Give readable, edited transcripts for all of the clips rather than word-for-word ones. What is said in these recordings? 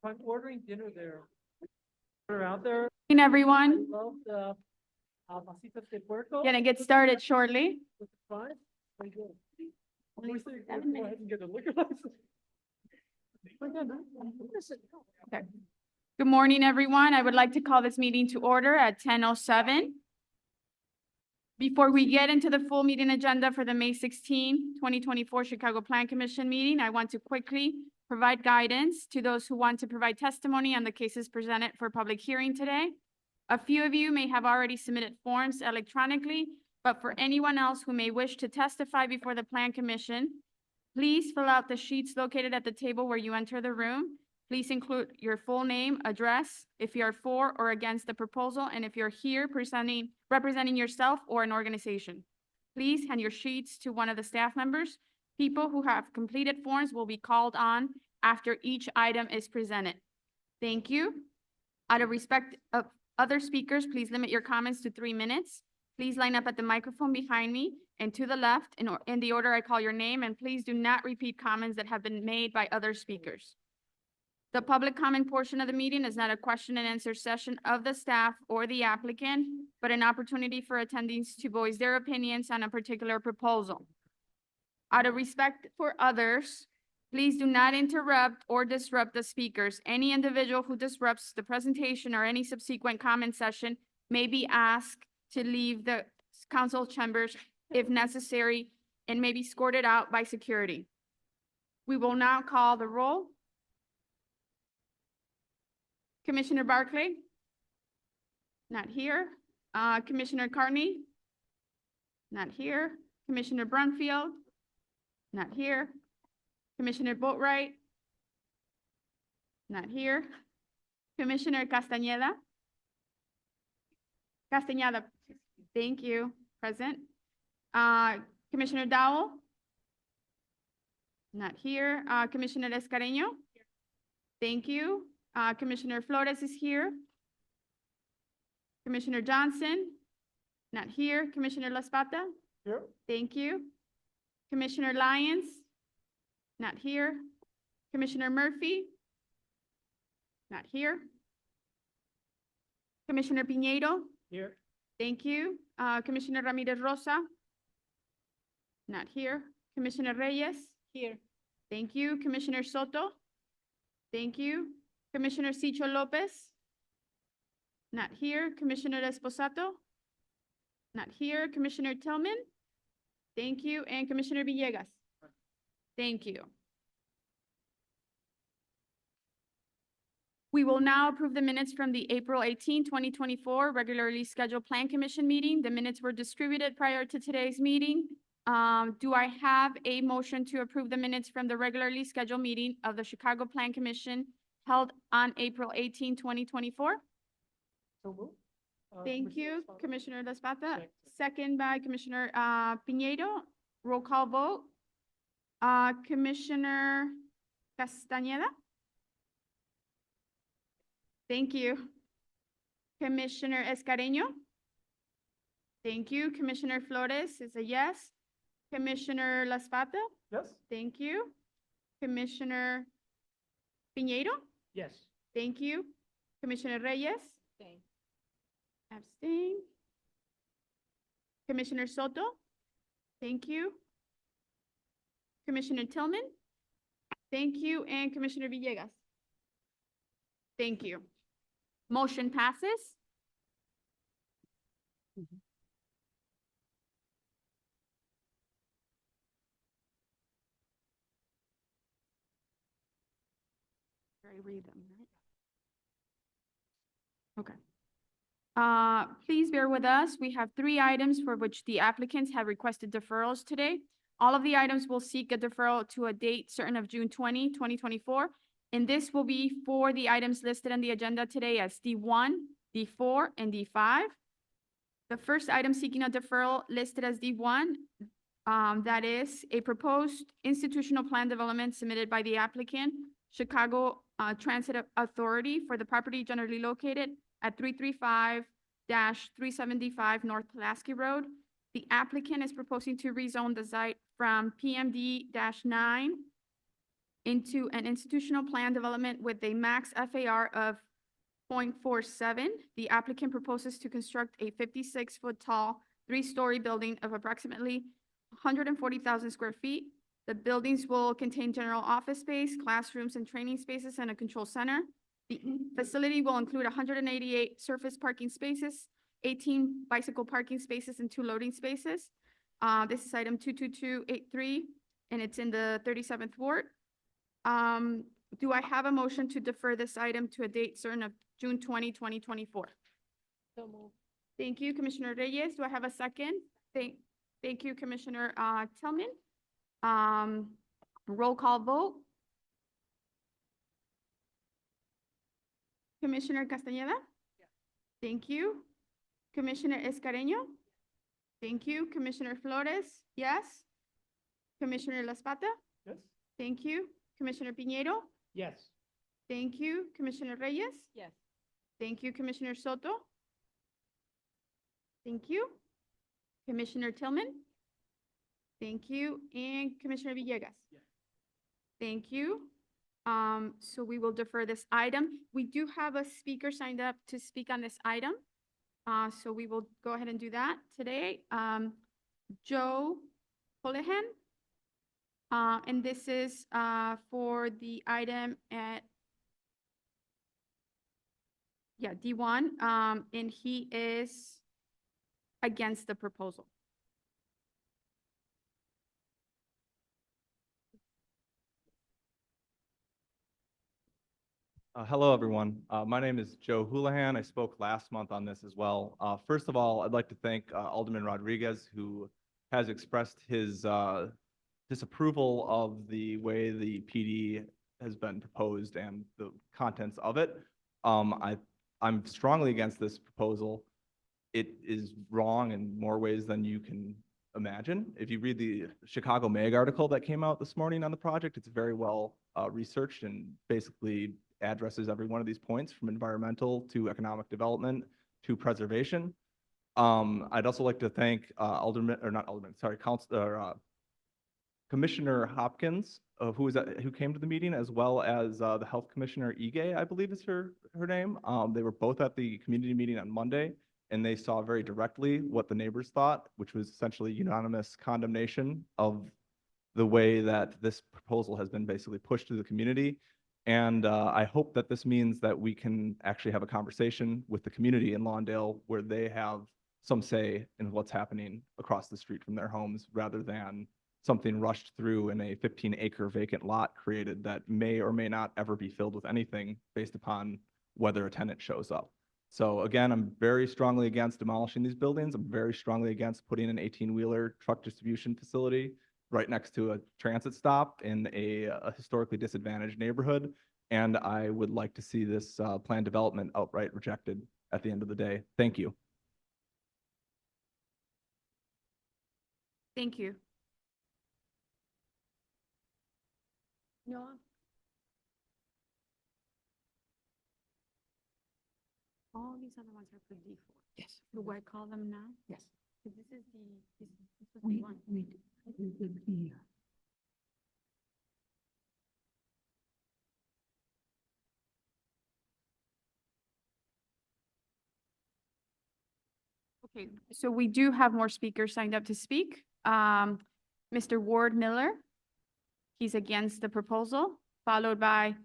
I'm ordering dinner there. They're out there. Morning, everyone. I love the pasitas de puerco. Gonna get started shortly. With the fries. Very good. Only Wish they could 7 go minutes. ahead and get a liquor license. Okay. Good morning, everyone. I would like to call this meeting to order at 10:07. Before we get into the full meeting agenda for the May 16, 2024 Chicago Plan Commission meeting, I want to quickly provide guidance to those who want to provide testimony on the cases presented for public hearing today. A few of you may have already submitted forms electronically, but for anyone else who may wish to testify before the Plan Commission, please fill out the sheets located at the table where you enter the room. Please include your full name, address, if you are for or against the proposal, and if you're here representing yourself or an organization. Please hand your sheets to one of the staff members. People who have completed forms will be called on after each item is presented. Thank you. Out of respect of other speakers, please limit your comments to 3 minutes. Please line up at the microphone behind me and to the left in the order I call your name, and please do not repeat comments that have been made by other speakers. The public comment portion of the meeting is not a question and answer session of the staff or the applicant, but an opportunity for attendees to voice their opinions on a particular proposal. Out of respect for others, please do not interrupt or disrupt the speakers. Any individual who disrupts the presentation or any subsequent comment session may be asked to leave the council chambers if necessary and may be escorted out by security. We will now call the roll. Commissioner Barclay? Not here. Commissioner Carney? Not here. Commissioner Brunfield? Not here. Commissioner Boatright? Not here. Commissioner Castañeda? Castañeda, thank you, present. Commissioner Dowell? Not here. Commissioner Escareño? Thank you. Commissioner Flores is here. Commissioner Johnson? Not here. Commissioner Laspata? Here. Thank you. Commissioner Lyons? Not here. Commissioner Murphy? Not here. Commissioner Piñeiro? Here. Thank you. Commissioner Ramirez Rosa? Not here. Commissioner Reyes? Here. Thank you. Commissioner Soto? Thank you. Commissioner Cicho Lopez? Not here. Commissioner Esposato? Not here. Commissioner Tillman? Thank you. And Commissioner Villegas? Thank you. We will now approve the minutes from the April 18, 2024 regularly scheduled Plan Commission meeting. The minutes were distributed prior to today's meeting. Do I have a motion to approve the minutes from the regularly scheduled meeting of the Chicago Plan Commission held on April 18, 2024? So move. Thank you, Commissioner Commissioner Laspata. Second. Second by Commissioner Piñeiro. Roll call vote. Commissioner Castañeda? Thank you. Commissioner Escareño? Thank you. Commissioner Flores is a yes. Commissioner Laspata? Yes? Thank you. Commissioner Piñeiro? Yes. Thank you. Commissioner Reyes? Abstain. Commissioner Soto? Thank you. Commissioner Tillman? Thank you. And Commissioner Villegas? Thank you. Motion passes. I read them, right? Okay. Please bear with us. We have 3 items for which the applicants have requested deferrals today. All of the items will seek a deferral to a date certain of June 20, 2024. And this will be for the items listed on the agenda today as D1, D4, and D5. The first item seeking a deferral listed as D1, that is a proposed institutional plan development submitted by the applicant, Chicago Transit Authority, for the property generally located at 335-375 North Pulaski Road. The applicant is proposing to rezone the site from PMD-9 into an institutional plan development with a max FAR of 0.47. The applicant proposes to construct a 56-foot tall, three-story building of approximately 140,000 square feet. The buildings will contain general office space, classrooms and training spaces, and a control center. The facility will include 188 surface parking spaces, 18 bicycle parking spaces, and 2 loading spaces. This is item 22283, and it's in the 37th Ward. Do I have a motion to defer this item to a date certain of June 20, 2024? So moved. Thank you, Commissioner Reyes. Do I have a second? Thank you, Commissioner Tillman. Roll call vote. Commissioner Castañeda? Thank you. Commissioner Escareño? Thank you. Commissioner Flores? Yes. Commissioner La Spata? Yes? Thank you. Commissioner Piñero? Yes. Thank you. Commissioner Reyes? Yes. Thank you, Commissioner Soto. Thank you. Commissioner Tillman? Thank you. And Commissioner Villegas? Yes. Thank you. So we will defer this item. We do have a speaker signed up to speak on this item. So we will go ahead and do that today. Joe Houlihan. And this is for the item at D1, and he is against the proposal. Hello, everyone. My name is Joe Houlihan. I spoke last month on this as well. First of all, I'd like to thank Alderman Rodriguez, who has expressed his disapproval of the way the PD has been proposed and the contents of it. I'm strongly against this proposal. It is wrong in more ways than you can imagine. If you read the Chicago Mag article that came out this morning on the project, it's very well researched and basically addresses every one of these points, from environmental to economic development to preservation. I'd also like to thank Commissioner Hopkins, who came to the meeting, as well as the Health Commissioner Ige, I believe is her name. They were both at the community meeting on Monday, and they saw very directly what the neighbors thought, which was essentially unanimous condemnation of the way that this proposal has been basically pushed to the community. And I hope that this means that we can actually have a conversation with the community in Lawndale where they have some say in what's happening across the street from their homes, rather than something rushed through in a 15-acre vacant lot created that may or may not ever be filled with anything based upon whether a tenant shows up. So again, I'm very strongly against demolishing these buildings. I'm very strongly against putting an 18-wheeler truck distribution facility right next to a transit stop in a historically disadvantaged neighborhood. And I would like to see this planned development outright rejected at the end of the day. Thank you. Thank you. Noah? All these other ones are for D4. Yes. Do I call them now? Yes. Because this is this was D1. Okay, so we do have more speakers signed up to speak. Mr. Ward Miller, he's against the proposal, followed by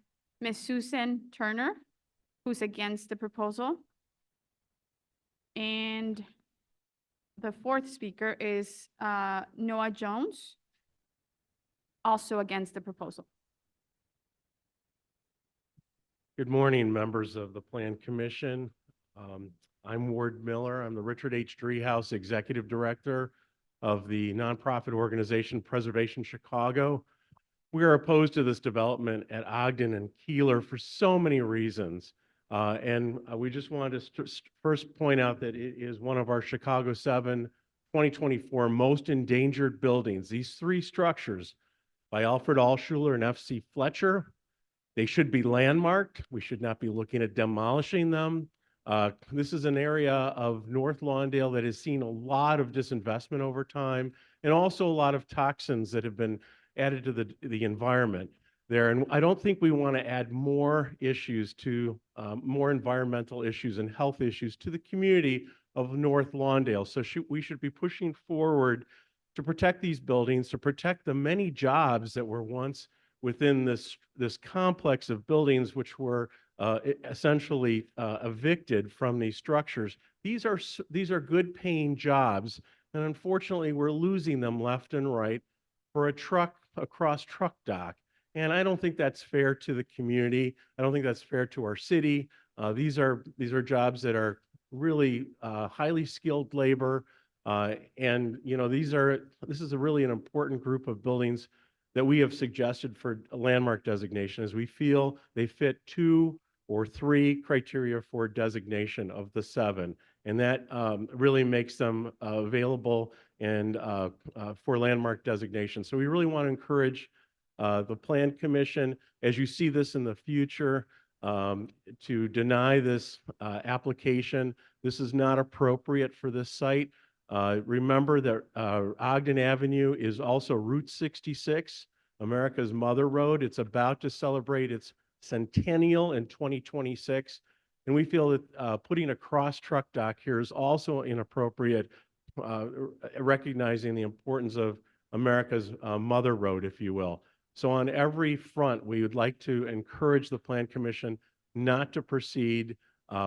Ms. Susan Turner, who's against the proposal. And the fourth speaker is Noah Jones, also against the proposal. Good morning, members of the Plan Commission. I'm Ward Miller. I'm the Richard H. Driehaus Executive Director of the nonprofit organization Preservation Chicago. We are opposed to this development at Ogden and Keeler for so many reasons. We just wanted to first point out that it is one of our Chicago 7 2024 most endangered buildings. These three structures by Alfred Alschuler and F.C. Fletcher, they should be landmarked. We should not be looking at demolishing them. This is an area of North Lawndale that has seen a lot of disinvestment over time, and also a lot of toxins that have been added to the environment. there. And I don't think we want to add more issues to, more environmental issues and health issues to the community of North Lawndale. So we should be pushing forward to protect these buildings, to protect the many jobs that were once within this complex of buildings, which were essentially evicted from these structures. These are good paying jobs, and unfortunately, we're losing them left and right for a cross truck dock. And I don't think that's fair to the community. I don't think that's fair to our city. These are jobs that are really highly skilled labor. And you know, this is really an important group of buildings that we have suggested for a landmark designation, as we feel they fit 2 or 3 criteria for designation of the 7. And that really makes them available and for landmark designation. So we really want to encourage the Plan Commission, as you see this in the future, to deny this application. This is not appropriate for this site. Remember that Ogden Avenue is also Route 66, America's Mother Road. It's about to celebrate its centennial in 2026. And we feel that putting a cross truck dock here is also inappropriate, recognizing the importance of America's Mother Road, if you will. So on every front, we would like to encourage the Plan Commission not to proceed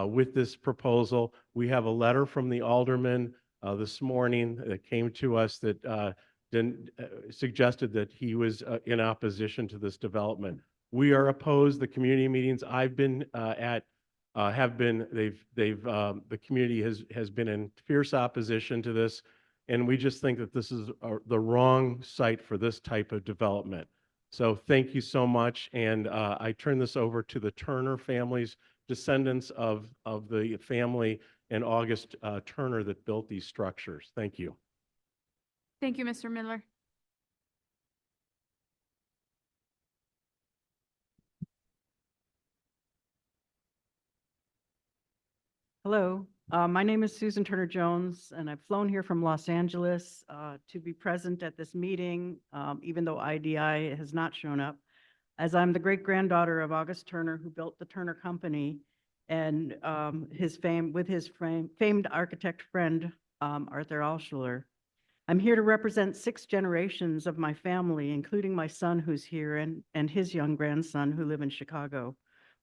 with this proposal. We have a letter from the alderman this morning that came to us that suggested that he was in opposition to this development. We are opposed. The community meetings I've been at the community has been in fierce opposition to this, and we just think that this is the wrong site for this type of development. So thank you so much, and I turn this over to the Turner families, descendants of the family and August Turner that built these structures. Thank you. Thank you, Mr. Miller. Hello, my name is Susan Turner Jones, and I've flown here from Los Angeles to be present at this meeting, even though IDI has not shown up, as I'm the great-granddaughter of August Turner, who built the Turner Company, and with his famed architect friend, Arthur Alschuler. I'm here to represent 6 generations of my family, including my son who's here and his young grandson who live in Chicago.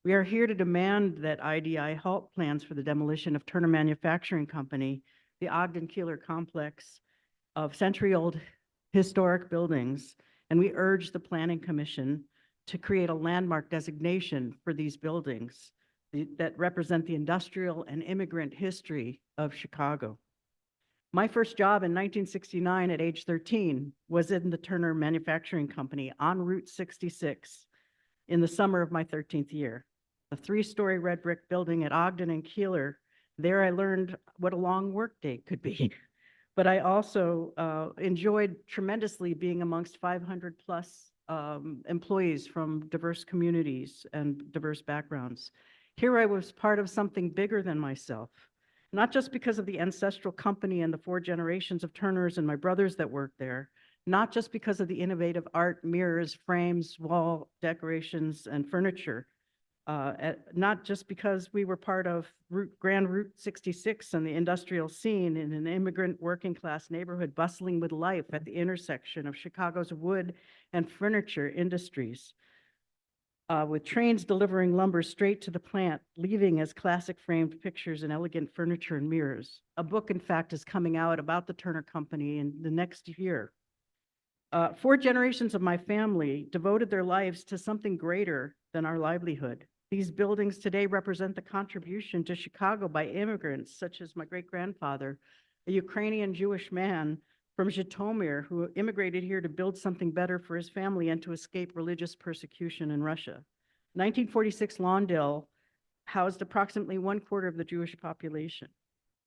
We are here to demand that IDI halt plans for the demolition of Turner Manufacturing Company, the Ogden Keeler complex of century-old historic buildings, and we urge the Planning Commission to create a landmark designation for these buildings that represent the industrial and immigrant history of Chicago. My first job in 1969 at age 13 was in the Turner Manufacturing Company on Route 66 in the summer of my 13th year. A 3-story red brick building at Ogden and Keeler. There I learned what a long workday could be. But I also enjoyed tremendously being amongst 500 plus employees from diverse communities and diverse backgrounds. Here I was part of something bigger than myself, not just because of the ancestral company and the 4 generations of Turners and my brothers that worked there, not just because of the innovative art, mirrors, frames, wall decorations, and furniture, not just because we were part of Grand Route 66 and the industrial scene in an immigrant working class neighborhood bustling with life at the intersection of Chicago's wood and furniture industries, with trains delivering lumber straight to the plant, leaving as classic framed pictures and elegant furniture and mirrors. A book, in fact, is coming out about the Turner Company in the next year. 4 generations of my family devoted their lives to something greater than our livelihood. These buildings today represent the contribution to Chicago by immigrants, such as my great-grandfather, a Ukrainian Jewish man from Zhytomyr who immigrated here to build something better for his family and to escape religious persecution in Russia. 1946 Lawndale housed approximately 1/4 of the Jewish population.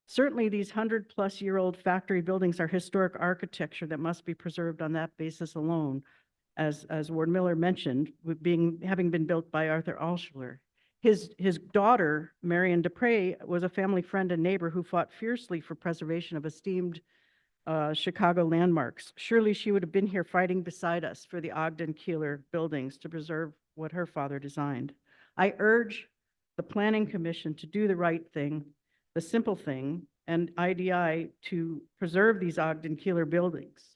Certainly, these 100-plus-year-old factory buildings are historic architecture that must be preserved on that basis alone, as Ward Miller mentioned, having been built by Arthur Alschuler. His daughter, Marion Dupre, was a family friend and neighbor who fought fiercely for preservation of esteemed Chicago landmarks. Surely she would have been here fighting beside us for the Ogden Keeler buildings to preserve what her father designed. I urge the Planning Commission to do the right thing, the simple thing, and IDI to preserve these Ogden Keeler buildings.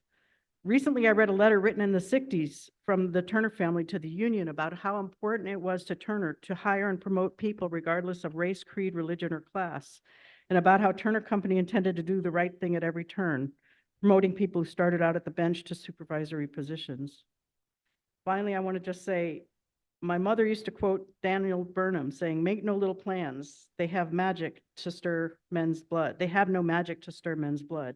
Recently, I read a letter written in the 60s from the Turner family to the union about how important it was to Turner to hire and promote people regardless of race, creed, religion, or class, and about how Turner Company intended to do the right thing at every turn, promoting people who started out at the bench to supervisory positions. Finally, I want to just say, my mother used to quote Daniel Burnham saying, "Make no little plans. They have magic to stir men's blood. They have no magic to stir men's blood."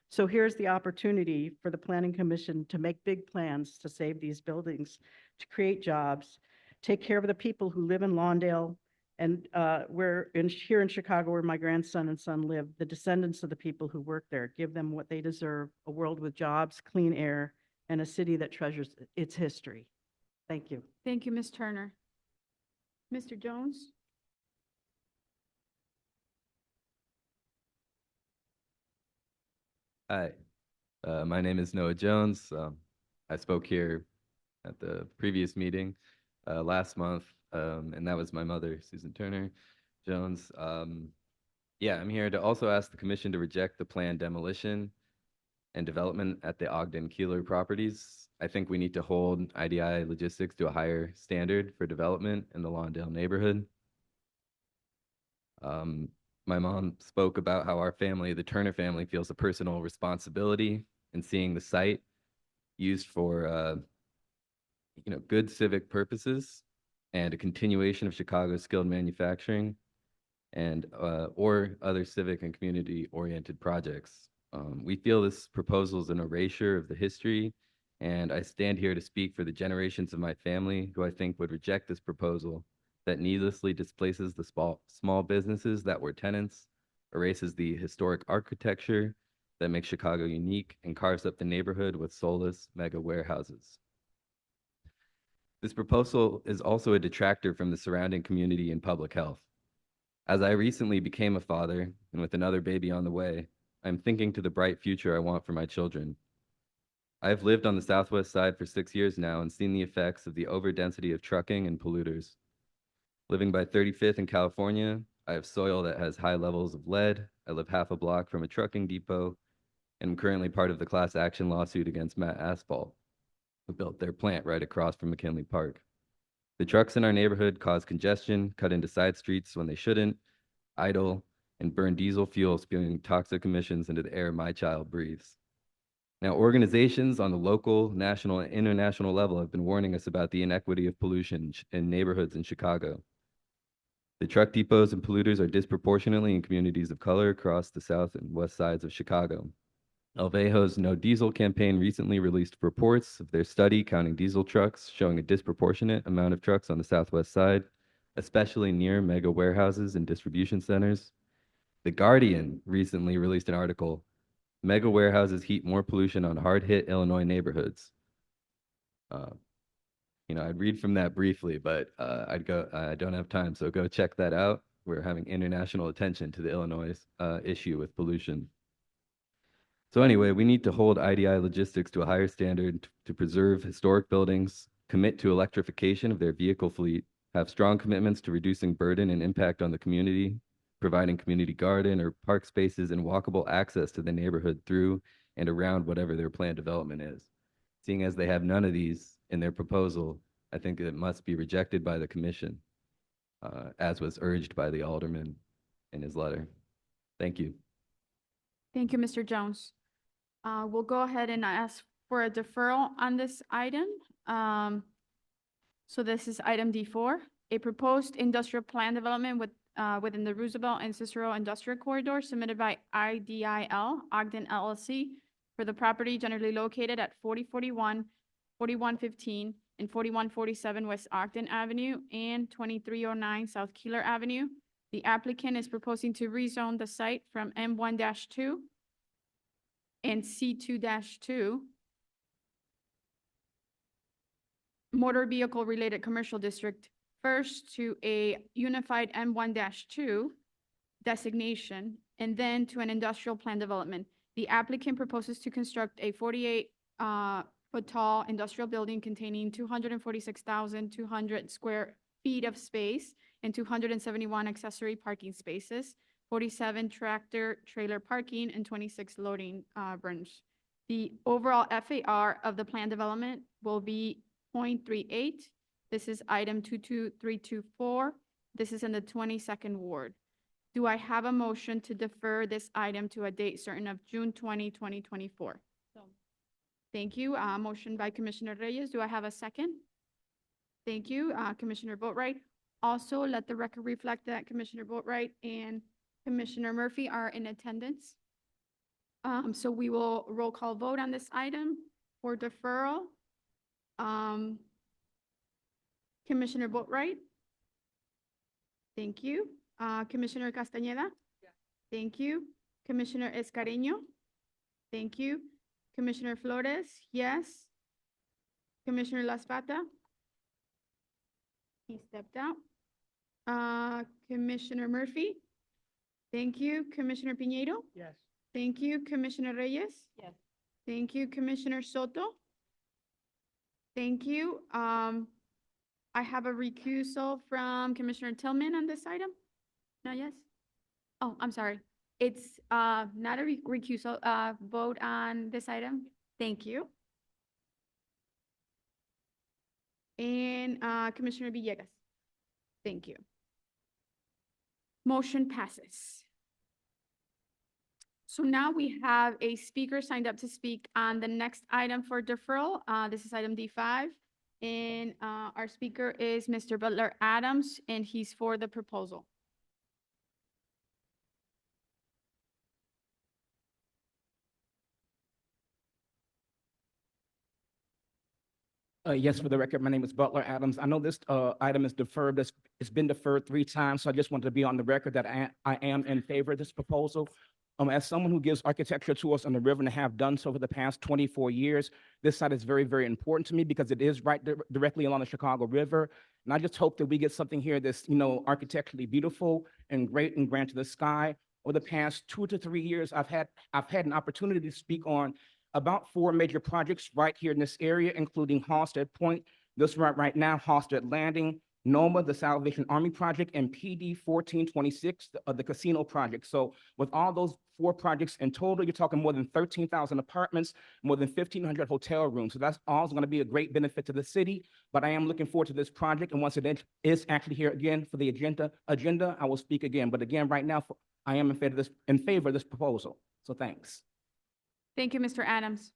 So here's the opportunity for the Planning Commission to make big plans to save these buildings, to create jobs, take care of the people who live in Lawndale and here in Chicago, where my grandson and son live, the descendants of the people who work there, give them what they deserve, a world with jobs, clean air, and a city that treasures its history. Thank you. Thank you, Ms. Turner. Mr. Jones? Hi, my name is Noah Jones. I spoke here at the previous meeting last month, and that was my mother, Susan Turner Jones. Yeah, I'm here to also ask the commission to reject the planned demolition and development at the Ogden Keeler properties. I think we need to hold IDI Logistics to a higher standard for development in the Lawndale neighborhood. My mom spoke about how our family, the Turner family, feels a personal responsibility in seeing the site used for, good civic purposes and a continuation of Chicago's skilled manufacturing and or other civic and community-oriented projects. We feel this proposal is an erasure of the history, and I stand here to speak for the generations of my family who I think would reject this proposal that needlessly displaces the small businesses that were tenants, erases the historic architecture that makes Chicago unique, and carves up the neighborhood with soulless mega warehouses. This proposal is also a detractor from the surrounding community and public health. As I recently became a father, and with another baby on the way, I'm thinking to the bright future I want for my children. I've lived on the Southwest Side for 6 years now and seen the effects of the overdensity of trucking and polluters. Living by 35th in California, I have soil that has high levels of lead. I live half a block from a trucking depot, and I'm currently part of the class action lawsuit against Matt Asphalt, who built their plant right across from McKinley Park. The trucks in our neighborhood cause congestion, cut into side streets when they shouldn't, idle, and burn diesel fuel, spewing toxic emissions into the air my child breathes. Now, organizations on the local, national, and international level have been warning us about the inequity of pollution in neighborhoods in Chicago. The truck depots and polluters are disproportionately in communities of color across the south and west sides of Chicago. Alvejo's No Diesel campaign recently released reports of their study counting diesel trucks, showing a disproportionate amount of trucks on the southwest side, especially near mega warehouses and distribution centers. The Guardian recently released an article, "Mega warehouses heat more pollution on hard-hit Illinois neighborhoods." I'd read from that briefly, but I don't have time, so go check that out. We're having international attention to the Illinois issue with pollution. So anyway, we need to hold IDI Logistics to a higher standard to preserve historic buildings, commit to electrification of their vehicle fleet, have strong commitments to reducing burden and impact on the community, providing community garden or park spaces and walkable access to the neighborhood through and around whatever their planned development is. Seeing as they have none of these in their proposal, I think it must be rejected by the commission, as was urged by the alderman in his letter. Thank you. Thank you, Mr. Jones. We'll go ahead and ask for a deferral on this item. So this is item D4, a proposed industrial plan development within the Roosevelt and Cicero Industrial Corridor submitted by IDIL Ogden LLC for the property generally located at 4041, 4115, and 4147 West Ogden Avenue and 2309 South Keeler Avenue. The applicant is proposing to rezone the site from M1-2 and C2-2 motor vehicle related commercial district first to a unified M1-2 designation and then to an industrial plan development. The applicant proposes to construct a 48 foot tall industrial building containing 246,200 square feet of space and 271 accessory parking spaces, 47 tractor trailer parking, and 26 loading berms. The overall FAR of the plan development will be 0.38. This is item 22324. This is in the 22nd ward. Do I have a motion to defer this item to a date certain of June 20, 2024? Thank you. Motion by Commissioner Reyes. Do I have a second? Thank you. Commissioner Boatright. Also, let the record reflect that Commissioner Boatright and Commissioner Murphy are in attendance. So we will roll call vote on this item for deferral. Commissioner Boatright. Thank you. Commissioner Castañeda? Thank you. Commissioner Escareno? Thank you. Commissioner Flores? Yes. Commissioner Laspata? He stepped out. Commissioner Murphy? Thank you. Commissioner Piñeiro? Yes. Thank you. Commissioner Reyes? Yes. Thank you. Commissioner Soto? Thank you. I have a recusal from Commissioner Tillman on this item. No, yes? Oh, I'm sorry. It's not a recusal, vote on this item. Thank you. And Commissioner Villegas. Thank you. Motion passes. So now we have a speaker signed up to speak on the next item for deferral. This is item D5. And our speaker is Mr. Butler Adams, and he's for the proposal. Yes, for the record, my name is Butler Adams. I know this item is deferred. It's been deferred 3 times, so I just wanted to be on the record that I am in favor of this proposal. As someone who gives architecture tours on the river and have done so for the past 24 years, this site is very, very important to me because it is right directly along the Chicago River. And I just hope that we get something here that's, architecturally beautiful and great and grand to the sky. Over the past 2 to 3 years, I've had an opportunity to speak on about 4 major projects right here in this area, including Halstead Point, this right now, Halstead Landing, NOMA, the Salvation Army Project, and PD 1426, the casino project. So with all those 4 projects in total, you're talking more than 13,000 apartments, more than 1,500 hotel rooms. So that's all going to be a great benefit to the city. But I am looking forward to this project. And once it is actually here again for the agenda, I will speak again. But again, right now, I am in favor of this proposal. So thanks. Thank you, Mr. Adams.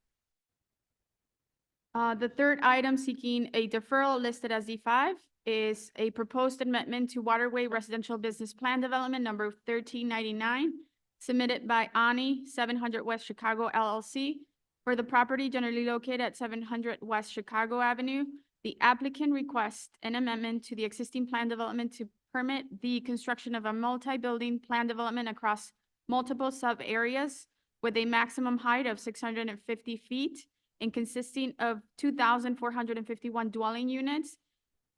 The third item seeking a deferral listed as D5 is a proposed amendment to Waterway Residential Business Plan Development number 1399, submitted by Ani 700 West Chicago LLC for the property generally located at 700 West Chicago Avenue. The applicant requests an amendment to the existing plan development to permit the construction of a multi-building plan development across multiple sub-areas with a maximum height of 650 feet and consisting of 2,451 dwelling units,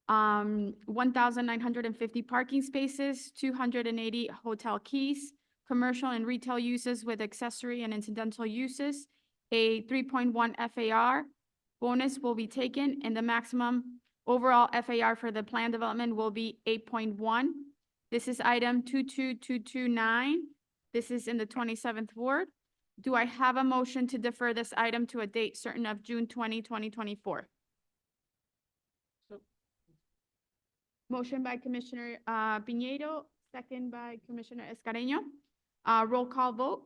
1,950 parking spaces, 280 hotel keys, commercial and retail uses with accessory and incidental uses, a 3.1 FAR. Bonus will be taken, and the maximum overall FAR for the plan development will be 8.1. This is item 22229. This is in the 27th ward. Do I have a motion to defer this item to a date certain of June 20, 2024? Motion by Commissioner Piñeiro, second by Commissioner Escareno. Roll call vote.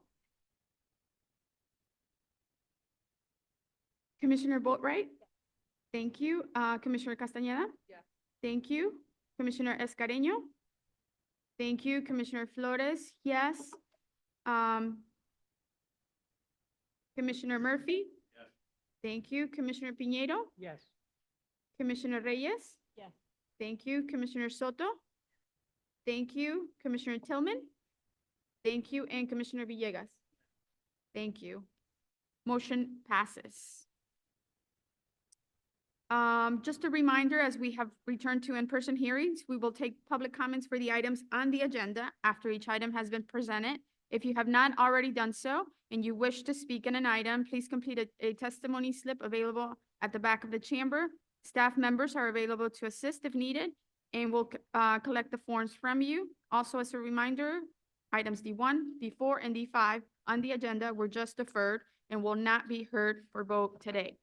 Commissioner Boatright? Thank you. Commissioner Castañeda? Yes. Thank you. Commissioner Escareno? Thank you. Commissioner Flores? Yes. Commissioner Murphy? Yes. Thank you. Commissioner Piñeiro? Yes. Commissioner Reyes? Yes. Thank you. Commissioner Soto? Thank you. Commissioner Tillman? Thank you. And Commissioner Villegas? Thank you. Motion passes. Just a reminder, as we have returned to in-person hearings, we will take public comments for the items on the agenda after each item has been presented. If you have not already done so, and you wish to speak on an item, please complete a testimony slip available at the back of the chamber. Staff members are available to assist if needed and will collect the forms from you. Also, as a reminder, items D1, D4, and D5 on the agenda were just deferred and will not be heard for vote today.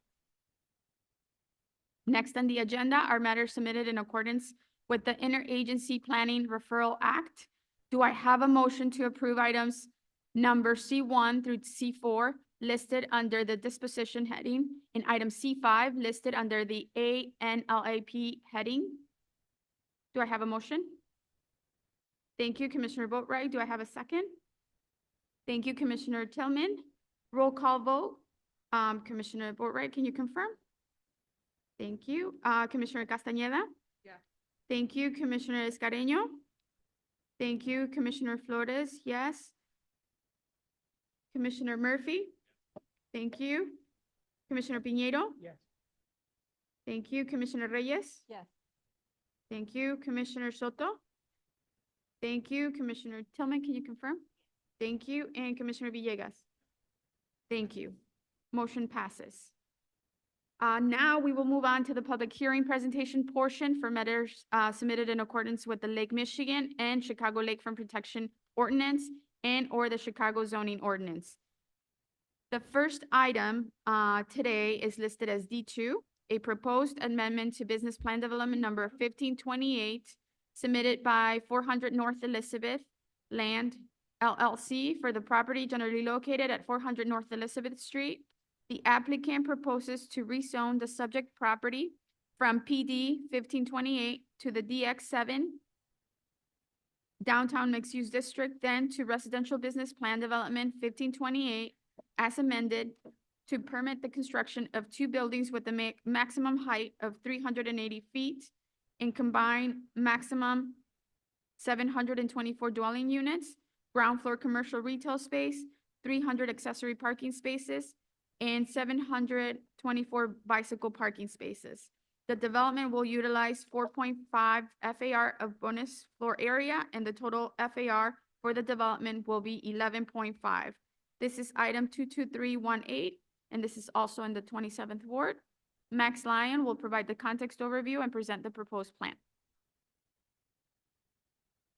Next on the agenda are matters submitted in accordance with the Interagency Planning Referral Act. Do I have a motion to approve items number C1 through C4 listed under the disposition heading and item C5 listed under the ANLAP heading? Do I have a motion? Thank you, Commissioner Boatright. Do I have a second? Thank you, Commissioner Tillman. Roll call vote. Commissioner Boatright, can you confirm? Thank you. Commissioner Castañeda? Yeah. Thank you, Commissioner Escareño. Thank you, Commissioner Flores. Yes. Commissioner Murphy? Thank you. Commissioner Piñeiro? Yes. Thank you, Commissioner Reyes? Yes. Thank you, Commissioner Soto. Thank you, Commissioner Tillman, can you confirm? Thank you, and Commissioner Villegas. Thank you. Motion passes. Now we will move on to the public hearing presentation portion for matters submitted in accordance with the Lake Michigan and Chicago Lakefront Protection Ordinance and/or the Chicago zoning ordinance. The first item today is listed as D2, a proposed amendment to Business Plan Development Number 1528, submitted by 400 North Elizabeth Land LLC for the property generally located at 400 North Elizabeth Street. The applicant proposes to rezone the subject property from PD 1528 to the DX7 Downtown Mixed Use District, then to Residential Business Plan Development 1528 as amended to permit the construction of two buildings with a maximum height of 380 feet and combined maximum 724 dwelling units, ground floor commercial retail space, 300 accessory parking spaces, and 724 bicycle parking spaces. The development will utilize 4.5 FAR of bonus floor area, and the total FAR for the development will be 11.5. This is item 22318, and this is also in the 27th Ward. Max Lyon will provide the context overview and present the proposed plan.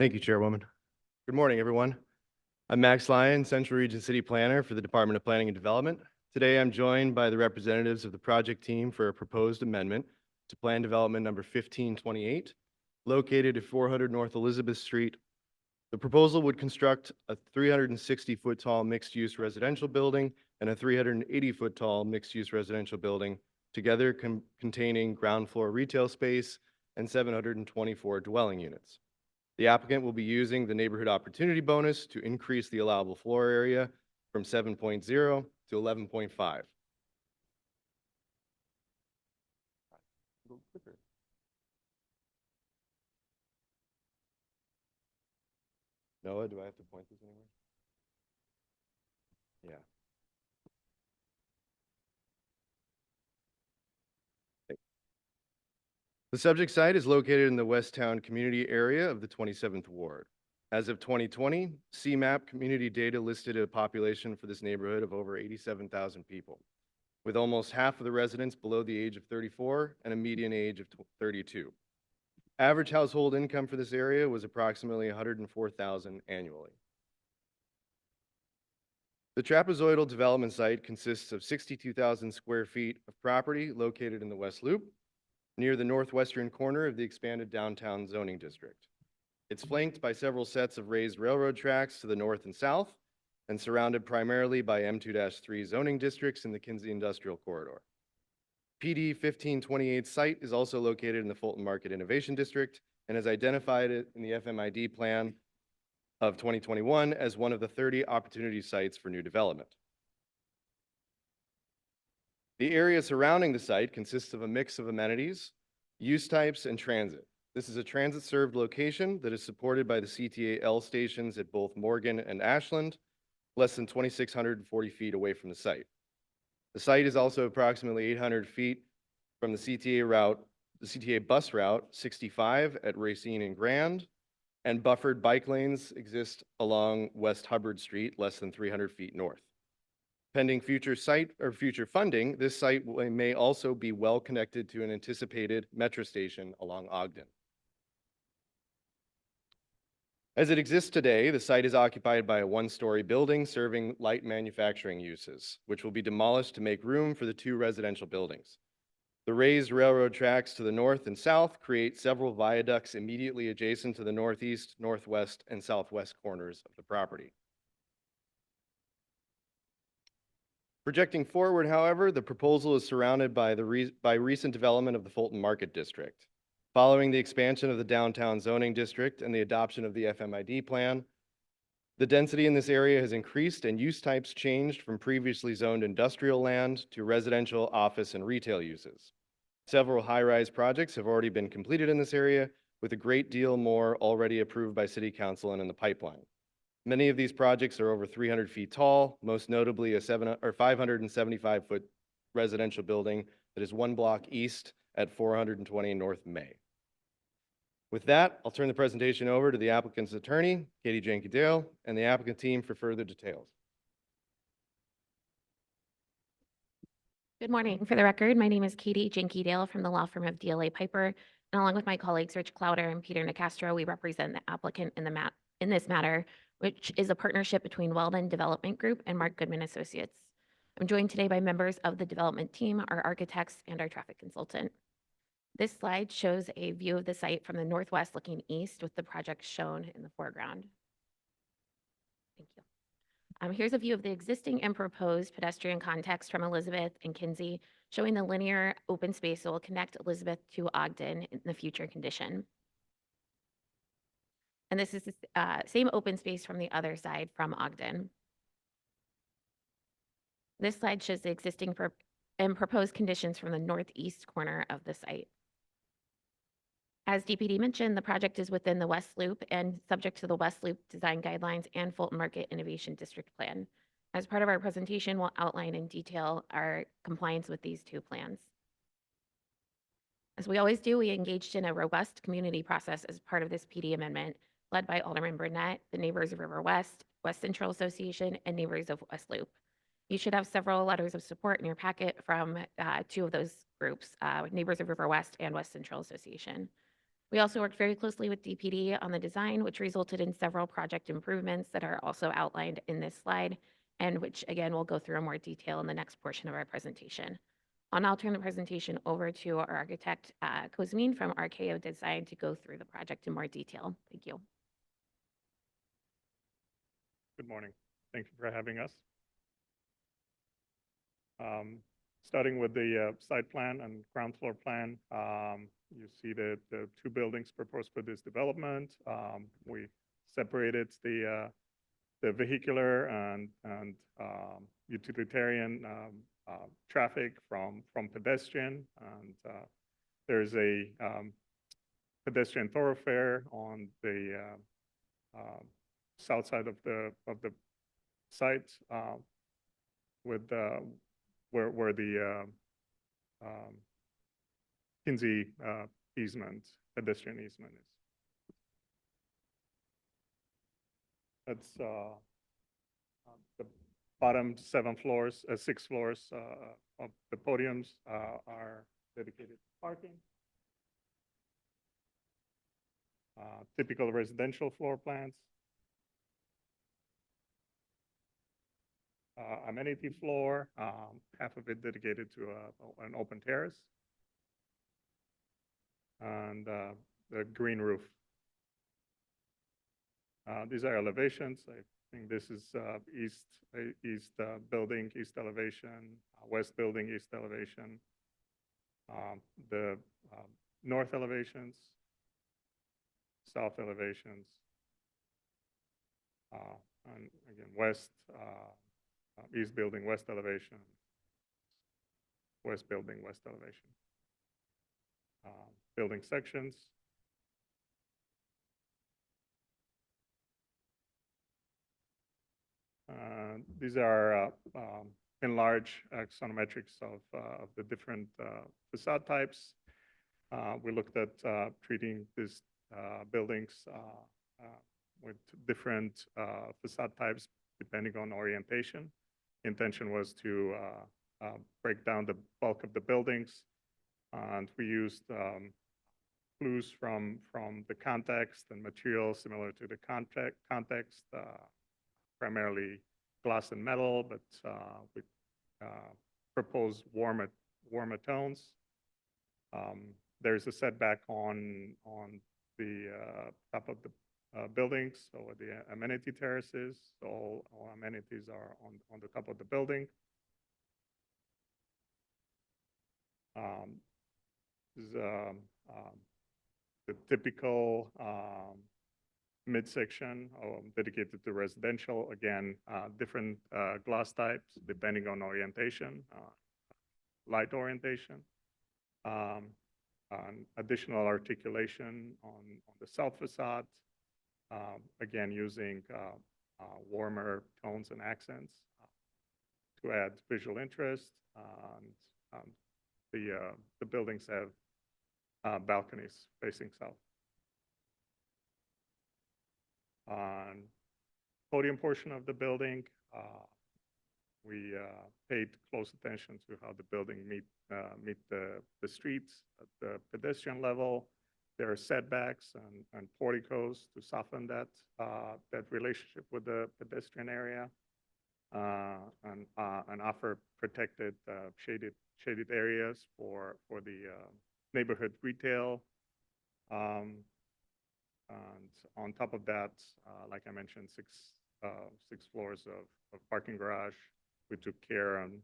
Thank you, Chairwoman. Good morning, everyone. I'm Max Lyon, Central Region City Planner for the Department of Planning and Development. Today, I'm joined by the representatives of the project team for a proposed amendment to Plan Development Number 1528, located at 400 North Elizabeth Street. The proposal would construct a 360-foot tall mixed-use residential building and a 380-foot tall mixed-use residential building, together containing ground floor retail space and 724 dwelling units. The applicant will be using the neighborhood opportunity bonus to increase the allowable floor area from 7.0 to 11.5. Noah, do I have to point this anywhere? Yeah. The subject site is located in the Westtown community area of the 27th Ward. As of 2020, CMAP community data listed a population for this neighborhood of over 87,000 people, with almost half of the residents below the age of 34 and a median age of 32. Average household income for this area was approximately $104,000 annually. The trapezoidal development site consists of 62,000 square feet of property located in the West Loop, near the northwestern corner of the expanded downtown zoning district. It's flanked by several sets of raised railroad tracks to the north and south, and surrounded primarily by M2-3 zoning districts in the Kinsey Industrial Corridor. PD 1528 site is also located in the Fulton Market Innovation District and has identified it in the FMID plan of 2021 as one of the 30 opportunity sites for new development. The area surrounding the site consists of a mix of amenities, use types, and transit. This is a transit-served location that is supported by the CTA-L stations at both Morgan and Ashland, less than 2,640 feet away from the site. The site is also approximately 800 feet from the CTA bus route 65 at Racine and Grand, and buffered bike lanes exist along West Hubbard Street, less than 300 feet north. Pending future site or future funding, this site may also be well connected to an anticipated metro station along Ogden. As it exists today, the site is occupied by a one-story building serving light manufacturing uses, which will be demolished to make room for the 2 residential buildings. The raised railroad tracks to the north and south create several viaducts immediately adjacent to the northeast, northwest, and southwest corners of the property. Projecting forward, however, the proposal is surrounded by recent development of the Fulton Market District. Following the expansion of the downtown zoning district and the adoption of the FMID plan, the density in this area has increased and use types changed from previously zoned industrial land to residential, office, and retail uses. Several high-rise projects have already been completed in this area, with a great deal more already approved by City Council and in the pipeline. Many of these projects are over 300 feet tall, most notably a 575-foot residential building that is 1 block east at 420 North May. With that, I'll turn the presentation over to the applicant's attorney, Katie Janke-Dale, and the applicant team for further details. Good morning. For the record, my name is Katie Janke-Dale from the law firm of DLA Piper, and along with my colleagues Rich Clowder and Peter Nicastro, we represent the applicant in this matter, which is a partnership between Weldon Development Group and Mark Goodman Associates. I'm joined today by members of the development team, our architects, and our traffic consultant. This slide shows a view of the site from the northwest looking east, with the project shown in the foreground. Thank you. Here's a view of the existing and proposed pedestrian context from Elizabeth and Kinsey, showing the linear open space that will connect Elizabeth to Ogden in the future condition. And this is the same open space from the other side from Ogden. This slide shows the existing and proposed conditions from the northeast corner of the site. As DPD mentioned, the project is within the West Loop and subject to the West Loop design guidelines and Fulton Market Innovation District Plan. As part of our presentation, we'll outline in detail our compliance with these 2 plans. As we always do, we engaged in a robust community process as part of this PD amendment, led by Alderman Burnett, the Neighbors of River West, West Central Association, and Neighbors of West Loop. You should have several letters of support in your packet from 2 of those groups, Neighbors of River West and West Central Association. We also worked very closely with DPD on the design, which resulted in several project improvements that are also outlined in this slide, and which again, we'll go through in more detail in the next portion of our presentation. I'll now turn the presentation over to our architect, Kozmin from RKO Design, to go through the project in more detail. Thank you. Good morning. Thank you for having us. Starting with the site plan and ground floor plan, you see the 2 buildings proposed for this development. We separated the vehicular and utilitarian traffic from pedestrian, and there's a pedestrian thoroughfare on the south side of the site, with where the Kinsey pedestrian easement is. That's the bottom 6 floors of the podiums are dedicated to parking. Typical residential floor plans. Amenity floor, half of it dedicated to an open terrace, and the green roof. These are elevations. I think this is east building, east elevation, west building, east elevation. The north elevations, south elevations, and again, west, east building, west elevation, west building, west elevation. Building sections. These are enlarged axonometrics of the different facade types. We looked at treating these buildings with different facade types depending on orientation. intention was to break down the bulk of the buildings. And we used clues from the context and materials similar to the context, primarily glass and metal, but we proposed warmer tones. There's a setback on the top of the buildings, so the amenity terraces, so all amenities are on the top of the building. This is the typical midsection dedicated to residential. Again, different glass types depending on orientation, light orientation. Additional articulation on the south facade, again, using warmer tones and accents to add visual interest. The buildings have balconies facing south. On podium portion of the building, we paid close attention to how the building meet the streets at the pedestrian level. There are setbacks and porticos to soften that relationship with the pedestrian area, and offer protected shaded areas for the neighborhood retail. And on top of that, like I mentioned, six floors of parking garage. We took care on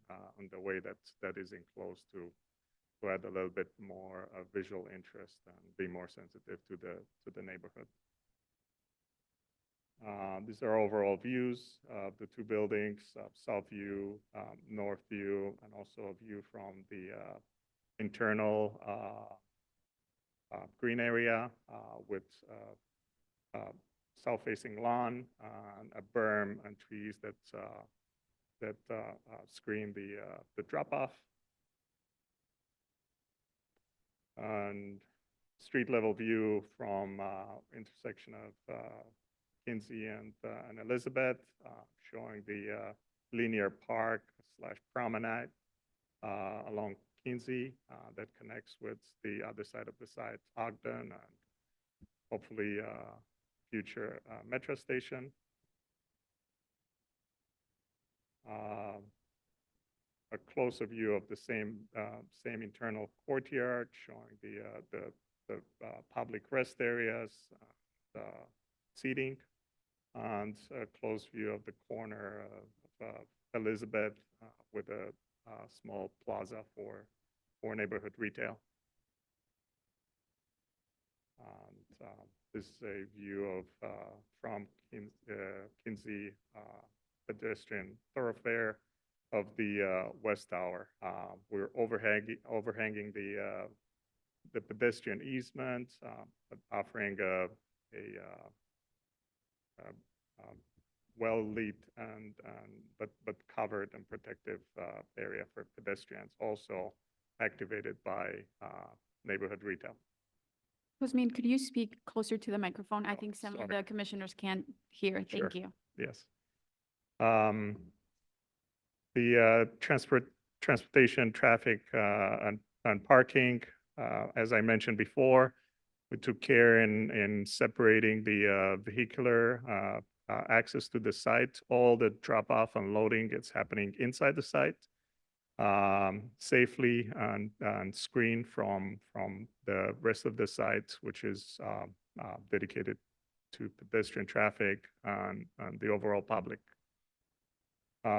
the way that is enclosed to add a little bit more visual interest and be more sensitive to the neighborhood. These are overall views of the two buildings, south view, north view, and also a view from the internal green area with south-facing lawn and a berm and trees that screen the drop-off. And street level view from intersection of Kinsey and Elizabeth, showing the linear park / promenade along Kinsey that connects with the other side of the site, Ogden, and hopefully future metro station. A closer view of the same internal courtyard, showing the public rest areas, seating, and a close view of the corner of Elizabeth with a small plaza for neighborhood retail. And this is a view of from Kinsey pedestrian thoroughfare of the West Tower. We're overhanging the pedestrian easement, offering a well-lit but covered and protective area for pedestrians, also activated by neighborhood retail. Kuzmin, could you speak closer to the microphone? I think some of sorry. the commissioners can't hear. Sure. Thank you. Yes. The transportation, traffic, and parking, as I mentioned before, we took care in separating the vehicular access to the site. All the drop-off and loading is happening inside the site, safely and screened from the rest of the site, which is dedicated to pedestrian traffic and the overall public.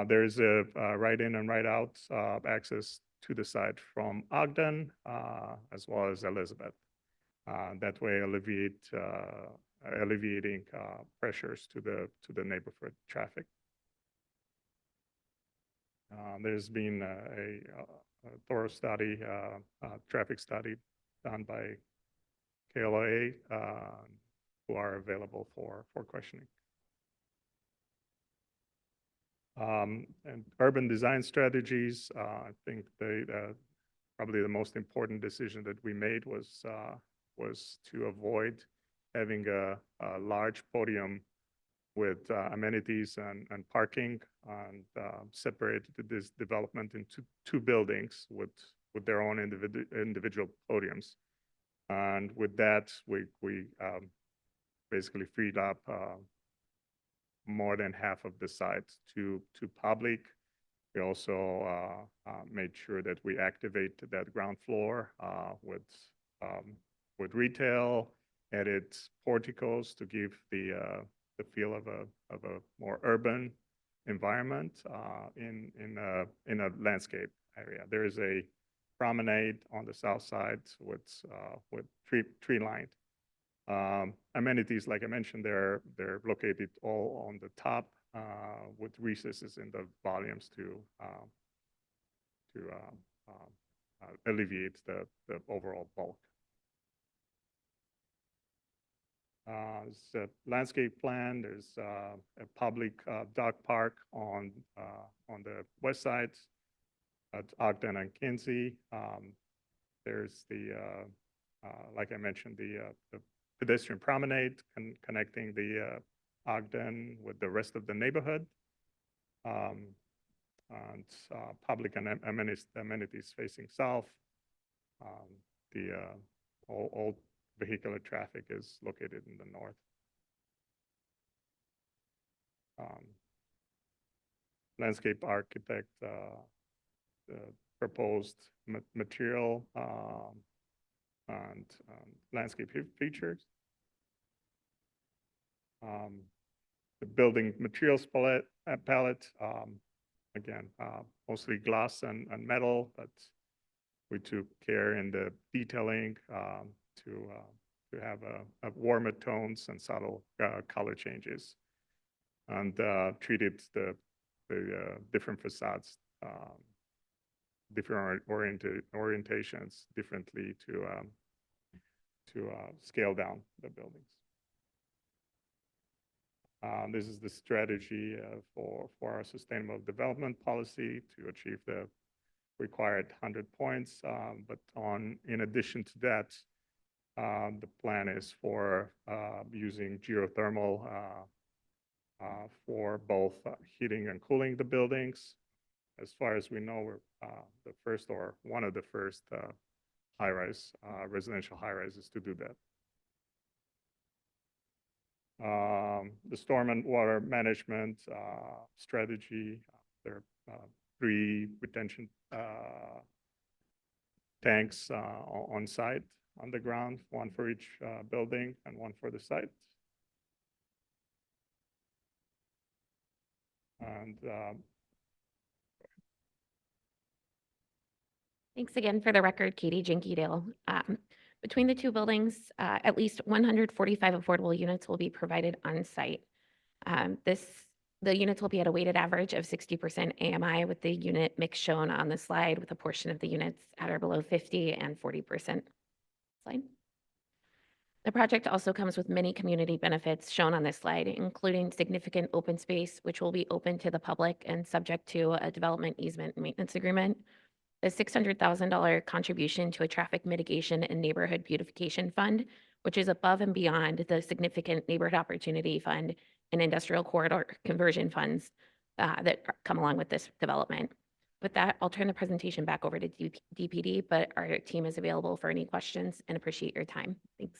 There's a right-in and right-out access to the site from Ogden as well as Elizabeth. That way alleviating pressures to the neighborhood traffic. There's been a thorough study, traffic study done by KLA, who are available for questioning. And urban design strategies, I think probably the most important decision that we made was to avoid having a large podium with amenities and parking, and separated this development into two buildings with their own individual podiums. And with that, we basically freed up more than half of the site to public. We also made sure that we activate that ground floor with retail, added porticos to give the feel of a more urban environment in a landscape area. There is a promenade on the south side with tree lined. Amenities, like I mentioned, they're located all on the top with recesses in the volumes to alleviate the overall bulk. It's a landscape plan. There's a public dog park on the west side at Ogden and Kinsey. There's like I mentioned, the pedestrian promenade connecting the Ogden with the rest of the neighborhood. And public and amenities facing south. All vehicular traffic is located in the north. Landscape architect proposed material and landscape features. The building materials palette, again, mostly glass and metal, but we took care in the detailing to have warmer tones and subtle color changes, and treated the different facades, different orientations differently to scale down the buildings. This is the strategy for our sustainable development policy to achieve the required 100 points. But in addition to that, the plan is for using geothermal for both heating and cooling the buildings. As far as we know, we're the first or one of the first high-rise residential high-rises to do that. The storm and water management strategy, there are 3 retention tanks on site, on the ground, 1 for each building and 1 for the site. And Thanks again. For the record, Katie Jinkydale. Between the 2 buildings, at least 145 affordable units will be provided on site. The units will be at a weighted average of 60% AMI, with the unit mix shown on the slide, with a portion of the units at or below 50 and 40%. Slide. The project also comes with many community benefits shown on this slide, including significant open space, which will be open to the public and subject to a development easement and maintenance agreement. The $600,000 contribution to a traffic mitigation and neighborhood beautification fund, which is above and beyond the significant neighborhood opportunity fund and industrial corridor conversion funds that come along with this development. With that, I'll turn the presentation back over to DPD, but our team is available for any questions and appreciate your time. Thanks.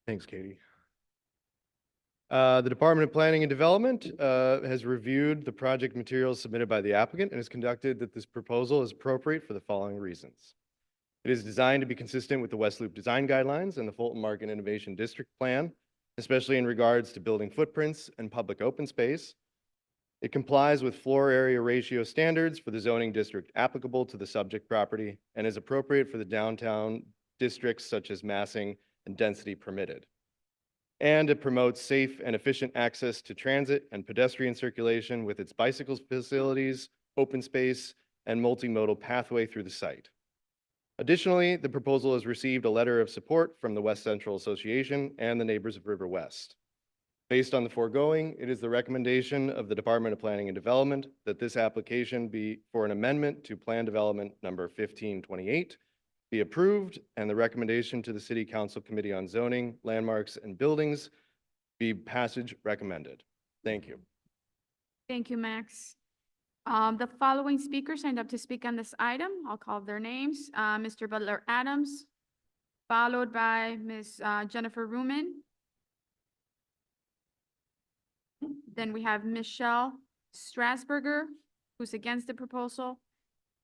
Thanks, Katie. The Department of Planning and Development has reviewed the project materials submitted by the applicant and has conducted that this proposal is appropriate for the following reasons. It is designed to be consistent with the West Loop Design Guidelines and the Fulton Market Innovation District Plan, especially in regards to building footprints and public open space. It complies with floor area ratio standards for the zoning district applicable to the subject property and is appropriate for the downtown districts such as massing and density permitted. And it promotes safe and efficient access to transit and pedestrian circulation with its bicycle facilities, open space, and multimodal pathway through the site. Additionally, the proposal has received a letter of support from the West Central Association and the neighbors of River West. Based on the foregoing, it is the recommendation of the Department of Planning and Development that this application be for an amendment to Plan Development Number 1528 be approved and the recommendation to the City Council Committee on Zoning, Landmarks, and Buildings be passage recommended. Thank you. Thank you, Max. The following speakers signed up to speak on this item. I'll call their names. Mr. Butler Adams, followed by Ms. Jennifer Ruman. Then we have Michelle Strasburger, who's against the proposal.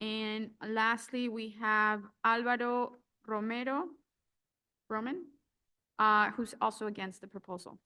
And lastly, we have Alvaro Roman, who's also against the proposal.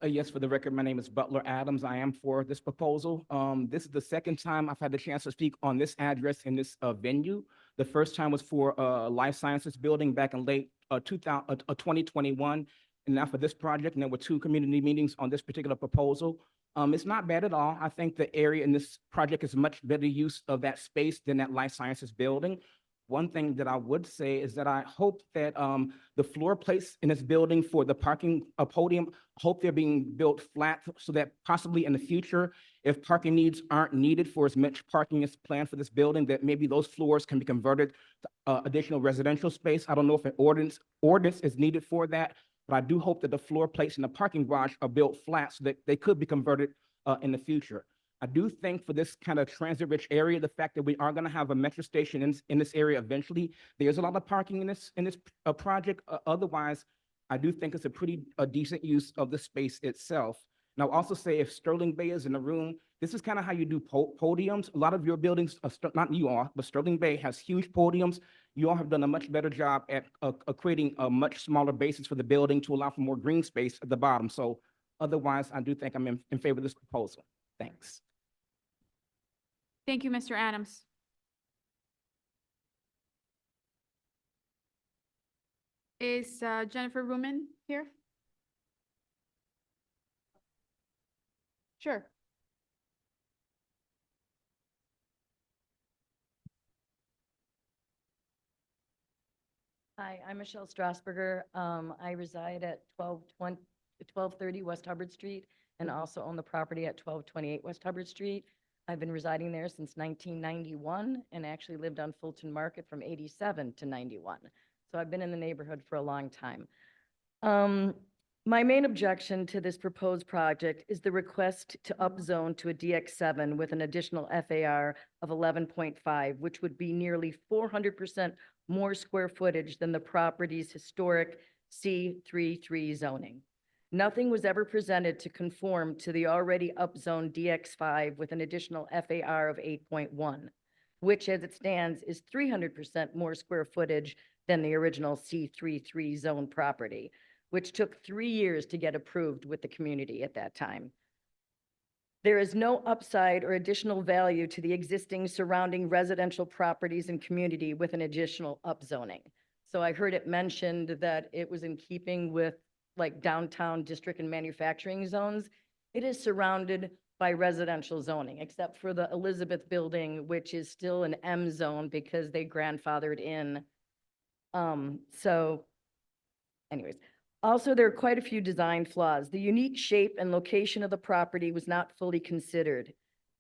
Yes, for the record, my name is Butler Adams. I am for this proposal. This is the second time I've had the chance to speak on this address in this venue. The first time was for Life Sciences Building back in late 2021. And now for this project, and there were 2 community meetings on this particular proposal. It's not bad at all. I think the area in this project is much better use of that space than that Life Sciences Building. One thing that I would say is that I hope that the floor plates in this building for the parking podium, I hope they're being built flat so that possibly in the future, if parking needs aren't needed for as much parking as planned for this building, that maybe those floors can be converted to additional residential space. I don't know if an ordinance is needed for that, but I do hope that the floor plates in the parking garage are built flat so that they could be converted in the future. I do think for this kind of transit-rich area, the fact that we are going to have a metro station in this area eventually, there's a lot of parking in this project. Otherwise, I do think it's a pretty decent use of the space itself. And I'll also say if Sterling Bay is in the room, this is kind of how you do podiums. A lot of your buildings, not you all, but Sterling Bay has huge podiums. You all have done a much better job at creating a much smaller basis for the building to allow for more green space at the bottom. So otherwise, I do think I'm in favor of this proposal. Thanks. Thank you, Mr. Adams. Is Jennifer Ruman here? Sure. Hi, I'm Michelle Strasburger. I reside at 1230 West Hubbard Street and also own the property at 1228 West Hubbard Street. I've been residing there since 1991 and actually lived on Fulton Market from 87 to 91. So I've been in the neighborhood for a long time. My main objection to this proposed project is the request to upzone to a DX7 with an additional FAR of 11.5, which would be nearly 400% more square footage than the property's historic C33 zoning. Nothing was ever presented to conform to the already upzoned DX5 with an additional FAR of 8.1, which as it stands is 300% more square footage than the original C33 zone property, which took 3 years to get approved with the community at that time. There is no upside or additional value to the existing surrounding residential properties and community with an additional upzoning. So I heard it mentioned that it was in keeping with like downtown district and manufacturing zones. It is surrounded by residential zoning, except for the Elizabeth building, which is still an M zone because they grandfathered in. So anyways, also there are quite a few design flaws. The unique shape and location of the property was not fully considered.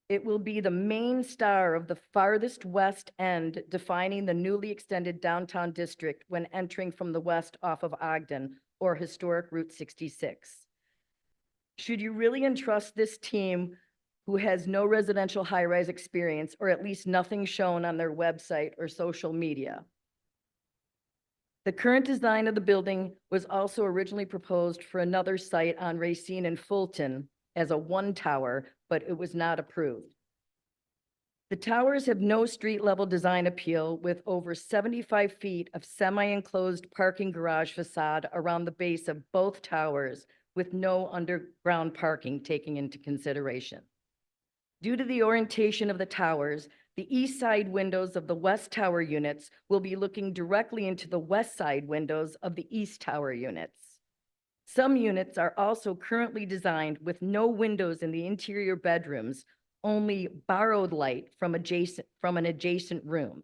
It will be the main star of the farthest west end, defining the newly extended downtown district when entering from the west off of Ogden or historic Route 66. Should you really entrust this team who has no residential high-rise experience, or at least nothing shown on their website or social media? The current design of the building was also originally proposed for another site on Racine and Fulton as a one tower, but it was not approved. The towers have no street-level design appeal with over 75 feet of semi-enclosed parking garage facade around the base of both towers with no underground parking taken into consideration. Due to the orientation of the towers, the east side windows of the west tower units will be looking directly into the west side windows of the east tower units. Some units are also currently designed with no windows in the interior bedrooms, only borrowed light from an adjacent room.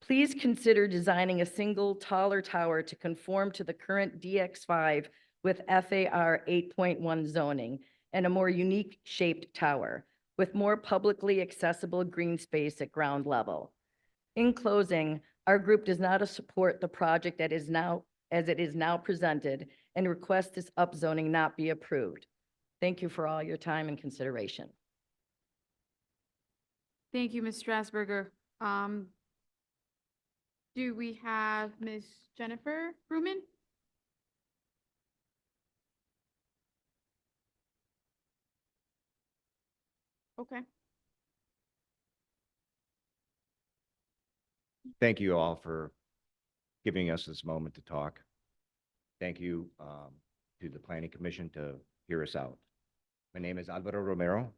Please consider designing a single taller tower to conform to the current DX5 with FAR 8.1 zoning and a more unique shaped tower with more publicly accessible green space at ground level. In closing, our group does not support the project that is now, as it is now presented, and request this upzoning not be approved. Thank you for all your time and consideration. Thank you, Ms. Strasburger. Do we have Ms. Jennifer Ruman? Okay. Thank you all for giving us this moment to talk. Thank you to the Planning Commission to hear us out. My name is Alvaro Romero,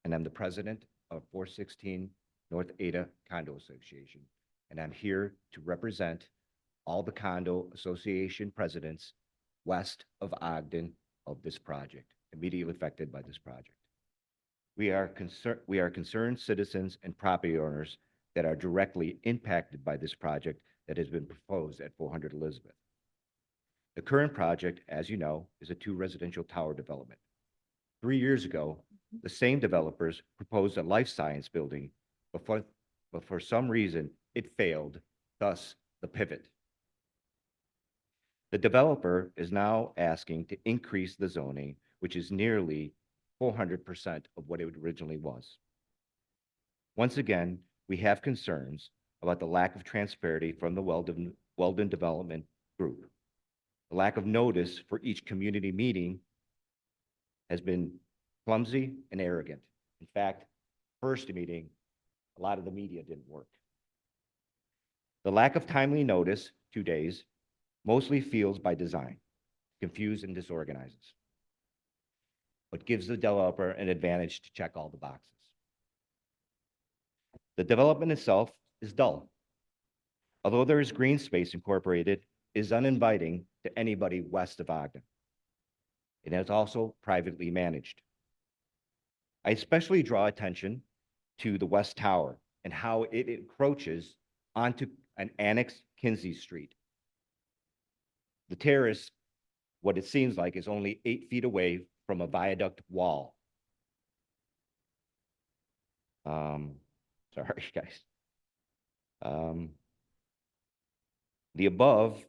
and I'm the president of 416 North Ada Condo Association. And I'm here to represent all the condo association presidents west of Ogden of this project, immediately affected by this project. We are concerned citizens and property owners that are directly impacted by this project that has been proposed at 400 Elizabeth. The current project, as you know, is a 2 residential tower development. 3 years ago, the same developers proposed a life science building, but for some reason, it failed, thus the pivot. The developer is now asking to increase the zoning, which is nearly 400% of what it originally was. Once again, we have concerns about the lack of transparency from the Weldon Development Group. The lack of notice for each community meeting has been clumsy and arrogant. In fact, first meeting, a lot of the media didn't work. The lack of timely notice, 2 days, mostly feels by design, confused and disorganizes, but gives the developer an advantage to check all the boxes. The development itself is dull. Although there is green space incorporated, it is uninviting to anybody west of Ogden. It is also privately managed. I especially draw attention to the West Tower and how it encroaches onto an annexed Kinsey Street. The terrace, what it seems like, is only 8 feet away from a viaduct wall. Sorry, guys. The above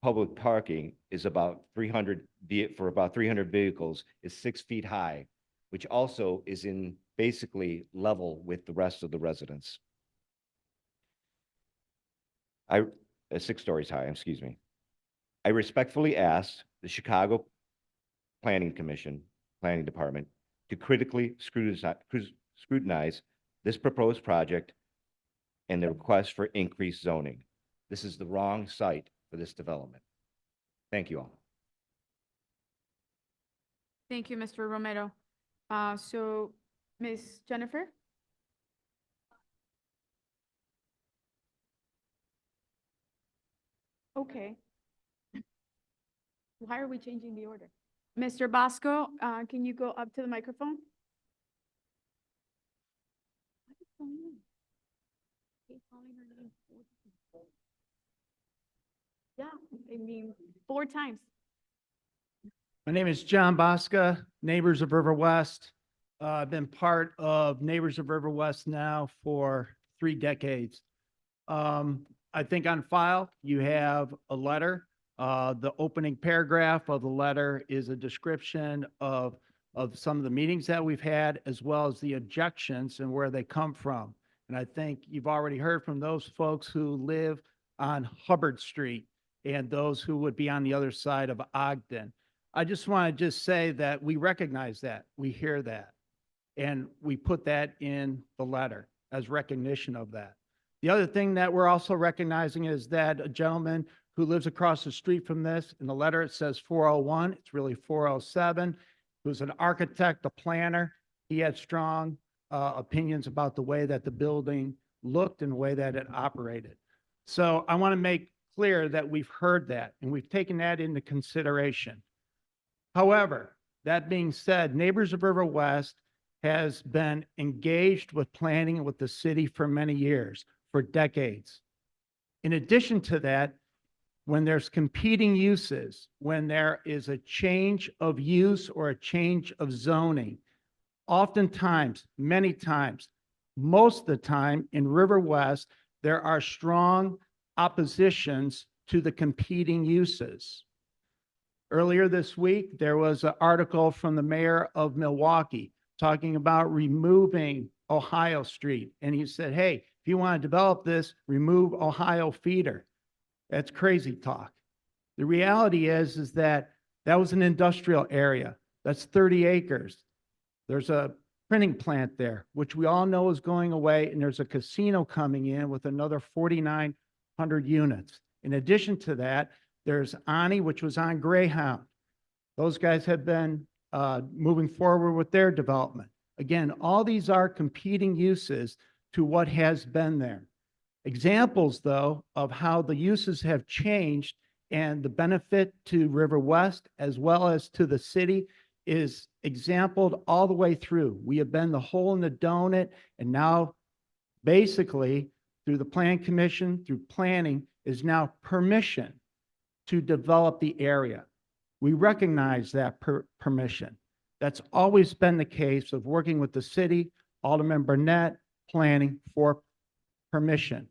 public parking is about 300 vehicles is 6 feet high, which also is in basically level with the rest of the residents. 6 stories high, excuse me. I respectfully ask the Chicago Planning Department to critically scrutinize this proposed project and the request for increased zoning. This is the wrong site for this development. Thank you all. Thank you, Mr. Romero. So, Ms. Jennifer? Okay. Why are we changing the order? Mr. Bosco, can you go up to the microphone? What is going on? Keep calling her name 4 times. Yeah, I mean, 4 times. My name is John Bosca, Neighbors of River West. I've been part of Neighbors of River West now for 3 decades. I think on file, you have a letter. The opening paragraph of the letter is a description of some of the meetings that we've had, as well as the objections and where they come from. And I think you've already heard from those folks who live on Hubbard Street and those who would be on the other side of Ogden. I just want to say that we recognize that, we hear that, and we put that in the letter as recognition of that. The other thing that we're also recognizing is that a gentleman who lives across the street from this, in the letter it says 401, it's really 407, who's an architect, a planner. He had strong opinions about the way that the building looked and the way that it operated. So I want to make clear that we've heard that and we've taken that into consideration. However, that being said, Neighbors of River West has been engaged with planning with the city for many years, for decades. In addition to that, when there's competing uses, when there is a change of use or a change of zoning, oftentimes, many times, most of the time in River West, there are strong oppositions to the competing uses. Earlier this week, there was an article from the mayor of Milwaukee talking about removing Ohio Street. And he said, hey, if you want to develop this, remove Ohio Feeder. That's crazy talk. The reality is that that was an industrial area. That's 30 acres. There's a printing plant there, which we all know is going away, and there's a casino coming in with another 4,900 units. In addition to that, there's Ani, which was on Greyhound. Those guys have been moving forward with their development. Again, all these are competing uses to what has been there. Examples, though, of how the uses have changed and the benefit to River West as well as to the city is exampled all the way through. We have been the hole in the donut, and now basically through the Plan Commission, through planning, is now permission to develop the area. We recognize that permission. That's always been the case of working with the city, Alderman Burnett, planning for permission.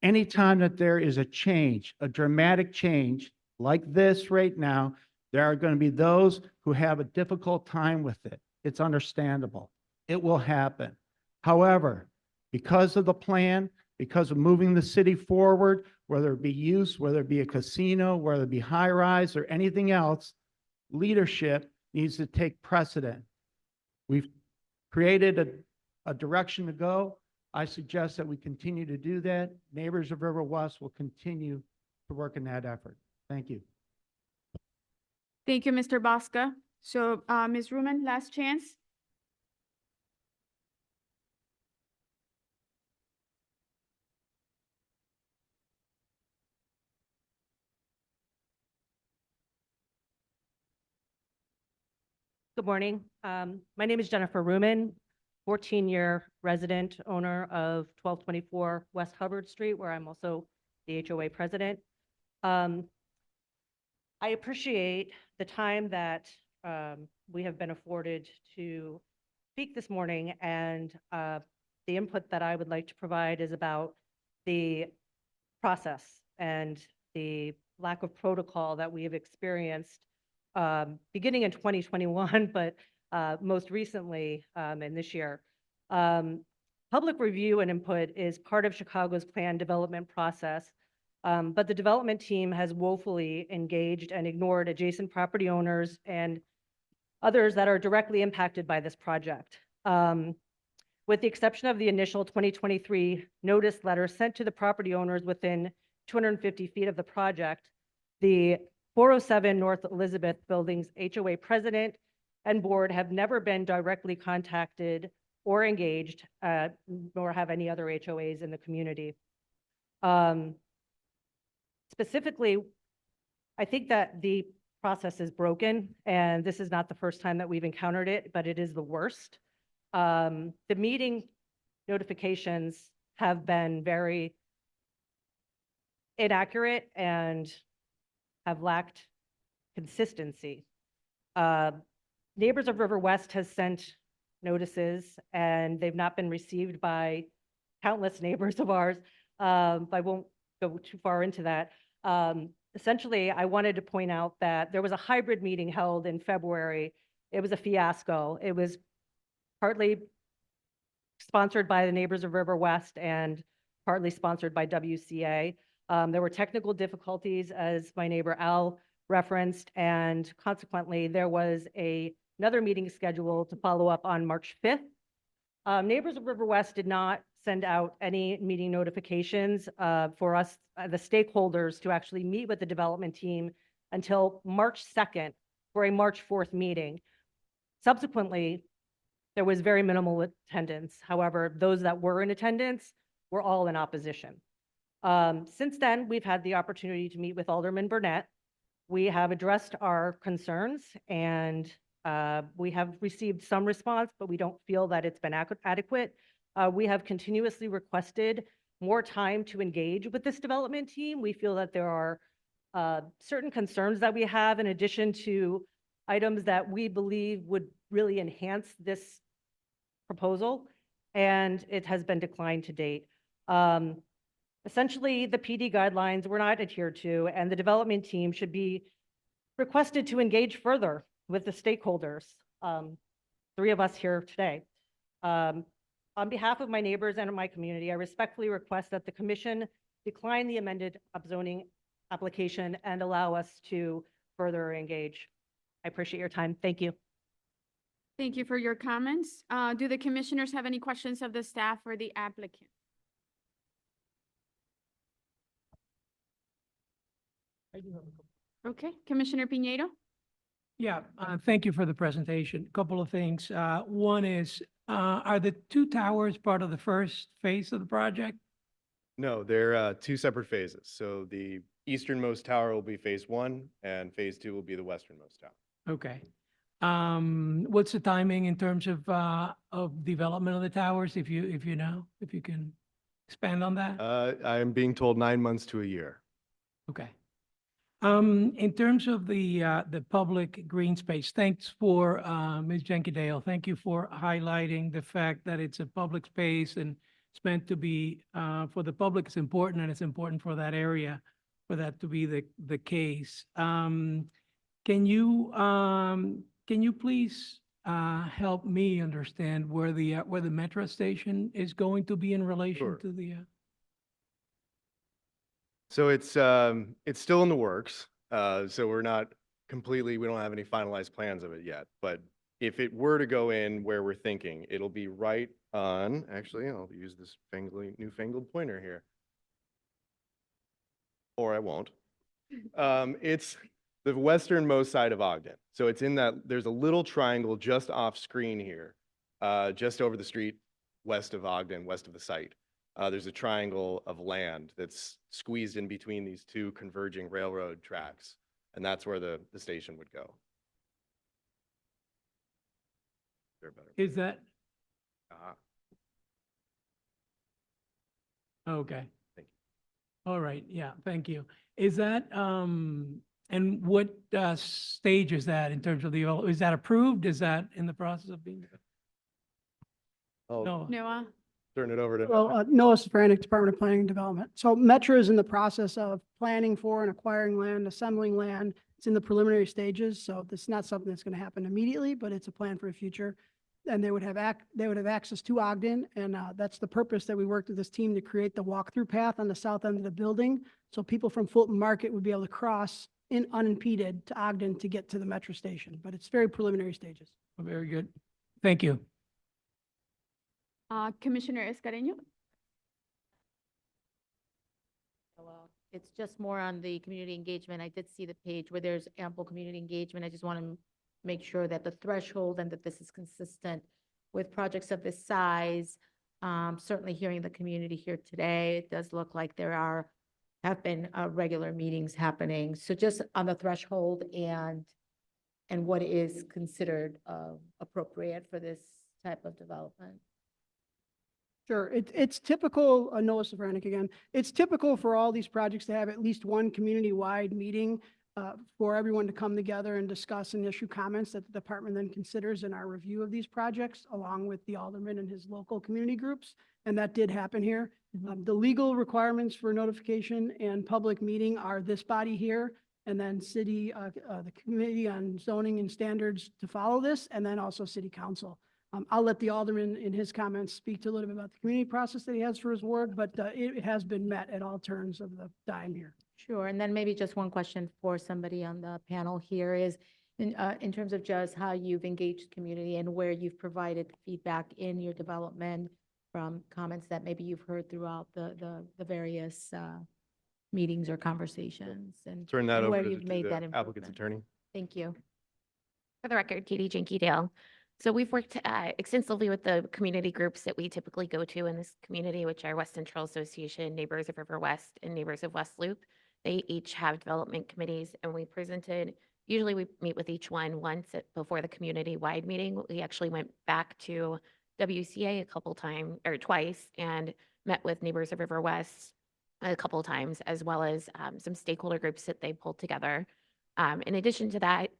Anytime that there is a change, a dramatic change like this right now, there are going to be those who have a difficult time with it. It's understandable. It will happen. However, because of the plan, because of moving the city forward, whether it be use, whether it be a casino, whether it be high rise or anything else, leadership needs to take precedent. We've created a direction to go. I suggest that we continue to do that. Neighbors of River West will continue to work in that effort. Thank you. Thank you, Mr. Bosca. So, Ms. Ruman, last chance. Good morning. My name is Jennifer Ruman, 14-year resident, owner of 1224 West Hubbard Street, where I'm also the HOA president. I appreciate the time that we have been afforded to speak this morning, and the input that I would like to provide is about the process and the lack of protocol that we have experienced beginning in 2021, but most recently in this year. Public review and input is part of Chicago's plan development process, but the development team has woefully engaged and ignored adjacent property owners and others that are directly impacted by this project. With the exception of the initial 2023 notice letter sent to the property owners within 250 feet of the project, the 407 North Elizabeth Building's HOA president and board have never been directly contacted or engaged, nor have any other HOAs in the community. Specifically, I think that the process is broken, and this is not the first time that we've encountered it, but it is the worst. The meeting notifications have been very inaccurate and have lacked consistency. Neighbors of River West has sent notices, and they've not been received by countless neighbors of ours. I won't go too far into that. Essentially, I wanted to point out that there was a hybrid meeting held in February. It was a fiasco. It was partly sponsored by the Neighbors of River West and partly sponsored by WCA. There were technical difficulties, as my neighbor Al referenced, and consequently, there was another meeting scheduled to follow up on March 5th. Neighbors of River West did not send out any meeting notifications for us, the stakeholders, to actually meet with the development team until March 2nd for a March 4th meeting. Subsequently, there was very minimal attendance. However, those that were in attendance were all in opposition. Since then, we've had the opportunity to meet with Alderman Burnett. We have addressed our concerns, and we have received some response, but we don't feel that it's been adequate. We have continuously requested more time to engage with this development team. We feel that there are certain concerns that we have in addition to items that we believe would really enhance this proposal, and it has been declined to date. Essentially, the PD guidelines were not adhered to, and the development team should be requested to engage further with the stakeholders, three of us here today. On behalf of my neighbors and my community, I respectfully request that the commission decline the amended upzoning application and allow us to further engage. I appreciate your time. Thank you. Thank you for your comments. Do the commissioners have any questions of the staff or the applicant? I do have a couple. Okay, Commissioner Piñeiro? Yeah, thank you for the presentation. Couple of things. One is, are the two towers part of the first phase of the project? No, they're two separate phases. So the easternmost tower will be phase one and phase two will be the westernmost tower. Okay. What's the timing in terms of development of the towers, if you know, if you can expand on that? I am being told 9 months to a year. Okay. In terms of the public green space, thanks for, Ms. Jenkins-Dale, thank you for highlighting the fact that it's a public space and it's meant to be, for the public, it's important, and it's important for that area, for that to be the case. Can you please help me understand where the metro station is going to be in relation Sure. to the? So it's still in the works. So we don't have any finalized plans of it yet. But if it were to go in where we're thinking, it'll be right on, actually, I'll use this newfangled pointer here. Or I won't. It's the westernmost side of Ogden. So it's in that, there's a little triangle just off screen here, just over the street, west of Ogden, west of the site. There's a triangle of land that's squeezed in between these two converging railroad tracks, and that's where the station would go. They're better. Is that, Ah, okay. Thank you. All right, yeah, thank you. Is that, and what stage is that in terms of is that approved? Is that in the process of being? I'll No, Noah? turn it over to. Well, Noah Safranik, Department of Planning and Development. So Metro is in the process of planning for and acquiring land, assembling land. It's in the preliminary stages, so this is not something that's going to happen immediately, but it's a plan for the future. And they would have access to Ogden, and that's the purpose that we worked with this team to create the walkthrough path on the south end of the building. So people from Fulton Market would be able to cross unimpeded to Ogden to get to the Metro station, but it's very preliminary stages. very good. Thank you. Commissioner Escareno? Well, it's just more on the community engagement. I did see the page where there's ample community engagement. I just want to make sure that the threshold and that this is consistent with projects of this size. Certainly hearing the community here today, it does look like there have been regular meetings happening. So just on the threshold and what is considered appropriate for this type of development. Sure, it's typical, Noah Safranik again, it's typical for all these projects to have at least one community-wide meeting for everyone to come together and discuss and issue comments that the department then considers in our review of these projects, along with the alderman and his local community groups. And that did happen here. The legal requirements for notification and public meeting are this body here, and then city, the Committee on Zoning and Standards to follow this, and then also city council. I'll let the alderman in his comments speak to a little bit about the community process that he has for his work, but it has been met at all turns of the time here. Sure, and then maybe just one question for somebody on the panel here is, in terms of just how you've engaged community and where you've provided feedback in your development from comments that maybe you've heard throughout the various meetings or conversations, and Turn that and over where to you've made the that applicant's improvement. attorney. Thank you. For the record, Katie Jenkins-Dale. So we've worked extensively with the community groups that we typically go to in this community, which are West Central Association, Neighbors of River West, and Neighbors of West Loop. They each have development committees, and usually we meet with each one once before the community-wide meeting. We actually went back to WCA twice, and met with Neighbors of River West a couple times, as well as some stakeholder groups that they pulled together. In addition to that,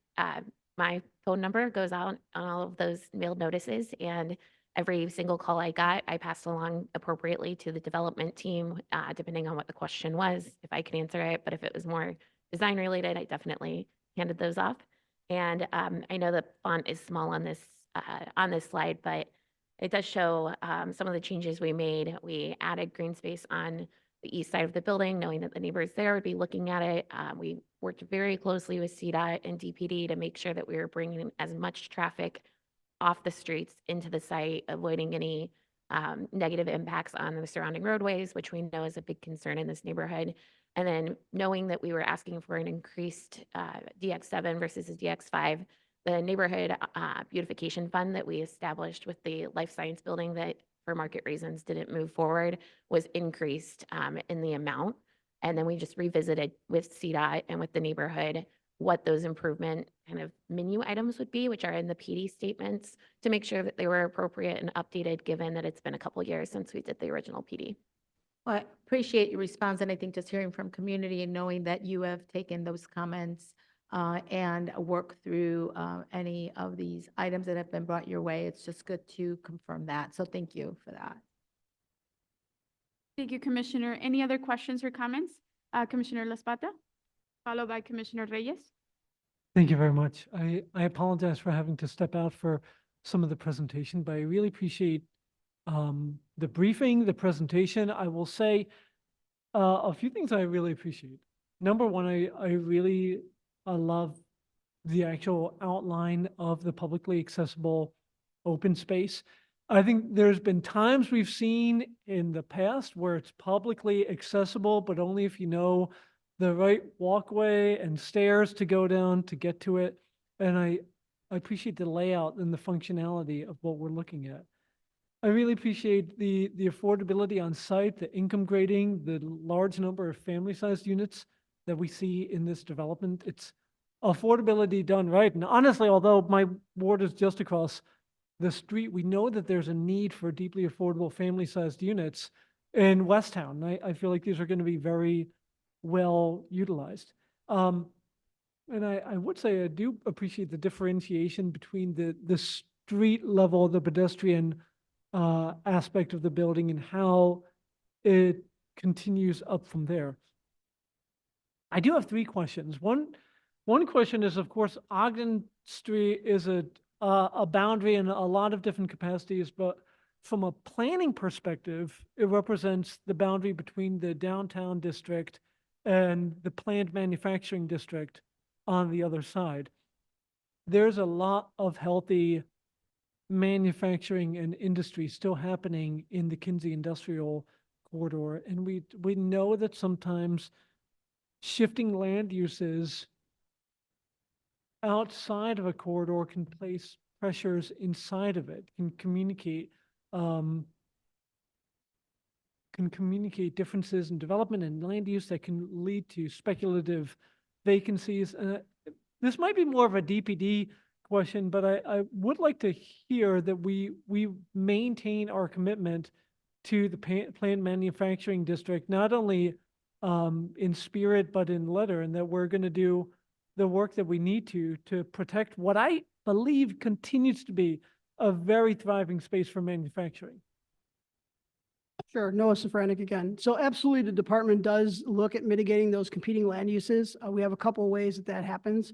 my phone number goes out on all of those mailed notices, and every single call I got, I passed along appropriately to the development team, depending on what the question was, if I could answer it. But if it was more design related, I definitely handed those off. And I know the font is small on this slide, but it does show some of the changes we made. We added green space on the east side of the building, knowing that the neighbors there would be looking at it. We worked very closely with CDOT and DPD to make sure that we were bringing as much traffic off the streets into the site, avoiding any negative impacts on the surrounding roadways, which we know is a big concern in this neighborhood. And then knowing that we were asking for an increased DX7 versus a DX5, the neighborhood beautification fund that we established with the life science building that for market reasons didn't move forward was increased in the amount. And then we just revisited with CDOT and with the neighborhood what those improvement kind of menu items would be, which are in the PD statements, to make sure that they were appropriate and updated, given that it's been a couple years since we did the original PD. Well, I appreciate your response, and I think just hearing from community and knowing that you have taken those comments and worked through any of these items that have been brought your way, it's just good to confirm that. So thank you for that. Thank you, Commissioner. Any other questions or comments? Commissioner Laspata, followed by Commissioner Reyes. Thank you very much. I apologize for having to step out for some of the presentation, but I really appreciate the briefing, the presentation. I will say a few things I really appreciate. Number one, I really love the actual outline of the publicly accessible open space. I think there's been times we've seen in the past where it's publicly accessible, but only if you know the right walkway and stairs to go down to get to it. And I appreciate the layout and the functionality of what we're looking at. I really appreciate the affordability on site, the income grading, the large number of family-sized units that we see in this development. It's affordability done right. And honestly, although my ward is just across the street, we know that there's a need for deeply affordable family-sized units in Westtown. I feel like these are going to be very well utilized. And I would say I do appreciate the differentiation between the street level, the pedestrian aspect of the building and how it continues up from there. I do have three questions. One question is, of course, Ogden Street is a boundary in a lot of different capacities, but from a planning perspective, it represents the boundary between the downtown district and the planned manufacturing district on the other side. There's a lot of healthy manufacturing and industry still happening in the Kinsey Industrial Corridor, and we know that sometimes shifting land uses outside of a corridor can place pressures inside of it, can communicate differences in development and land use that can lead to speculative vacancies. This might be more of a DPD question, but I would like to hear that we maintain our commitment to the planned manufacturing district, not only in spirit, but in letter, and that we're going to do the work that we need to protect what I believe continues to be a very thriving space for manufacturing. Sure, Noah Safranik again. So absolutely, the department does look at mitigating those competing land uses. We have a couple of ways that happens.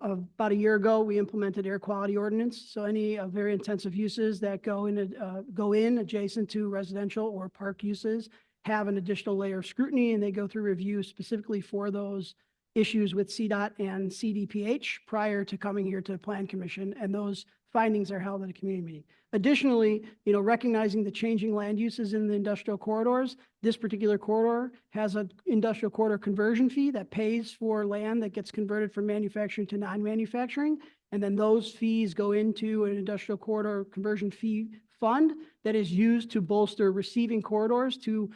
About a year ago, we implemented air quality ordinance. So any very intensive uses that go in adjacent to residential or park uses have an additional layer of scrutiny, and they go through review specifically for those issues with CDOT and CDPH prior to coming here to the Plan Commission, and those findings are held at a community meeting. Additionally, recognizing the changing land uses in the industrial corridors, this particular corridor has an industrial corridor conversion fee that pays for land that gets converted from manufacturing to non-manufacturing, and then those fees go into an industrial corridor conversion fee fund that is used to bolster receiving corridors to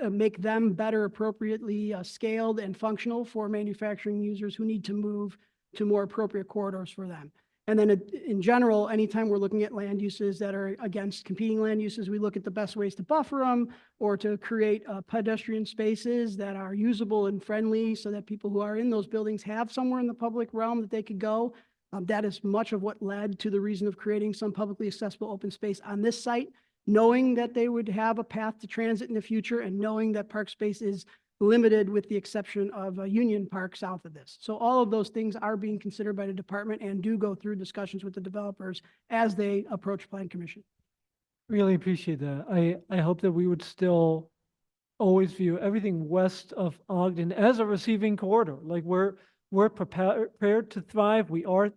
make them better appropriately scaled and functional for manufacturing users who need to move to more appropriate corridors for them. And then in general, anytime we're looking at land uses that are against competing land uses, we look at the best ways to buffer them or to create pedestrian spaces that are usable and friendly so that people who are in those buildings have somewhere in the public realm that they could go. That is much of what led to the reason of creating some publicly accessible open space on this site, knowing that they would have a path to transit in the future and knowing that park space is limited with the exception of Union Park south of this. So all of those things are being considered by the department and do go through discussions with the developers as they approach Plan Commission. Really appreciate that. I hope that we would still always view everything west of Ogden as a receiving corridor. Like we're prepared to thrive. We are.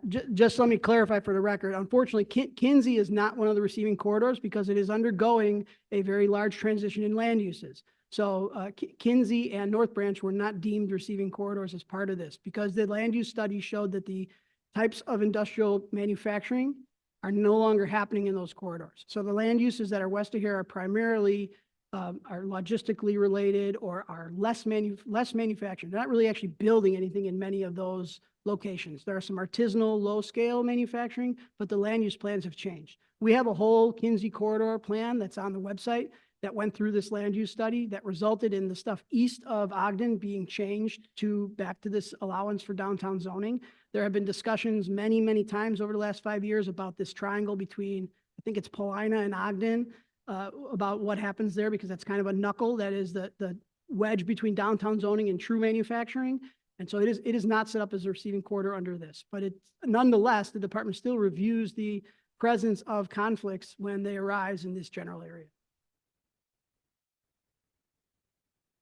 Just let me clarify for the record. Unfortunately, Kinsey is not one of the receiving corridors because it is undergoing a very large transition in land uses. So Kinsey and North Branch were not deemed receiving corridors as part of this because the land use study showed that the types of industrial manufacturing are no longer happening in those corridors. So the land uses that are west of here are primarily are logistically related or are less manufactured. They're not really actually building anything in many of those locations. There are some artisanal, low-scale manufacturing, but the land use plans have changed. We have a whole Kinsey corridor plan that's on the website that went through this land use study that resulted in the stuff east of Ogden being changed back to this allowance for downtown zoning. There have been discussions many, many times over the last 5 years about this triangle between, I think it's Paulina and Ogden, about what happens there because that's kind of a knuckle that is the wedge between downtown zoning and true manufacturing. And so it is not set up as a receiving corridor under this, but it's nonetheless, the department still reviews the presence of conflicts when they arise in this general area.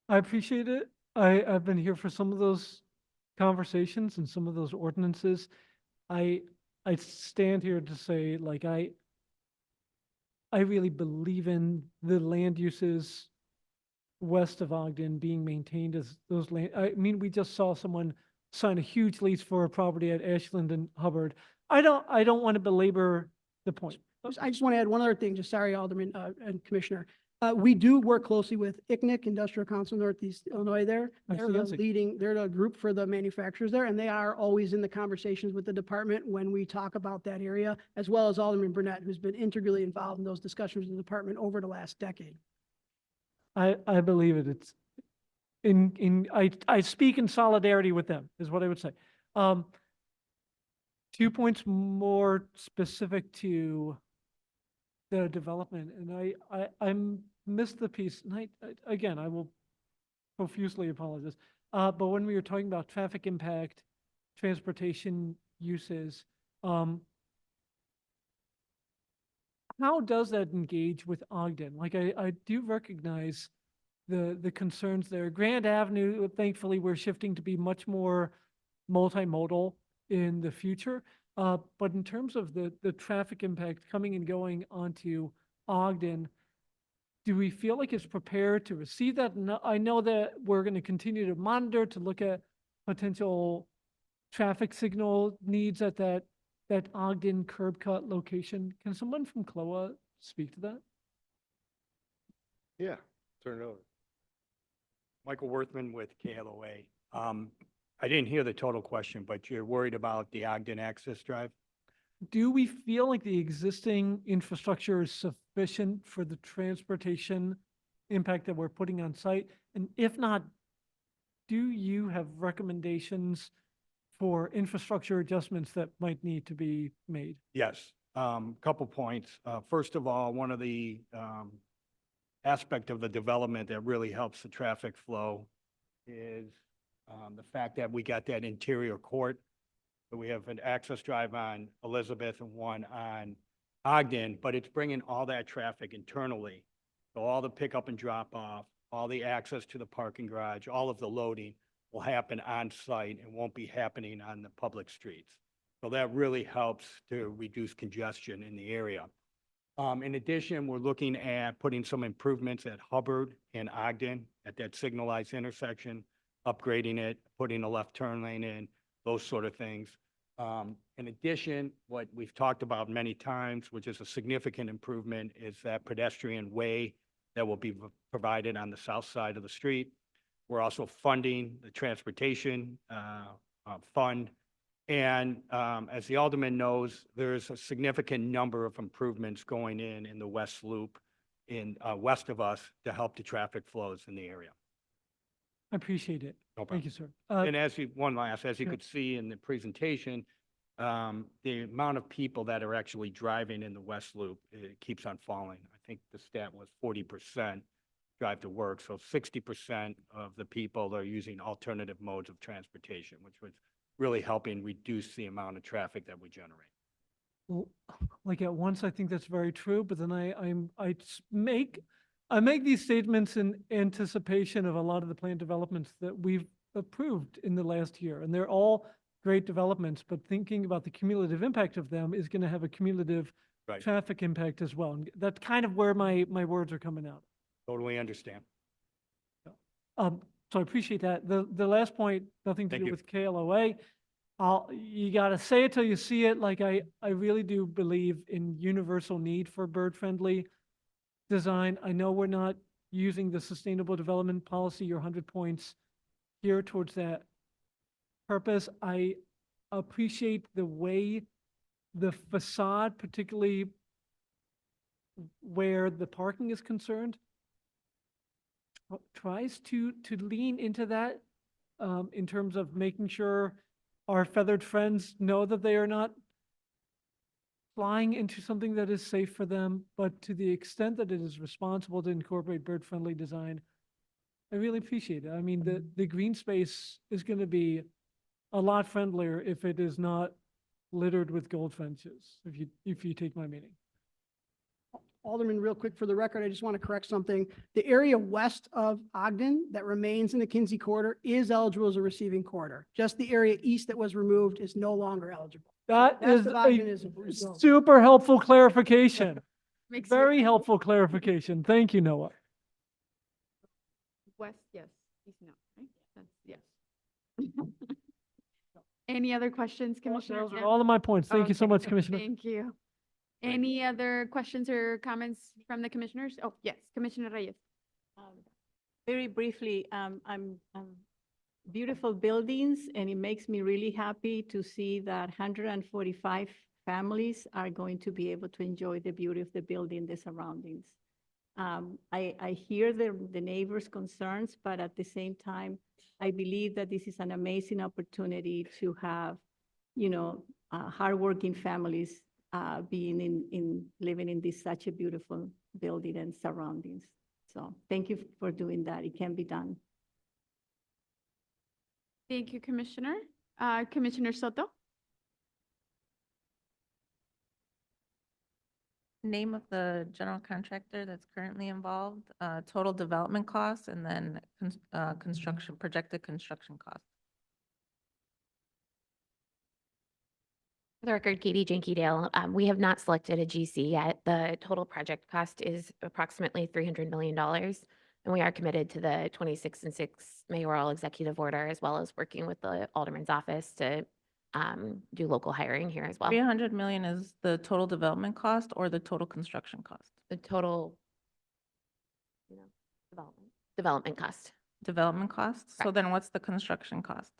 I appreciate it. I've been here for some of those conversations and some of those ordinances. I stand here to say, like, I really believe in the land uses west of Ogden being maintained as those land. I mean, we just saw someone sign a huge lease for a property at Ashland and Hubbard. I don't want to belabor the point. I just want to add one other thing, just sorry, Alderman and Commissioner. We do work closely with ICNIC, Industrial Council Northeast Illinois there. I They're see, the I see. leading, they're the group for the manufacturers there, and they are always in the conversations with the department when we talk about that area, as well as Alderman Burnett, who's been integrally involved in those discussions with the department over the last decade. I believe it. It's I speak in solidarity with them, is what I would say. 2 points more specific to the development, and I missed the piece, and again, I will profusely apologize. But when we were talking about traffic impact, transportation uses, how does that engage with Ogden? Like, I do recognize the concerns there. Grand Avenue, thankfully, we're shifting to be much more multimodal in the future. But in terms of the traffic impact coming and going onto Ogden, do we feel like it's prepared to receive that? No, I know that we're going to continue to monitor to look at potential traffic signal needs at that Ogden curb cut location. Can someone from CLOA speak to that? Yeah, turn it over. Michael Worthman with KLOA. I didn't hear the total question, but you're worried about the Ogden Access Drive? Do we feel like the existing infrastructure is sufficient for the transportation impact that we're putting on site? And if not, do you have recommendations for infrastructure adjustments that might need to be made? Yes, couple points. First of all, one of the aspect of the development that really helps the traffic flow is the fact that we got that interior court. So we have an access drive on Elizabeth and one on Ogden, but it's bringing all that traffic internally. So all the pickup and drop off, all the access to the parking garage, all of the loading will happen on site and won't be happening on the public streets. So that really helps to reduce congestion in the area. In addition, we're looking at putting some improvements at Hubbard and Ogden at that signalized intersection, upgrading it, putting a left turn lane in, those sort of things. In addition, what we've talked about many times, which is a significant improvement, is that pedestrian way that will be provided on the south side of the street. We're also funding the transportation fund. And as the Alderman knows, there's a significant number of improvements going in the West Loop in west of us to help the traffic flows in the area. I appreciate it. No Thank problem. you, sir. And as you, one last, as you yeah. could see in the presentation, the amount of people that are actually driving in the West Loop, it keeps on falling. I think the stat was 40% drive to work, so 60% of the people are using alternative modes of transportation, which was really helping reduce the amount of traffic that we generate. Well, like at once, I think that's very true, but then I make these statements in anticipation of a lot of the planned developments that we've approved in the last year, and they're all great developments, but thinking about the cumulative impact of them is going to have a cumulative Right. traffic impact as well. And that's kind of where my words are coming out. Totally understand. So I appreciate that. The last point, nothing to Thank do you. with KLOA. You gotta say it till you see it. Like I really do believe in universal need for bird-friendly design. I know we're not using the sustainable development policy, your 100 points here towards that purpose. I appreciate the way the facade, particularly where the parking is concerned, tries to lean into that in terms of making sure our feathered friends know that they are not flying into something that is safe for them, but to the extent that it is responsible to incorporate bird-friendly design, I really appreciate it. I mean, the green space is going to be a lot friendlier if it is not littered with goldfinches, if you take my meaning. Alderman, real quick for the record, I just want to correct something. The area west of Ogden that remains in the Kinsey corridor is eligible as a receiving corridor. Just the area east that was removed is no longer eligible. That West is of Ogden a is zone. super helpful clarification. Makes you- Very helpful clarification. Thank you, Noah. West, yes, east, no, right? That's, yes. Any other questions, Commissioner? Those are Kim? all of my points. Thank you so Okay, much, Commissioner. Thank you. Any other questions or comments from the commissioners? Oh, yes, Commissioner Reyes. Very briefly, beautiful buildings, and it makes me really happy to see that 145 families are going to be able to enjoy the beauty of the building, the surroundings. I hear the neighbors' concerns, but at the same time, I believe that this is an amazing opportunity to have, hardworking families living in this such a beautiful building and surroundings. So thank you for doing that. It can be done. Thank you, Commissioner. Commissioner Soto? Name of the general contractor that's currently involved, total development costs, and then projected construction costs. For the record, Katie Jenky-Dale, we have not selected a GC yet. The total project cost is approximately $300 million. And we are committed to the 26 and 6 mayoral executive order, as well as working with the Alderman's office to do local hiring here as well. 300 million is the total development cost or the total construction cost? The total, development cost. Development cost? So Correct. then what's the construction cost?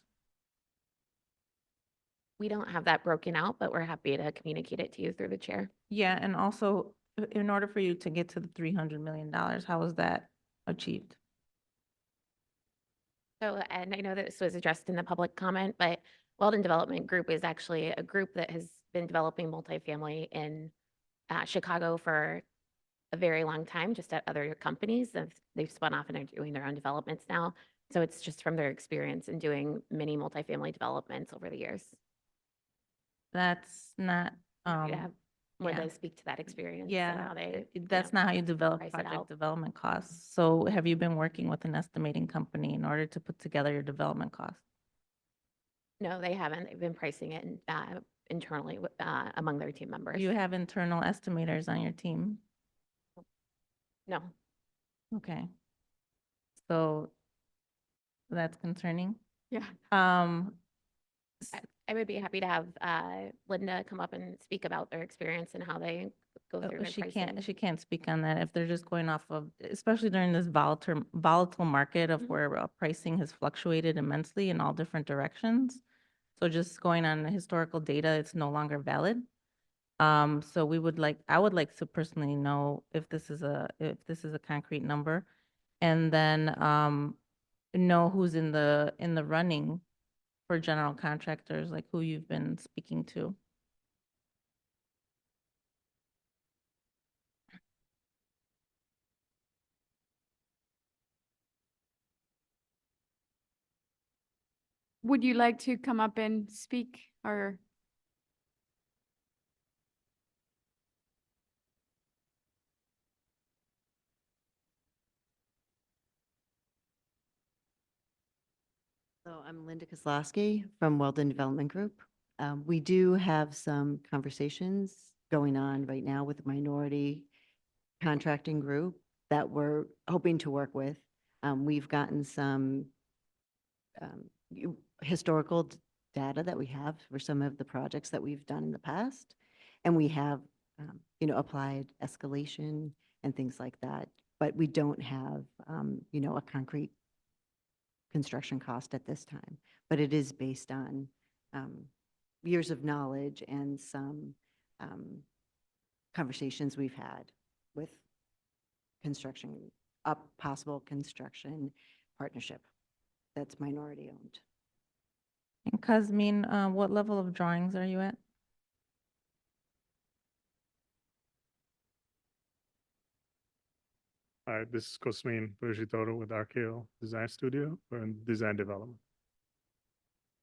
We don't have that broken out, but we're happy to communicate it to you through the chair. Yeah, and also, in order for you to get to the $300 million, how was that achieved? So, and I know that this was addressed in the public comment, but Weldon Development Group is actually a group that has been developing multifamily in Chicago for a very long time, just at other companies. They've spun off and are doing their own developments now. So it's just from their experience in doing many multifamily developments over the years. That's not, When yeah. they speak to that experience. and Yeah, how they, that's not how you develop price it project out. development costs. So have you been working with an estimating company in order to put together your development costs? No, they haven't. They've been pricing it internally among their team members. Do you have internal estimators on your team? No. Okay. So that's concerning. Yeah. I would be happy to have Linda come up and speak about their experience and how they go through their pricing. She can't speak on that if they're just going off of, especially during this volatile market of Mhm. where pricing has fluctuated immensely in all different directions. So just going on historical data, it's no longer valid. So I would like to personally know if this is a concrete number. And then, know who's in the running for general contractors, like who you've been speaking to. Would you like to come up and speak or? So I'm Linda Kozlowski from Weldon Development Group. We do have some conversations going on right now with the minority contracting group that we're hoping to work with. We've gotten some historical data that we have for some of the projects that we've done in the past. And we have, applied escalation and things like that. But we don't have, a concrete construction cost at this time. But it is based on years of knowledge and some conversations we've had with possible construction partnership that's minority owned. And Kazmin, what level of drawings are you at? Hi, this is Cosmin Burgitoro with Archeo Design Studio. We're in design development.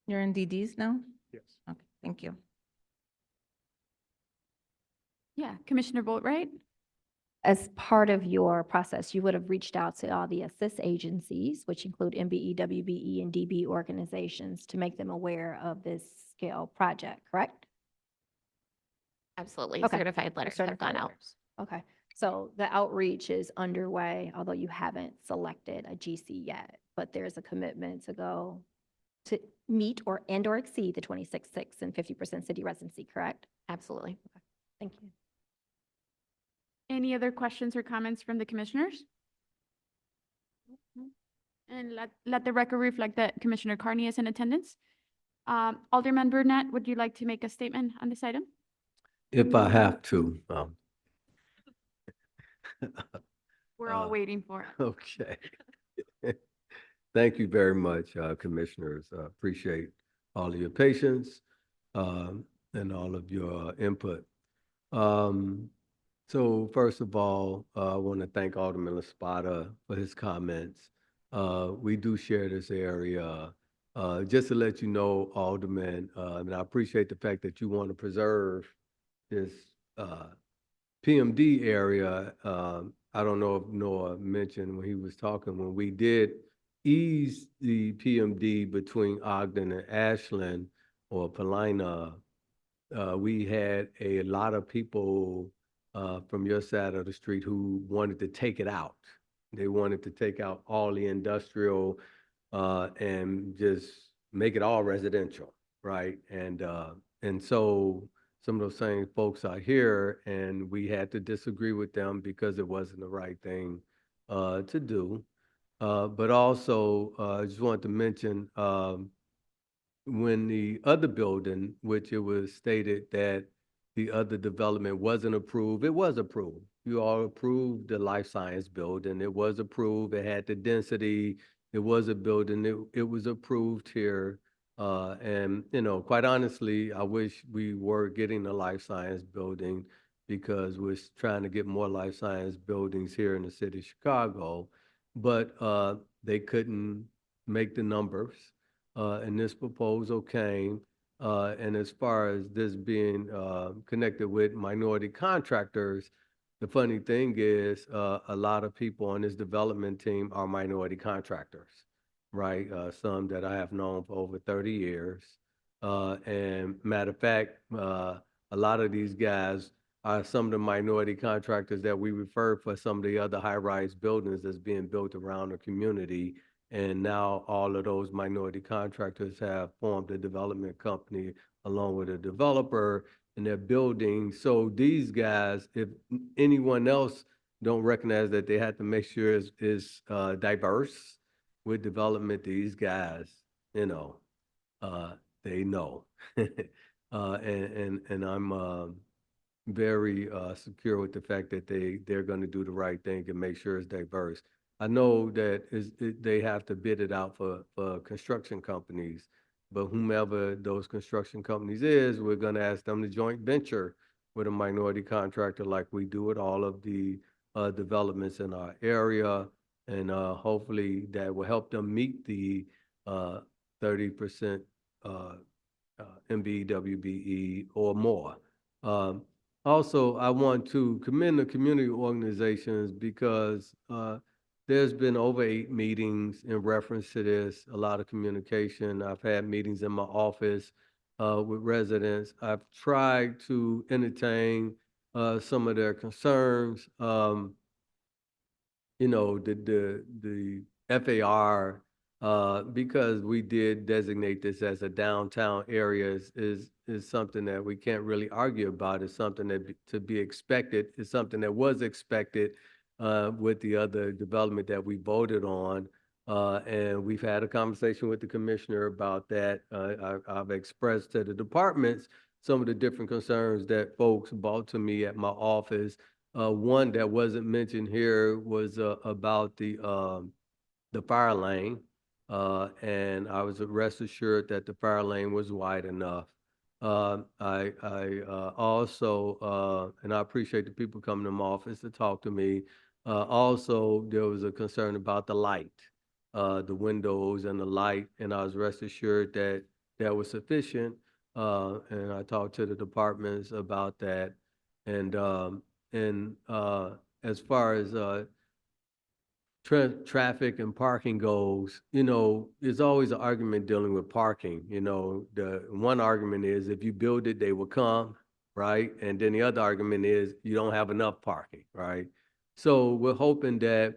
You're in DDs now? Yes. Okay, thank you. Yeah, Commissioner Boatright? As part of your process, you would have reached out to all the assist agencies, which include MBE, WBE, and DB organizations to make them aware of this scale project, correct? Absolutely. Okay. Certified letters have Certified gone out. letters. Okay, so the outreach is underway, although you haven't selected a GC yet, but there's a commitment to go to meet or exceed the 26.6 and 50% city residency, correct? Absolutely. Thank you. Any other questions or comments from the commissioners? And let the record reflect that Commissioner Carney is in attendance. Alderman Burnett, would you like to make a statement on this item? If I have to, We're all waiting for it. okay. Thank you very much, Commissioners. Appreciate all of your patience, and all of your input. So first of all, I want to thank Alderman Laspada for his comments. We do share this area. Just to let you know, Alderman, and I appreciate the fact that you want to preserve this PMD area. I don't know if Noah mentioned when he was talking, when we did ease the PMD between Ogden and Ashland or Palina, we had a lot of people from your side of the street who wanted to take it out. They wanted to take out all the industrial and just make it all residential, right? And so some of those same folks are here, and we had to disagree with them because it wasn't the right thing to do. But also, I just wanted to mention when the other building, which it was stated that the other development wasn't approved, it was approved. You all approved the life science building. It was approved. It had the density. It was a building. It was approved here. And, quite honestly, I wish we were getting a life science building because we're trying to get more life science buildings here in the city of Chicago. But they couldn't make the numbers. And this proposal came. And as far as this being connected with minority contractors, the funny thing is a lot of people on this development team are minority contractors, right? Some that I have known for over 30 years. And matter of fact, a lot of these guys are some of the minority contractors that we refer for some of the other high-rise buildings that's being built around the community. And now all of those minority contractors have formed a development company along with a developer, and they're building. So these guys, if anyone else don't recognize that they have to make sure it's diverse with development, these guys, they know. And I'm very secure with the fact that they're going to do the right thing and make sure it's diverse. I know that they have to bid it out for construction companies, but whomever those construction companies is, we're gonna ask them to joint venture with a minority contractor like we do with all of the developments in our area. And hopefully that will help them meet the 30% MBWBE or more. Also, I want to commend the community organizations because there's been over 8 meetings in reference to this, a lot of communication. I've had meetings in my office with residents. I've tried to entertain some of their concerns. You know, the FAR, because we did designate this as a downtown area is something that we can't really argue about. It's something that to be expected. It's something that was expected with the other development that we voted on. And we've had a conversation with the commissioner about that. I've expressed to the departments some of the different concerns that folks brought to me at my office. One that wasn't mentioned here was about the fire lane. And I was rest assured that the fire lane was wide enough. I also, and I appreciate the people coming to my office to talk to me. Also, there was a concern about the light, the windows and the light, and I was rest assured that that was sufficient. And I talked to the departments about that. And as far as traffic and parking goes, you know, there's always an argument dealing with parking. You know, the one argument is if you build it, they will come, right? And then the other argument is you don't have enough parking, right? So we're hoping that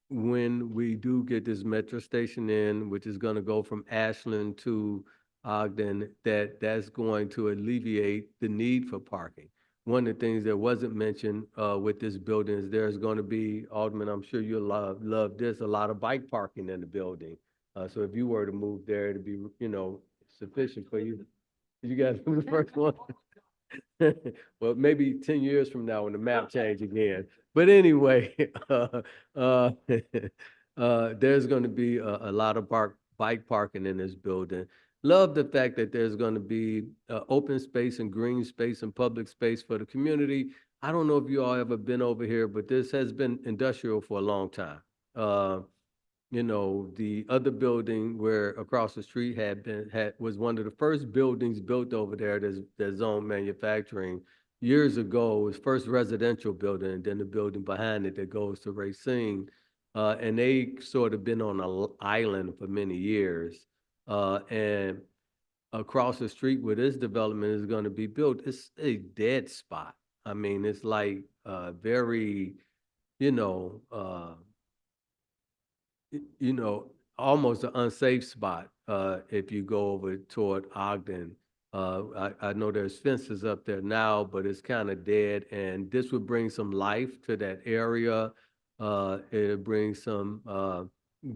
when we do get this metro station in, which is going to go from Ashland to Ogden, that's going to alleviate the need for parking. One of the things that wasn't mentioned with this building is there's going to be, Alderman, I'm sure you'll love this, a lot of bike parking in the building. So if you were to move there, it'd be, you know, sufficient for you. You guys do the first one? Well, maybe 10 years from now when the map change again. But anyway, there's going to be a lot of bike parking in this building. Love the fact that there's going to be open space and green space and public space for the community. I don't know if you all ever been over here, but this has been industrial for a long time. You know, the other building where across the street was one of the first buildings built over there that's zone manufacturing. Years ago, it was first residential building, and then the building behind it that goes to Racine. And they sort of been on an island for many years. And across the street where this development is going to be built, it's a dead spot. I mean, it's like very, you know, almost an unsafe spot if you go over toward Ogden. I know there's fences up there now, but it's kind of dead, and this would bring some life to that area. It'll bring some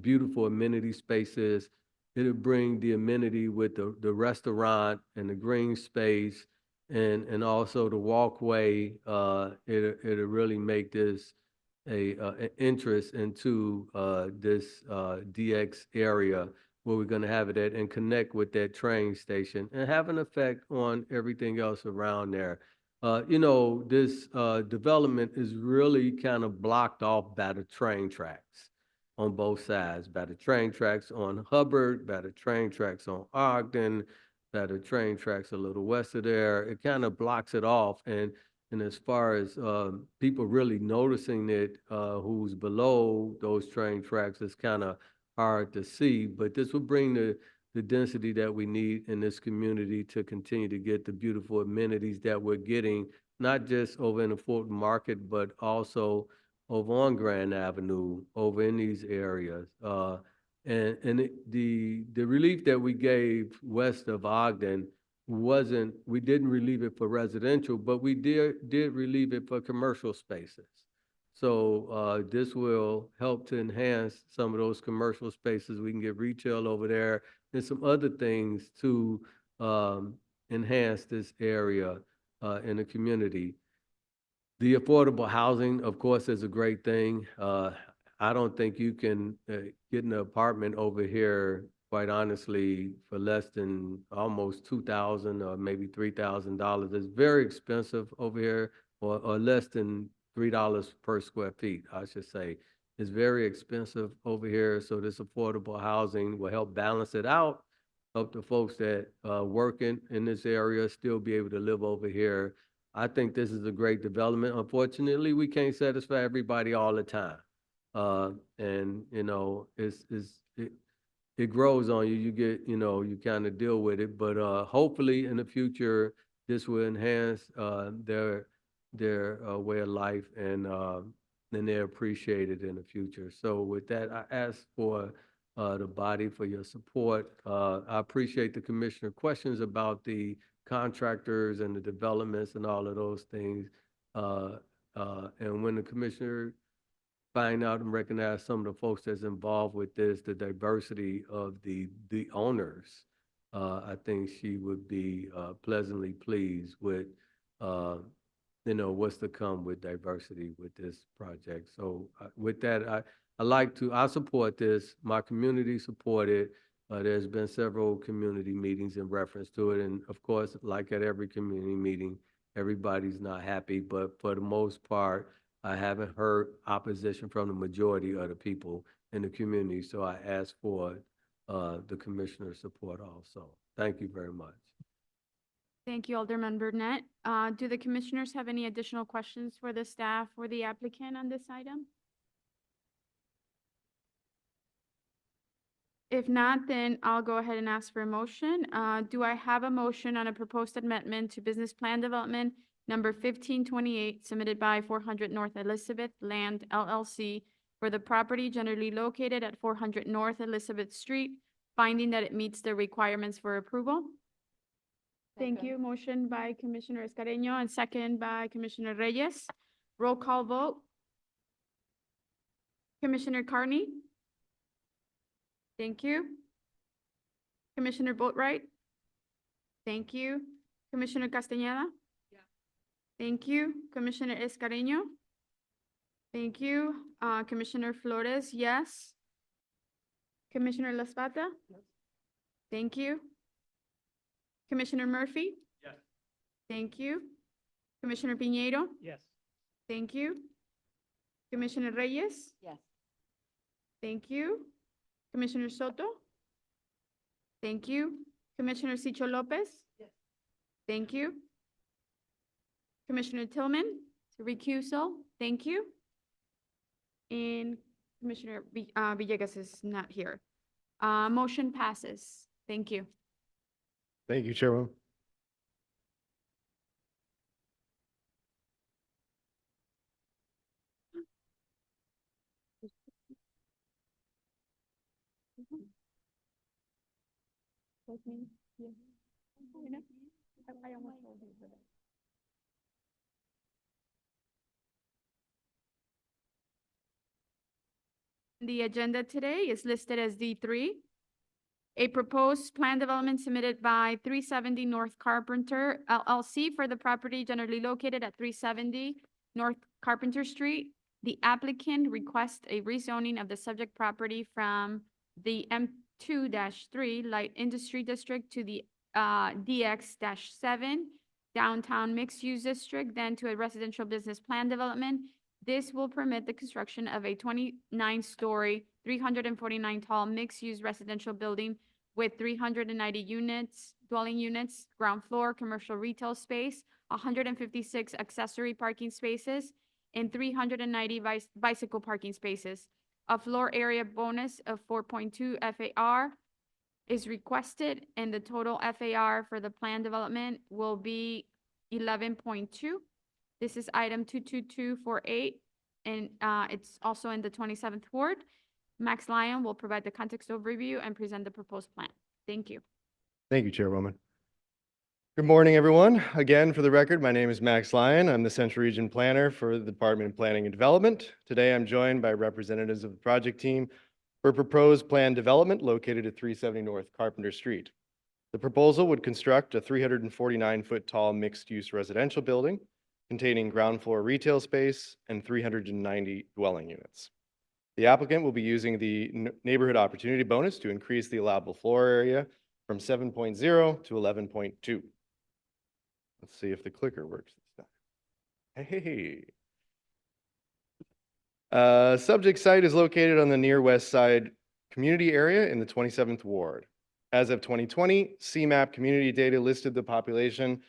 beautiful amenity spaces. It'll bring the amenity with the restaurant and the green space and also the walkway. It'll really make this an interest into this DX area where we're going to have it at and connect with that train station and have an effect on everything else around there. You know, this development is really kind of blocked off by the train tracks on both sides, by the train tracks on Hubbard, by the train tracks on Ogden, by the train tracks a little west of there. It kind of blocks it off. And as far as people really noticing it, who's below those train tracks, it's kind of hard to see. But this will bring the density that we need in this community to continue to get the beautiful amenities that we're getting, not just over in the Fulton Market, but also over on Grand Avenue, over in these areas. And the relief that we gave west of Ogden we didn't relieve it for residential, but we did relieve it for commercial spaces. So this will help to enhance some of those commercial spaces. We can get retail over there and some other things to enhance this area in the community. The affordable housing, of course, is a great thing. I don't think you can get an apartment over here, quite honestly, for less than almost $2,000 or maybe $3,000. It's very expensive over here, or less than $3 per square feet, I should say. It's very expensive over here, so this affordable housing will help balance it out, help the folks that working in this area still be able to live over here. I think this is a great development. Unfortunately, we can't satisfy everybody all the time. And, you know, it grows on you. You get, you know, you kind of deal with it. But hopefully in the future, this will enhance their way of life, and then they're appreciated in the future. So with that, I ask for the body for your support. I appreciate the commissioner questions about the contractors and the developments and all of those things. And when the commissioner find out and recognize some of the folks that's involved with this, the diversity of the owners, I think she would be pleasantly pleased with, you know, what's to come with diversity with this project. So with that, I support this. My community support it. There's been several community meetings in reference to it. And of course, like at every community meeting, everybody's not happy, but for the most part, I haven't heard opposition from the majority of the people in the community. So I ask for the commissioner's support also. Thank you very much. Thank you, Alderman Burnett. Do the commissioners have any additional questions for the staff or the applicant on this item? If not, then I'll go ahead and ask for a motion. Do I have a motion on a proposed amendment to Business Plan Development number 1528 submitted by 400 North Elizabeth Land LLC for the property generally located at 400 North Elizabeth Street, finding that it meets the requirements for approval? Thank you. Motion by Commissioner Escareno and second by Commissioner Reyes. Roll call vote. Commissioner Carney? Thank you. Commissioner Boatright? Thank you. Commissioner Castañeda? Thank you. Commissioner Escareno? Thank you. Commissioner Flores, yes. Commissioner La Spata? Thank you. Commissioner Murphy? Yes. Thank you. Commissioner Piñeiro? Yes. Thank you. Commissioner Reyes? Yes. Thank you. Commissioner Soto? Thank you. Commissioner Sicho Lopez? Yes. Thank you. Commissioner Tillman, to recusal, thank you. And Commissioner Villegas is not here. Motion passes. Thank you. Thank you, Chairwoman. The agenda today is listed as D3. A proposed plan development submitted by 370 North Carpenter LLC for the property generally located at 370 North Carpenter Street. The applicant requests a rezoning of the subject property from the M2-3 Light Industry District to the DX-7 Downtown Mixed Use District, then to a residential business plan development. This will permit the construction of a 29-story, 349 tall mixed-use residential building with 390 units, dwelling units, ground floor, commercial retail space, 156 accessory parking spaces, and 390 bicycle parking spaces. A floor area bonus of 4.2 FAR is requested, and the total FAR for the plan development will be 11.2. This is item 22248, and it's also in the 27th Ward. Max Lyon will provide the context overview and present the proposed plan. Thank you. Thank you, Chairwoman. Good morning, everyone. Again, for the record, my name is Max Lyon. I'm the Central Region Planner for the Department of Planning and Development. Today, I'm joined by representatives of the project team for proposed plan development located at 370 North Carpenter Street. The proposal would construct a 349-foot tall mixed-use residential building containing ground floor retail space and 390 dwelling units. The applicant will be using the neighborhood opportunity bonus to increase the allowable floor area from 7.0 to 11.2. Let's see if the clicker works this time. Hey. Subject site is located on the near west side community area in the 27th Ward. As of 2020, CMAP community data listed the population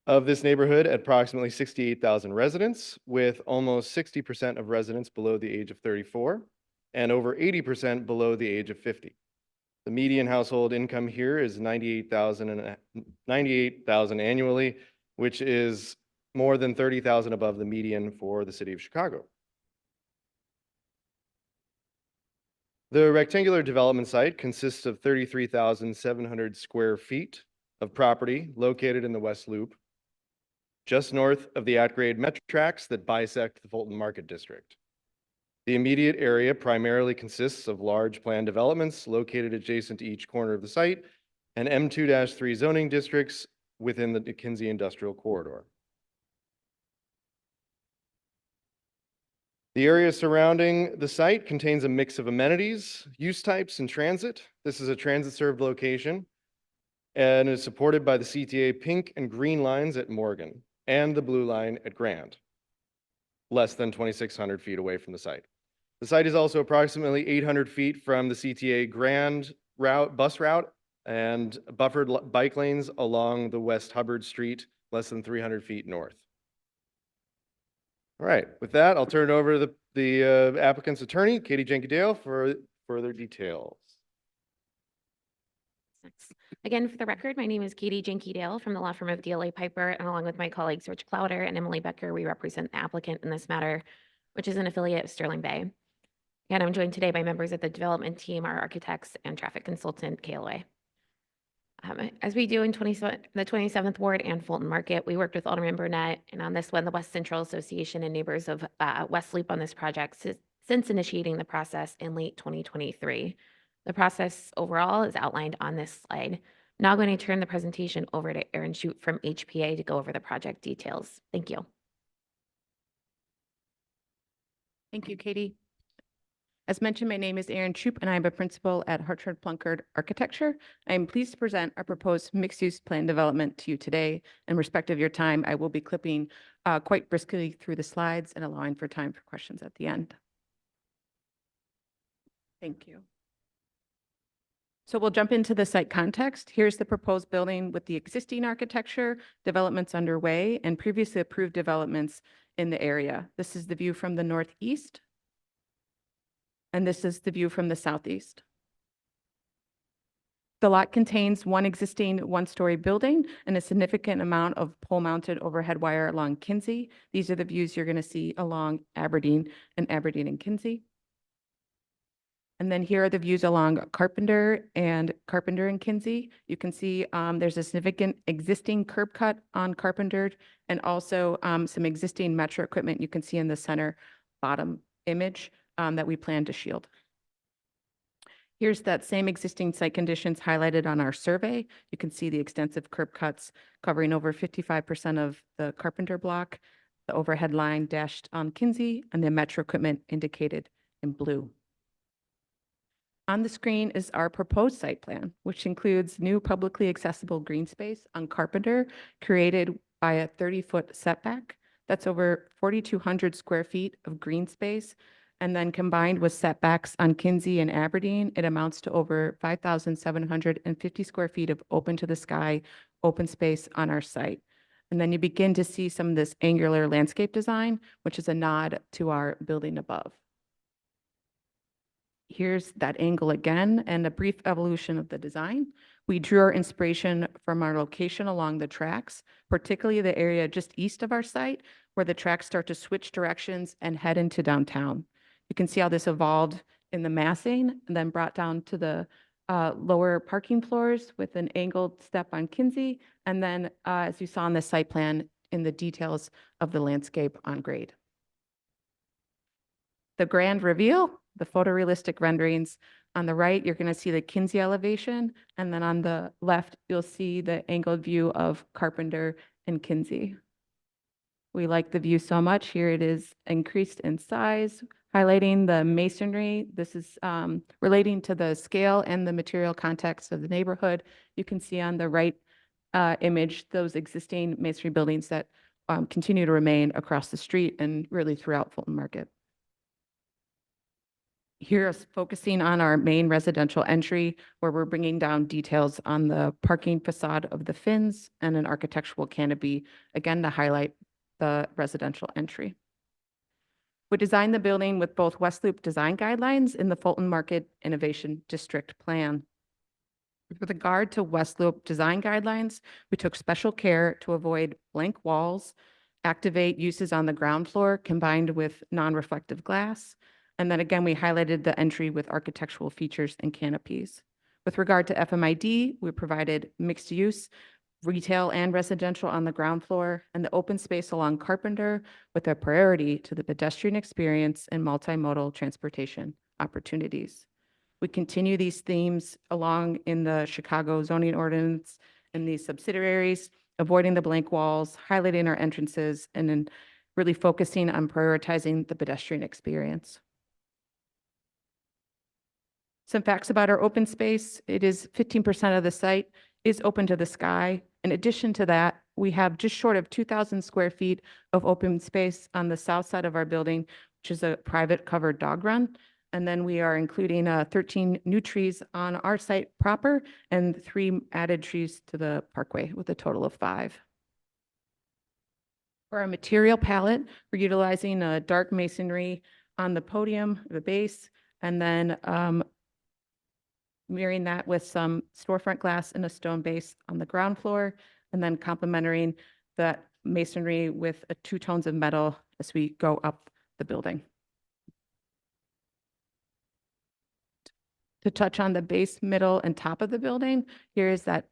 of this neighborhood at approximately 68,000 residents, with almost 60% of residents below the age of 34 and over 80% below the age of 50. The median household income here is $98,000 annually, which is more than $30,000 above the median for the city of Chicago. The rectangular development site consists of 33,700 square feet of property located in the West Loop, just north of the at-grade metro tracks that bisect the Fulton Market District. The immediate area primarily consists of large planned developments located adjacent to each corner of the site and M2-3 zoning districts within the Kinsey Industrial Corridor. The area surrounding the site contains a mix of amenities, use types, and transit. This is a transit-served location and is supported by the CTA pink and green lines at Morgan and the blue line at Grand, less than 2,600 feet away from the site. The site is also approximately 800 feet from the CTA Grand bus route and buffered bike lanes along the West Hubbard Street, less than 300 feet north. All right, with that, I'll turn it over to the applicant's attorney, Katie Jenkey-Dale, for further details. Next. Again, for the record, my name is Katie Jenkey-Dale from the law firm of DLA Piper, and along with my colleagues Rich Clouder and Emily Becker, we represent the applicant in this matter, which is an affiliate of Sterling Bay. And I'm joined today by members of the development team, our architects, and traffic consultant, KLA. As we do in the 27th Ward and Fulton Market, we worked with Alderman Burnett, and on this one, the West Central Association and neighbors of West Loop on this project since initiating the process in late 2023. The process overall is outlined on this slide. Now I'm going to turn the presentation over to Aaron Shute from HPA to go over the project details. Thank you. Thank you, Katie. As mentioned, my name is Erin Troop, and I am a principal at Hartford Plunkard Architecture. I am pleased to present our proposed mixed-use plan development to you today. In respect of your time, I will be clipping quite briskly through the slides and allowing for time for questions at the end. Thank you. So we'll jump into the site context. Here's the proposed building with the existing architecture, developments underway, and previously approved developments in the area. This is the view from the northeast. And this is the view from the southeast. The lot contains one existing one-story building and a significant amount of pole-mounted overhead wire along Kinsey. These are the views you're going to see along Aberdeen and Kinsey. And then here are the views along Carpenter and Kinsey. You can see there's a significant existing curb cut on Carpenter and also some existing metro equipment you can see in the center bottom image that we plan to shield. Here's that same existing site conditions highlighted on our survey. You can see the extensive curb cuts covering over 55% of the Carpenter block, the overhead line dashed on Kinsey, and the metro equipment indicated in blue. On the screen is our proposed site plan, which includes new publicly accessible green space on Carpenter created by a 30-foot setback. That's over 4,200 square feet of green space. And then combined with setbacks on Kinsey and Aberdeen, it amounts to over 5,750 square feet of open to the sky, open space on our site. And then you begin to see some of this angular landscape design, which is a nod to our building above. Here's that angle again and a brief evolution of the design. We drew our inspiration from our location along the tracks, particularly the area just east of our site, where the tracks start to switch directions and head into downtown. You can see how this evolved in the massing and then brought down to the lower parking floors with an angled step on Kinsey. And then as you saw on the site plan in the details of the landscape on grade. The grand reveal, the photorealistic renderings. On the right, you're going to see the Kinsey elevation. And then on the left, you'll see the angled view of Carpenter and Kinsey. We like the view so much. Here it is increased in size, highlighting the masonry. This is relating to the scale and the material context of the neighborhood. You can see on the right image, those existing masonry buildings that continue to remain across the street and really throughout Fulton Market. Here is focusing on our main residential entry, where we're bringing down details on the parking facade of the Finns and an architectural canopy, again, to highlight the residential entry. We designed the building with both West Loop design guidelines in the Fulton Market Innovation District Plan. With regard to West Loop design guidelines, we took special care to avoid blank walls, activate uses on the ground floor combined with non-reflective glass. And then again, we highlighted the entry with architectural features and canopies. With regard to FMID, we provided mixed use, retail and residential on the ground floor, and the open space along Carpenter with a priority to the pedestrian experience and multimodal transportation opportunities. We continue these themes along in the Chicago zoning ordinance and these subsidiaries, avoiding the blank walls, highlighting our entrances, and then really focusing on prioritizing the pedestrian experience. Some facts about our open space. It is 15% of the site is open to the sky. In addition to that, we have just short of 2,000 square feet of open space on the south side of our building, which is a private covered dog run. And then we are including 13 new trees on our site proper and 3 added trees to the parkway with a total of 5. For our material palette, we're utilizing a dark masonry on the podium, the base, and then mirroring that with some storefront glass and a stone base on the ground floor, and then complementing that masonry with 2 tones of metal as we go up the building. To touch on the base, middle, and top of the building, here is that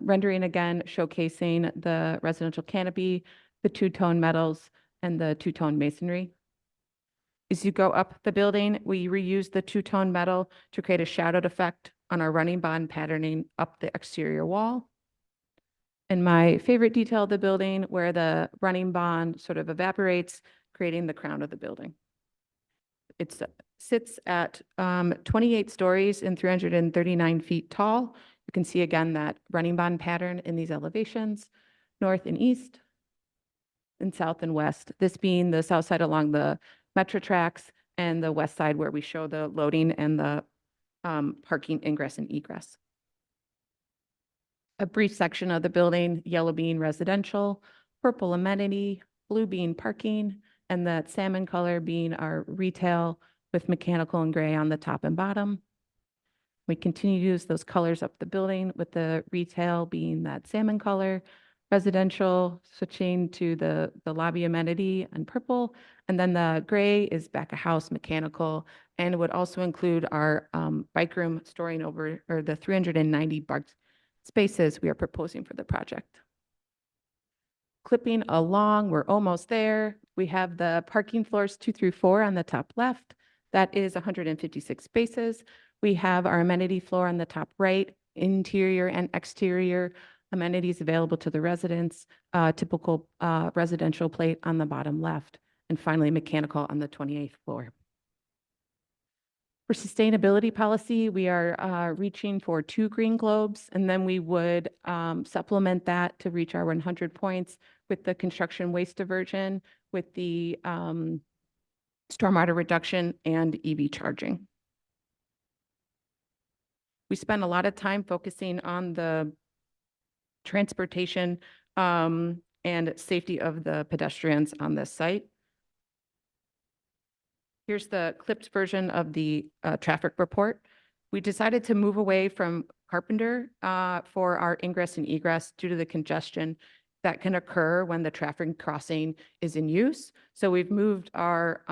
rendering again, showcasing the residential canopy, the 2-tone metals, and the 2-tone masonry. As you go up the building, we reuse the 2-tone metal to create a shadowed effect on our running bond patterning up the exterior wall. And my favorite detail of the building, where the running bond sort of evaporates, creating the crown of the building. It sits at 28 stories and 339 feet tall. You can see again that running bond pattern in these elevations, north and east, and south and west. This being the south side along the Metro tracks and the west side where we show the loading and the parking ingress and egress. A brief section of the building, yellow being residential, purple amenity, blue being parking, and that salmon color being our retail with mechanical and gray on the top and bottom. We continue to use those colors up the building with the retail being that salmon color, residential switching to the lobby amenity and purple, and then the gray is back of house mechanical, and would also include our bike room storing over, or the 390 bike spaces we are proposing for the project. Clipping along, we're almost there. We have the parking floors 2 through 4 on the top left. That is 156 spaces. We have our amenity floor on the top right, interior and exterior amenities available to the residents, typical residential plate on the bottom left, and finally mechanical on the 28th floor. For sustainability policy, we are reaching for 2 green globes, and then we would supplement that to reach our 100 points with the construction waste diversion, with the stormwater reduction, and EV charging. We spend a lot of time focusing on the transportation and safety of the pedestrians on this site. Here's the clipped version of the traffic report. We decided to move away from Carpenter for our ingress and egress due to the congestion that can occur when the traffic crossing is in use. So we've moved our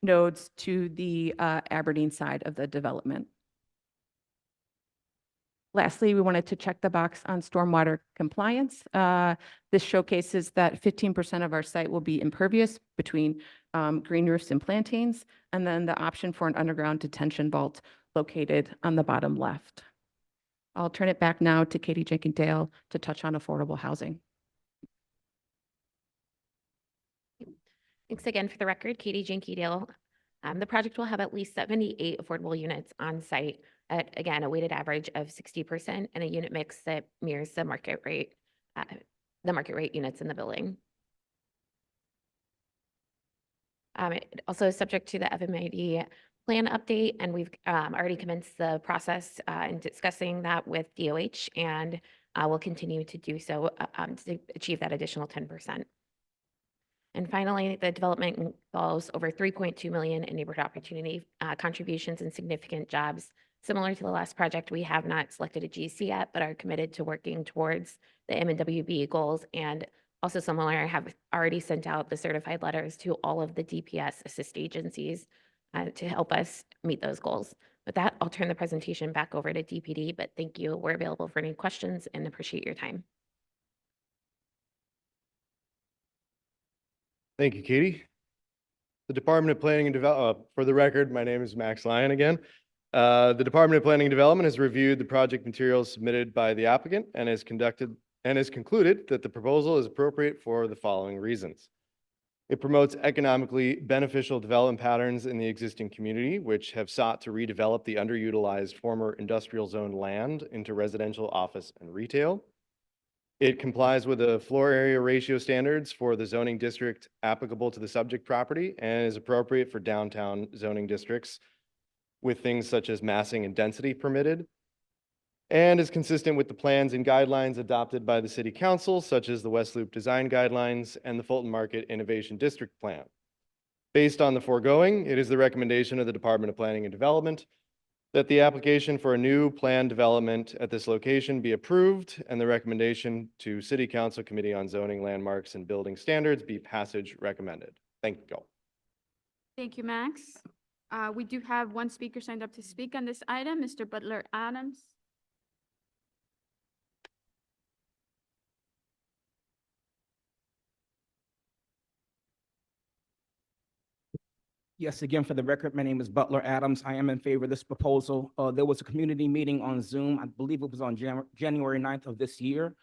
nodes to the Aberdeen side of the development. Lastly, we wanted to check the box on stormwater compliance. This showcases that 15% of our site will be impervious between green roofs and plantings, and then the option for an underground detention vault located on the bottom left. I'll turn it back now to Katie Jenkins-Dale to touch on affordable housing. Thanks again for the record, Katie Jenkins-Dale, The project will have at least 78 affordable units on site at, again, a weighted average of 60% and a unit mix that mirrors the market rate units in the building. It also is subject to the FMID plan update, and we've already commenced the process in discussing that with DOH, and we'll continue to do so to achieve that additional 10%. And finally, the development involves over 3.2 million in neighborhood opportunity contributions and significant jobs. Similar to the last project, we have not selected a GC yet, but are committed to working towards the M&WB goals, and also similar, have already sent out the certified letters to all of the DPS assist agencies to help us meet those goals. With that, I'll turn the presentation back over to DPD, but thank you. We're available for any questions and appreciate your time. Thank you, Katie. The Department of Planning and Development, for the record, my name is Max Lyon again. The Department of Planning and Development has reviewed the project materials submitted by the applicant and has concluded that the proposal is appropriate for the following reasons. It promotes economically beneficial development patterns in the existing community, which have sought to redevelop the underutilized former industrial zone land into residential, office, and retail. It complies with the floor area ratio standards for the zoning district applicable to the subject property and is appropriate for downtown zoning districts with things such as massing and density permitted, and is consistent with the plans and guidelines adopted by the City Council, such as the West Loop Design Guidelines and the Fulton Market Innovation District Plan. Based on the foregoing, it is the recommendation of the Department of Planning and Development that the application for a new planned development at this location be approved, and the recommendation to City Council Committee on Zoning, Landmarks, and Building Standards be passage recommended. Thank you. Thank you, Max. We do have one speaker signed up to speak on this item, Mr. Butler Adams. Yes, again, for the record, my name is Butler Adams. I am in favor of this proposal. There was a community meeting on Zoom. I believe it was on January 9th of this year.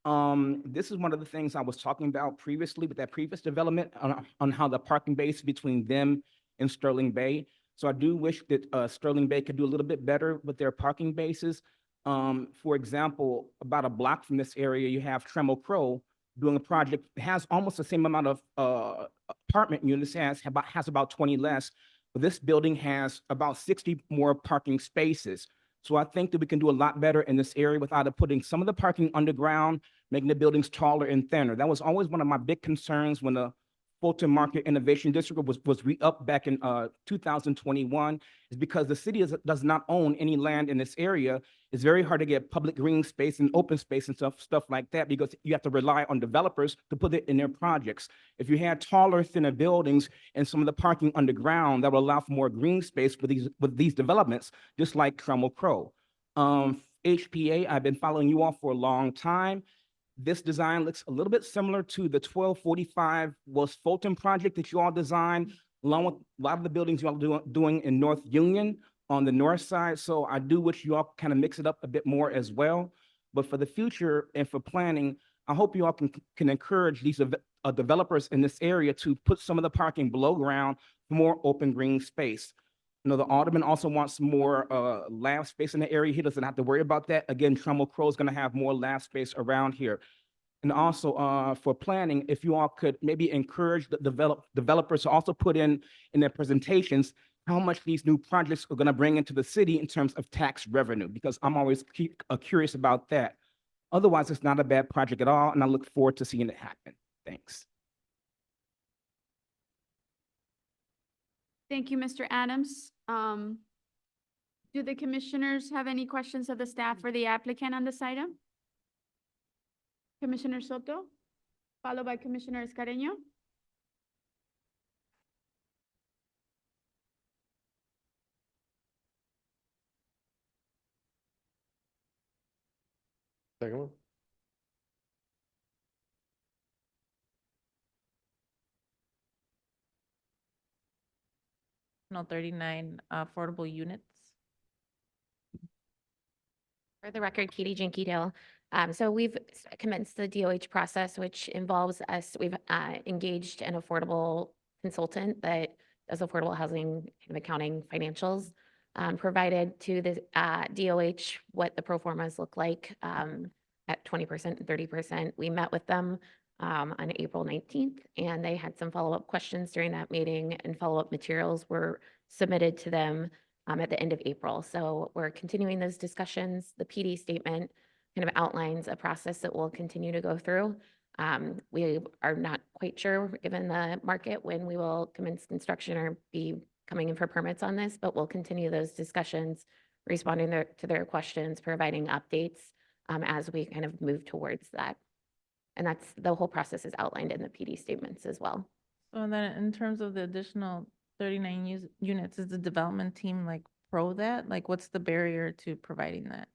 This is one of the things I was talking about previously with that previous development on how the parking base between them and Sterling Bay. So I do wish that Sterling Bay could do a little bit better with their parking bases. For example, about a block from this area, you have Trammell Crow doing a project that has almost the same amount of apartment units, has about 20 less, but this building has about 60 more parking spaces. So I think that we can do a lot better in this area without putting some of the parking underground, making the buildings taller and thinner. That was always one of my big concerns when the Fulton Market Innovation District was re-upped back in 2021, is because the city does not own any land in this area. It's very hard to get public green space and open space and stuff like that, because you have to rely on developers to put it in their projects. If you had taller, thinner buildings and some of the parking underground, that would allow for more green space with these developments, just like Trammell Crow. HPA, I've been following you all for a long time. This design looks a little bit similar to the 1245 West Fulton project that you all designed, along with a lot of the buildings you all doing in North Union on the north side. So I do wish you all kind of mix it up a bit more as well. But for the future and for planning, I hope you all can encourage these developers in this area to put some of the parking below ground for more open green space. You know, the alderman also wants more lab space in the area. He doesn't have to worry about that. Again, Trammell Crow is going to have more lab space around here. And also for planning, if you all could maybe encourage the developers to also put in their presentations how much these new projects are going to bring into the city in terms of tax revenue, because I'm always curious about that. Otherwise, it's not a bad project at all, and I look forward to seeing it happen. Thanks. Thank you, Mr. Adams. Do the commissioners have any questions of the staff or the applicant on this item? Commissioner Soto, followed by Commissioner Escareño. Second one. No, 39 affordable units. For the record, Katie Jinkydale. So we've commenced the DOH process, which involves us. We've engaged an affordable consultant that as affordable housing kind of accounting financials, provided to the DOH what the pro formas look like at 20% and 30%. We met with them on April 19th, and they had some follow-up questions during that meeting, and follow-up materials were submitted to them at the end of April. So we're continuing those discussions. The PD statement kind of outlines a process that we'll continue to go through. We are not quite sure, given the market, when we will commence construction or be coming in for permits on this, but we'll continue those discussions, responding to their questions, providing updates as we kind of move towards that. And that's, the whole process is outlined in the PD statements as well. So then in terms of the additional 39 units, is the development team like pro that? Like, what's the barrier to providing that?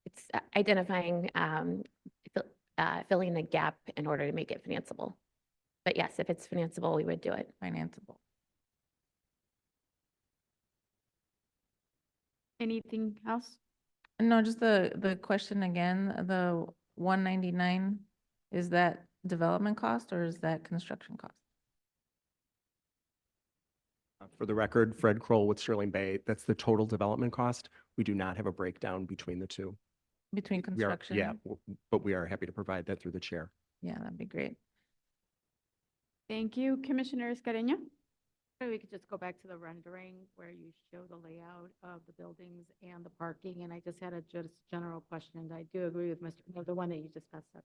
It's identifying, filling the gap in order to make it financeable. But yes, if it's financeable, we would do it. Financeable. Anything else? No, just the question again, the 199, is that development cost or is that construction cost? For the record, Fred Kroll with Sterling Bay, that's the total development cost. We do not have a breakdown between the two. Between We are, construction? yeah, but we are happy to provide that through the chair. Yeah, that'd be great. Thank you. Commissioner Escareno? Maybe we could just go back to the rendering where you show the layout of the buildings and the parking, and I just had a just general question. I do agree with the one that you just passed up.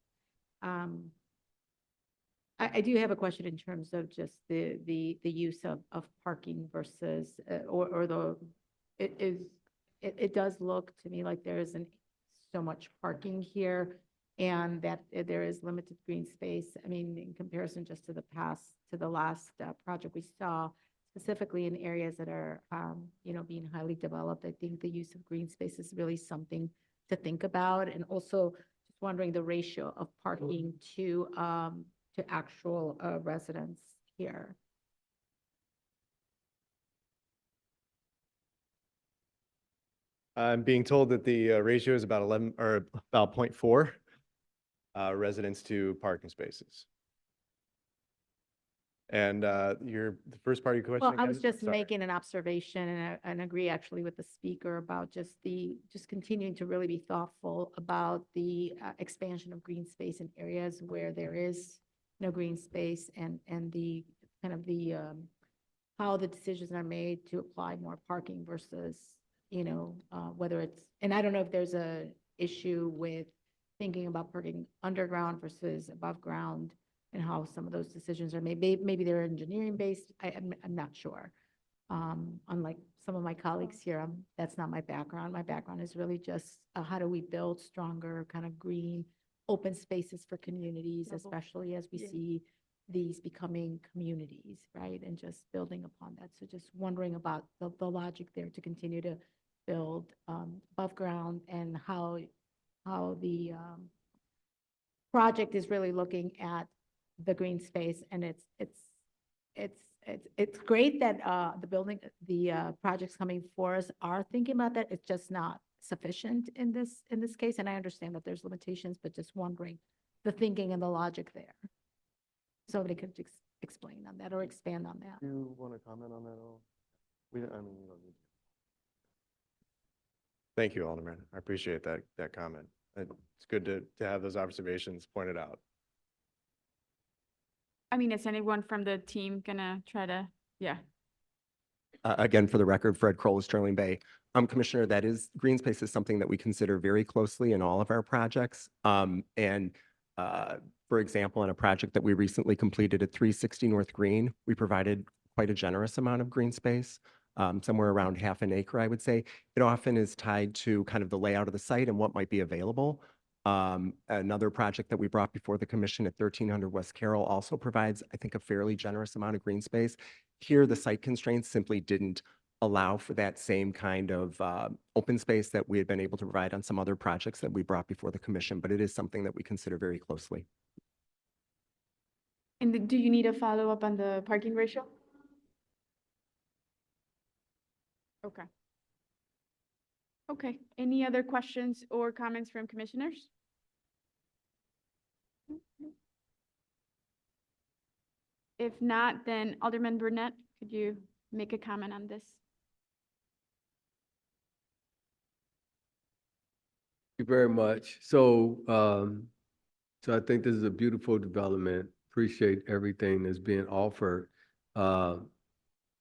I do have a question in terms of just the use of parking versus, it does look to me like there isn't so much parking here, and that there is limited green space. I mean, in comparison just to the last project we saw, specifically in areas that are, being highly developed, I think the use of green space is really something to think about. And also just wondering the ratio of parking to actual residents here. I'm being told that the ratio is about 11 or about 0.4 residents to parking spaces. And the first part of your question? Well, I again? was just Sorry. making an observation and agree actually with the speaker about just continuing to really be thoughtful about the expansion of green space in areas where there is no green space, and the kind of the how the decisions are made to apply more parking versus, whether it's, and I don't know if there's a issue with thinking about parking underground versus above ground, and how some of those decisions are made. Maybe they're engineering based. I'm not sure. Unlike some of my colleagues here, that's not my background. My background is really just how do we build stronger kind of green open spaces for communities, especially as we see these becoming communities, right? And just building upon that. So just wondering about the logic there to continue to build above ground, and how the project is really looking at the green space. And it's great that the projects coming for us are thinking about that. It's just not sufficient in this case. And I understand that there's limitations, but just wondering the thinking and the logic there. Somebody could explain on that or expand on that. Do you want to comment on that at all? You don't need to. Thank you, Alderman. I appreciate that comment. It's good to have those observations pointed out. I mean, is anyone from the team gonna try to, yeah. Again, for the record, Fred Kroll with Sterling Bay. Commissioner, green space is something that we consider very closely in all of our projects. For example, in a project that we recently completed at 360 North Green, we provided quite a generous amount of green space, somewhere around half an acre, I would say. It often is tied to kind of the layout of the site and what might be available. Another project that we brought before the commission at 1300 West Carroll also provides, I think, a fairly generous amount of green space. Here, the site constraints simply didn't allow for that same kind of open space that we had been able to provide on some other projects that we brought before the commission, but it is something that we consider very closely. And do you need a follow-up on the parking ratio? Okay. Okay, any other questions or comments from commissioners? If not, then Alderman Burnett, could you make a comment on this? Thank you very much. So I think this is a beautiful development. Appreciate everything that's being offered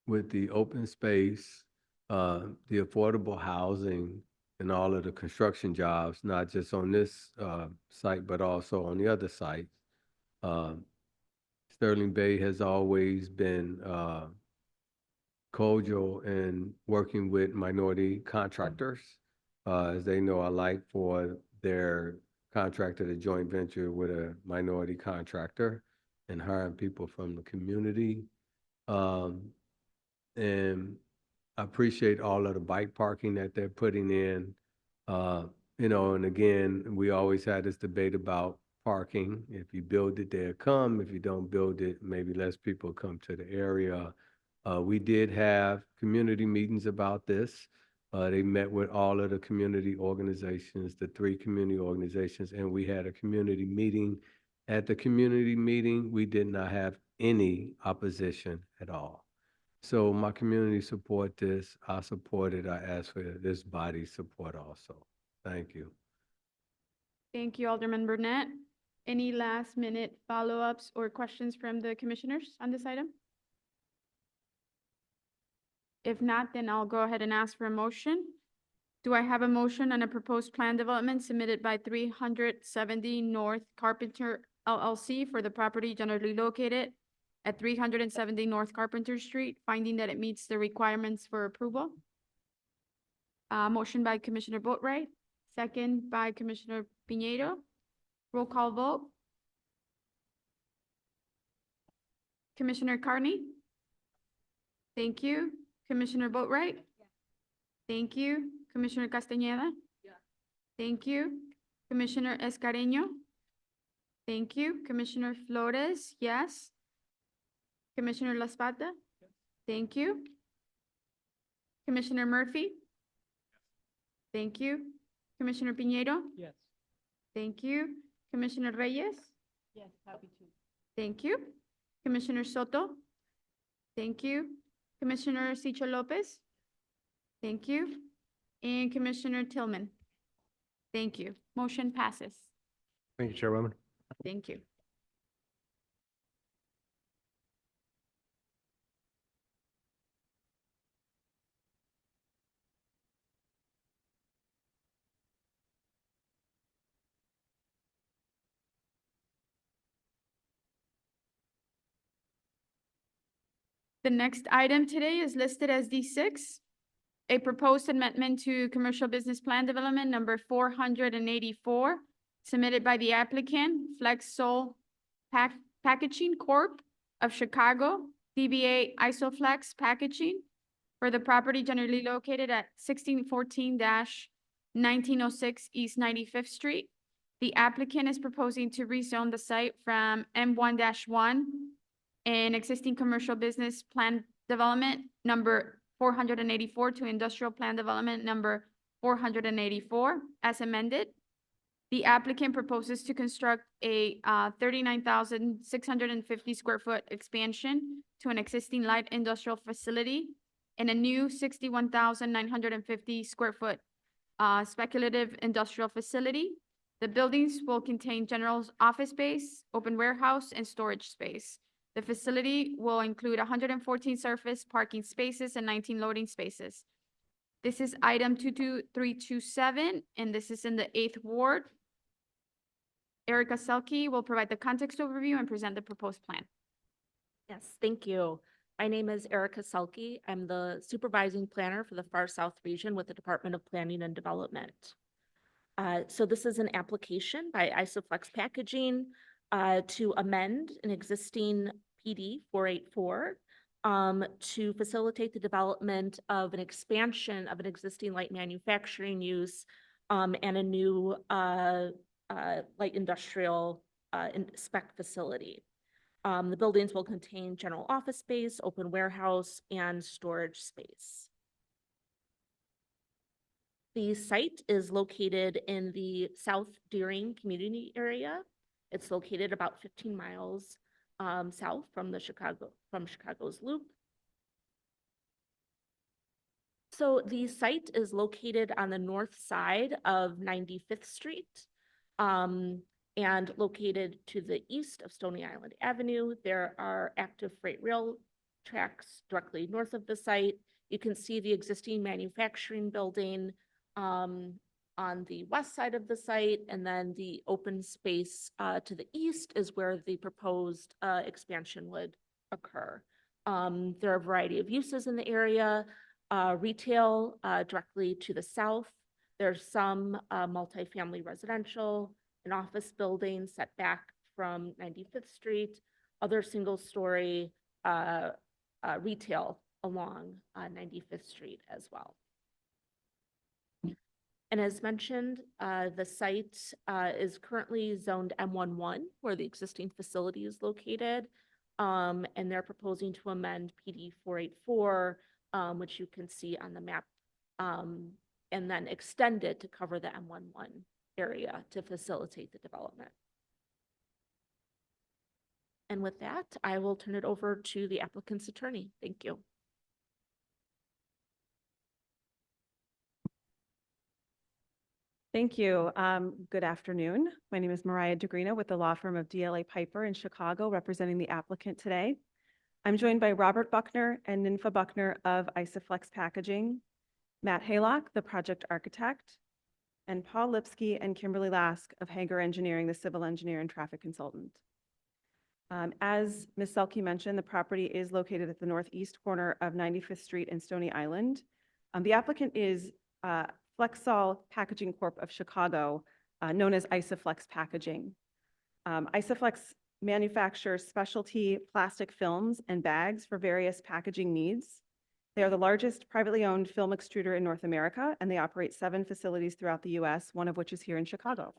with the open space, the affordable housing, and all of the construction jobs, not just on this site, but also on the other sites. Sterling Bay has always been cordial in working with minority contractors. As they know, I like for their contractor to joint venture with a minority contractor and hiring people from the community. And I appreciate all of the bike parking that they're putting in. And again, we always had this debate about parking. If you build it, they'll come. If you don't build it, maybe less people come to the area. We did have community meetings about this. They met with all of the community organizations, the 3 community organizations, and we had a community meeting. At the community meeting, we did not have any opposition at all. So my community support this. I support it. I ask for this body's support also. Thank you. Thank you, Alderman Burnett. Any last minute follow-ups or questions from the commissioners on this item? If not, then I'll go ahead and ask for a motion. Do I have a motion on a proposed plan development submitted by 370 North Carpenter LLC for the property generally located at 370 North Carpenter Street, finding that it meets the requirements for approval? Motion by Commissioner Boatright, second by Commissioner Piñeiro. Roll call vote. Commissioner Carney? Thank you. Commissioner Boatright? Thank you. Commissioner Castañeda? Thank you. Commissioner Escareño? Thank you. Commissioner Flores? Yes. Commissioner La Spata? Thank you. Commissioner Murphy? Thank you. Commissioner Piñeiro? Yes. Thank you. Commissioner Reyes? Yes, happy to. Thank you. Commissioner Soto? Thank you. Commissioner Sicho Lopez? Thank you. And Commissioner Tillman? Thank you. Motion passes. Thank you, Chairwoman. Thank you. The next item today is listed as D6, a proposed amendment to Commercial Business Plan Development number 484, submitted by the applicant, Flex Sol Packaging Corp. of Chicago, DBA Isoflex Packaging, for the property generally located at 1614-1906 East 95th Street. The applicant is proposing to rezone the site from M1-1 an existing commercial business plan development number 484 to industrial plan development number 484 as amended. The applicant proposes to construct a 39,650 square foot expansion to an existing light industrial facility and a new 61,950 square foot speculative industrial facility. The buildings will contain general office space, open warehouse, and storage space. The facility will include 114 surface parking spaces and 19 loading spaces. This is item 22327, and this is in the 8th Ward. Erica Selke will provide the context overview and present the proposed plan. Yes, thank you. My name is Erica Selke. I'm the supervising planner for the Far South region with the Department of Planning and Development. So this is an application by Isoflex Packaging to amend an existing PD 484 to facilitate the development of an expansion of an existing light manufacturing use and a new light industrial spec facility. The buildings will contain general office space, open warehouse, and storage space. The site is located in the South Deering community area. It's located about 15 miles south from Chicago's Loop. So the site is located on the north side of 95th Street. And located to the east of Stony Island Avenue. There are active freight rail tracks directly north of the site. You can see the existing manufacturing building on the west side of the site, and then the open space to the east is where the proposed expansion would occur. There are a variety of uses in the area, retail directly to the south. There's some multifamily residential, an office building set back from 95th Street, other single-story retail along 95th Street as well. And as mentioned, the site is currently zoned M11, where the existing facility is located. And they're proposing to amend PD 484, which you can see on the map, and then extend it to cover the M11 area to facilitate the development. And with that, I will turn it over to the applicant's attorney. Thank you. Thank you. Good afternoon. My name is Mariah DeGrino with the law firm of DLA Piper in Chicago, representing the applicant today. I'm joined by Robert Buckner and Ninfa Buckner of Isoflex Packaging, Matt Haylock, the project architect, and Paul Lipsky and Kimberly Lask of Hager Engineering, the civil engineer and traffic consultant. As Ms. Selke mentioned, the property is located at the northeast corner of 95th Street and Stony Island. The applicant is Flexol Packaging Corp. Of Chicago, known as Isoflex Packaging. Isoflex manufactures specialty plastic films and bags for various packaging needs. They are the largest privately owned film extruder in North America, and they operate 7 facilities throughout the US, one of which is here in Chicago.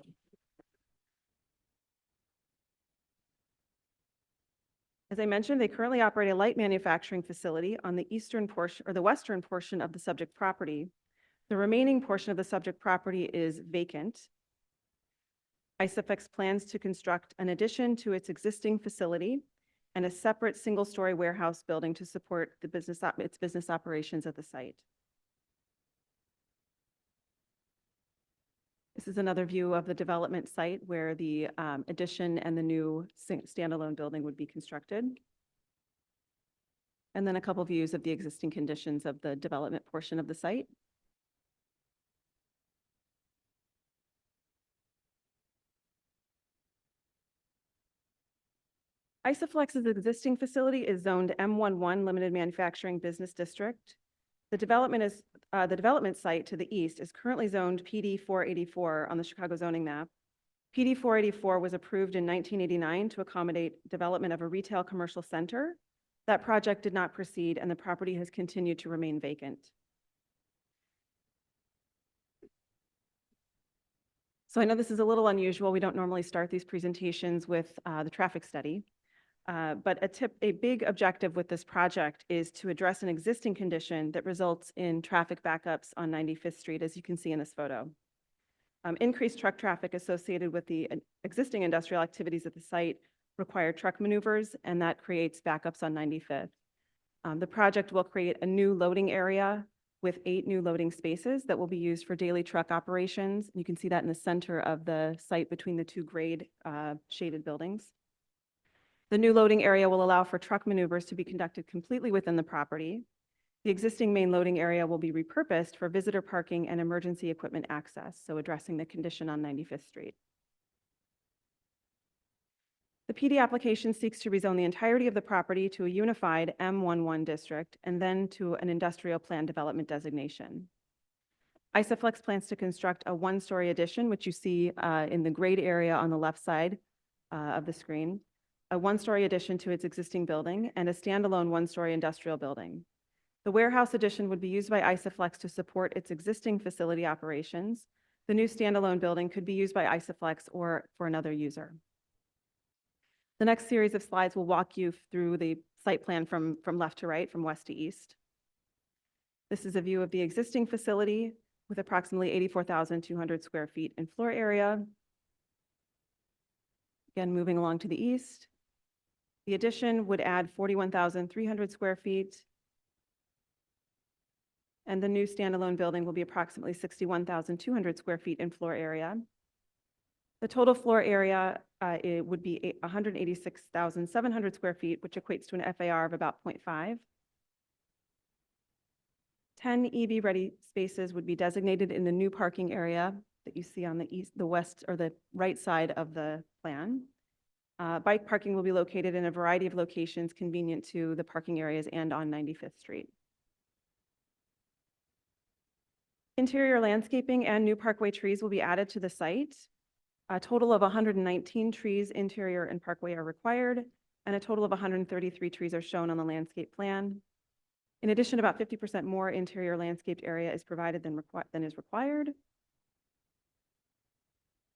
As I mentioned, they currently operate a light manufacturing facility on the eastern portion or the western portion of the subject property. The remaining portion of the subject property is vacant. Isoflex plans to construct an addition to its existing facility and a separate single-story warehouse building to support the its business operations at the site. This is another view of the development site where the addition and the new standalone building would be constructed. And then a couple views of the existing conditions of the development portion of the site. Isoflex's existing facility is zoned M11 Limited Manufacturing Business District. The development site to the east is currently zoned PD 484 on the Chicago zoning map. PD 484 was approved in 1989 to accommodate development of a retail commercial center. That project did not proceed, and the property has continued to remain vacant. So I know this is a little unusual. We don't normally start these presentations with the traffic study. But a big objective with this project is to address an existing condition that results in traffic backups on 95th Street, as you can see in this photo. Increased truck traffic associated with the existing industrial activities at the site require truck maneuvers, and that creates backups on 95th. The project will create a new loading area with 8 new loading spaces that will be used for daily truck operations. You can see that in the center of the site between the 2 grade shaded buildings. The new loading area will allow for truck maneuvers to be conducted completely within the property. The existing main loading area will be repurposed for visitor parking and emergency equipment access, so addressing the condition on 95th Street. The PD application seeks to rezone the entirety of the property to a unified M11 district and then to an industrial plan development designation. Isoflex plans to construct a 1-story addition, which you see in the grayed area on the left side of the screen, a 1-story addition to its existing building, and a standalone 1-story industrial building. The warehouse addition would be used by Isoflex to support its existing facility operations. The new standalone building could be used by Isoflex or for another user. The next series of slides will walk you through the site plan from left to right, from west to east. This is a view of the existing facility with approximately 84,200 square feet in floor area. Again, moving along to the east. The addition would add 41,300 square feet. And the new standalone building will be approximately 61,200 square feet in floor area. The total floor area it would be 186,700 square feet, which equates to an FAR of about 0.5. 10 EV-ready spaces would be designated in the new parking area that you see on the west or the right side of the plan. Bike parking will be located in a variety of locations convenient to the parking areas and on 95th Street. Interior landscaping and new parkway trees will be added to the site. A total of 119 trees, interior and parkway, are required, and a total of 133 trees are shown on the landscape plan. In addition, about 50% more interior landscaped area is provided than is required.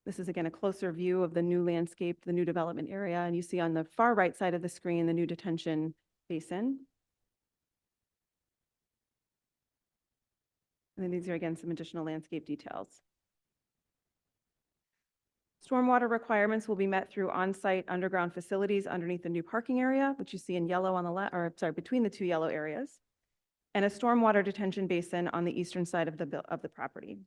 This is again a closer view of the new landscape, the new development area, and you see on the far right side of the screen the new detention basin. And then these are again some additional landscape details. Stormwater requirements will be met through on-site underground facilities underneath the new parking area, which you see in yellow on the left, or sorry, between the two yellow areas, and a stormwater detention basin on the eastern side of the property.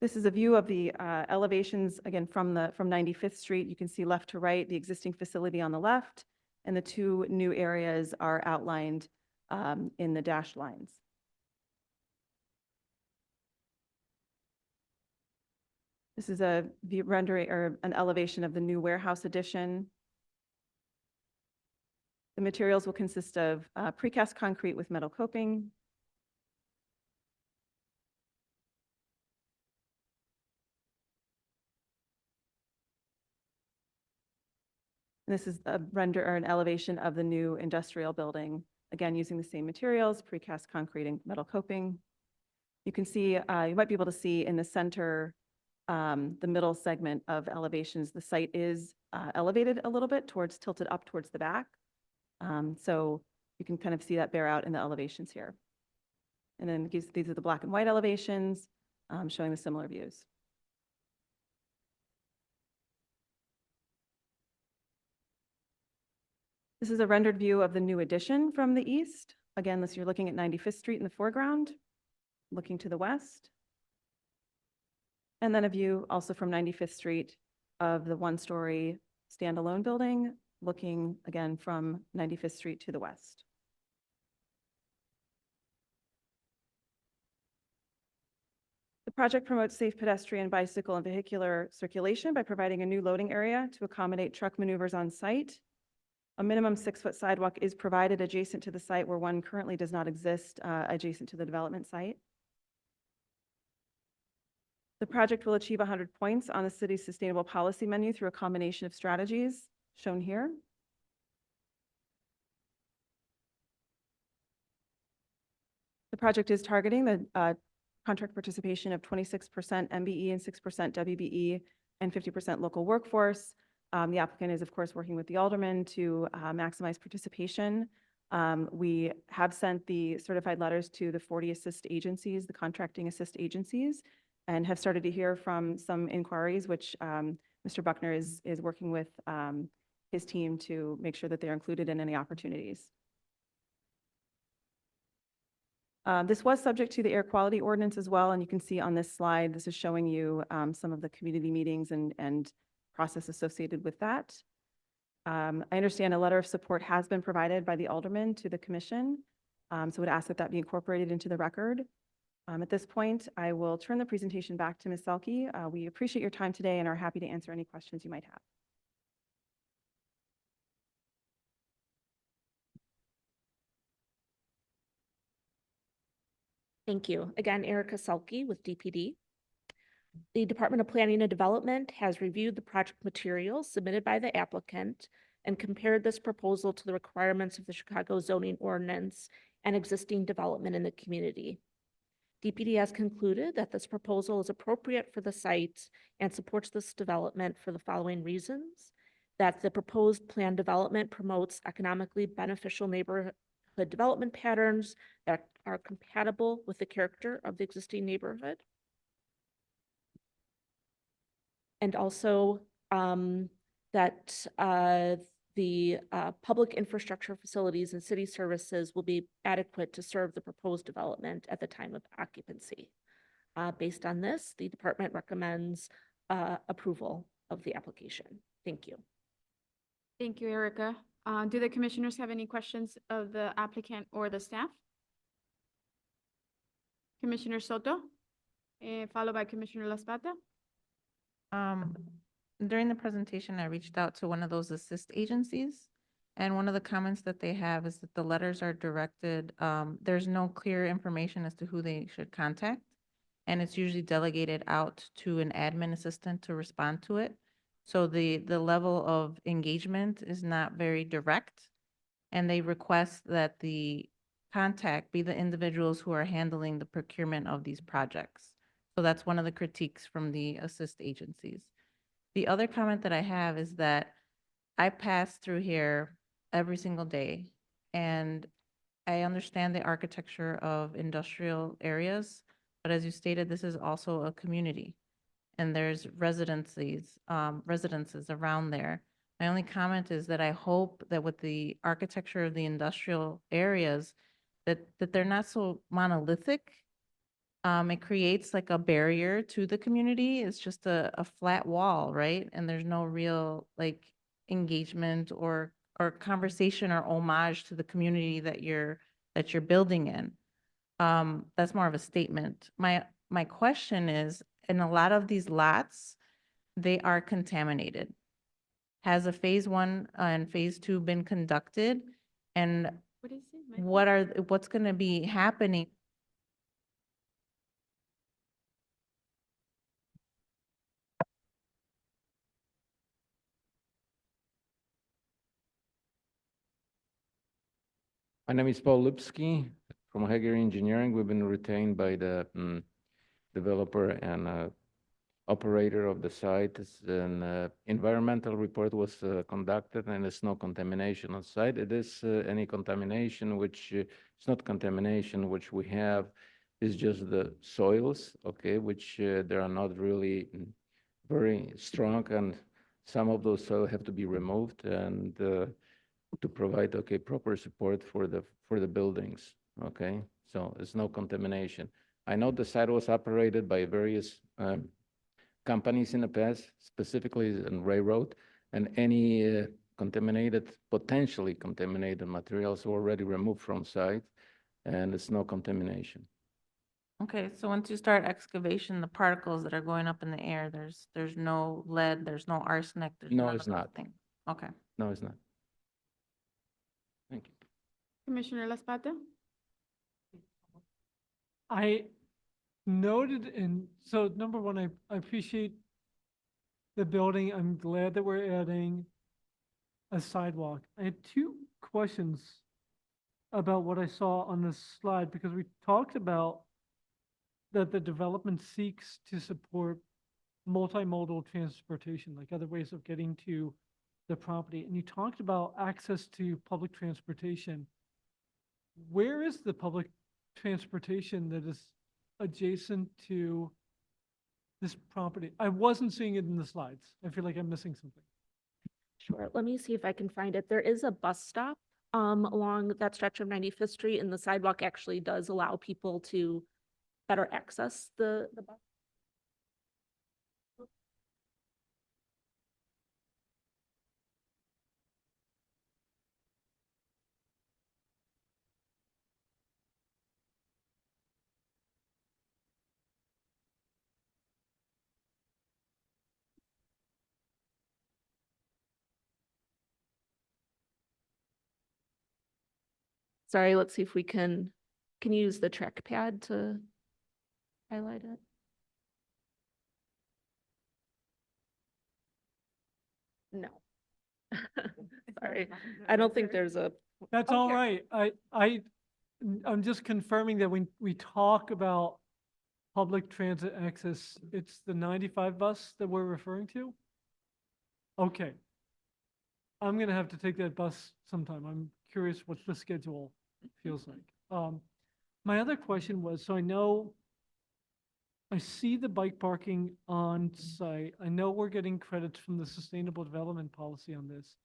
This is a view of the elevations, again, from 95th Street. You can see left to right, the existing facility on the left, and the two new areas are outlined in the dashed lines. This is a view rendering or an elevation of the new warehouse addition. The materials will consist of precast concrete with metal coping. And this is a render or an elevation of the new industrial building, again, using the same materials, precast concrete and metal coping. You can see, you might be able to see in the center, the middle segment of elevations, the site is elevated a little bit tilted up towards the back. So you can kind of see that bear out in the elevations here. And then these are the black and white elevations showing the similar views. This is a rendered view of the new addition from the east. Again, you're looking at 95th Street in the foreground, looking to the west. And then a view also from 95th Street of the one-story standalone building, looking again from 95th Street to the west. The project promotes safe pedestrian, bicycle, and vehicular circulation by providing a new loading area to accommodate truck maneuvers on site. A minimum 6-foot sidewalk is provided adjacent to the site where one currently does not exist adjacent to the development site. The project will achieve 100 points on the city's sustainable policy menu through a combination of strategies shown here. The project is targeting the contract participation of 26% MBE and 6% WBE and 50% local workforce. The applicant is, of course, working with the alderman to maximize participation. We have sent the certified letters to the 40 assist agencies, the contracting assist agencies, and have started to hear from some inquiries, which Mr. Buckner is working with his team to make sure that they're included in any opportunities. This was subject to the air quality ordinance as well, and you can see on this slide, this is showing you some of the community meetings and process associated with that. I understand a letter of support has been provided by the alderman to the commission, so would ask that that be incorporated into the record. At this point, I will turn the presentation back to Ms. Selke. We appreciate your time today and are happy to answer any questions you might have. Thank you. Again, Erica Selke with DPD. The Department of Planning and Development has reviewed the project materials submitted by the applicant and compared this proposal to the requirements of the Chicago zoning ordinance and existing development in the community. DPD has concluded that this proposal is appropriate for the site and supports this development for the following reasons: that the proposed plan development promotes economically beneficial neighborhood development patterns that are compatible with the character of the existing neighborhood. And also that the public infrastructure facilities and city services will be adequate to serve the proposed development at the time of occupancy. Based on this, the department recommends approval of the application. Thank you. Thank you, Erica. Do the commissioners have any questions of the applicant or the staff? Commissioner Soto, followed by Commissioner Laspata. During the presentation, I reached out to one of those assist agencies. And one of the comments that they have is that the letters are directed, there's no clear information as to who they should contact. And it's usually delegated out to an admin assistant to respond to it. So the level of engagement is not very direct. And they request that the contact be the individuals who are handling the procurement of these projects. So that's one of the critiques from the assist agencies. The other comment that I have is that I pass through here every single day, and I understand the architecture of industrial areas, but as you stated, this is also a community, and there's residences around there. My only comment is that I hope that with the architecture of the industrial areas, that they're not so monolithic. It creates like a barrier to the community. It's just a flat wall, right? And there's no real like engagement or conversation or homage to the community that you're building in. That's more of a statement. My question is, in a lot of these lots, they are contaminated. Has a phase 1 and phase 2 been conducted? And What is it? what's going to be happening? My name is Paul Lipsky from Hager Engineering. We've been retained by the developer and operator of the site. An environmental report was conducted, and there's no contamination on site. It is any contamination, which it's not contamination, which we have is just the soils, okay, which they are not really very strong, and some of those soil have to be removed and to provide, okay, proper support for the buildings, okay? So there's no contamination. I know the site was operated by various companies in the past, specifically in railroad, and any potentially contaminated materials were already removed from site, and there's no contamination. Okay, so once you start excavation, the particles that are going up in the air, there's no lead, there's no arsenic, there's No, none of it's those not. things. Okay. No, it's not. Thank you. Commissioner Laspata. I noted so number one, I appreciate the building. I'm glad that we're adding a sidewalk. I had two questions about what I saw on this slide, because we talked about that the development seeks to support multimodal transportation, like other ways of getting to the property. And you talked about access to public transportation. Where is the public transportation that is adjacent to this property? I wasn't seeing it in the slides. I feel like I'm missing something. Sure, let me see if I can find it. There is a bus stop along that stretch of 95th Street, and the sidewalk actually does allow people to better access the bus. Sorry, let's see if we can you use the trackpad to highlight it? No. Sorry, I don't think there's a. That's all right. I'm just confirming that when we talk about public transit access, it's the 95 bus that we're referring to? Okay. I'm gonna have to take that bus sometime. I'm curious what the schedule feels like. My other question was, so I see the bike parking on site. I know we're getting credits from the Sustainable Development Policy on this.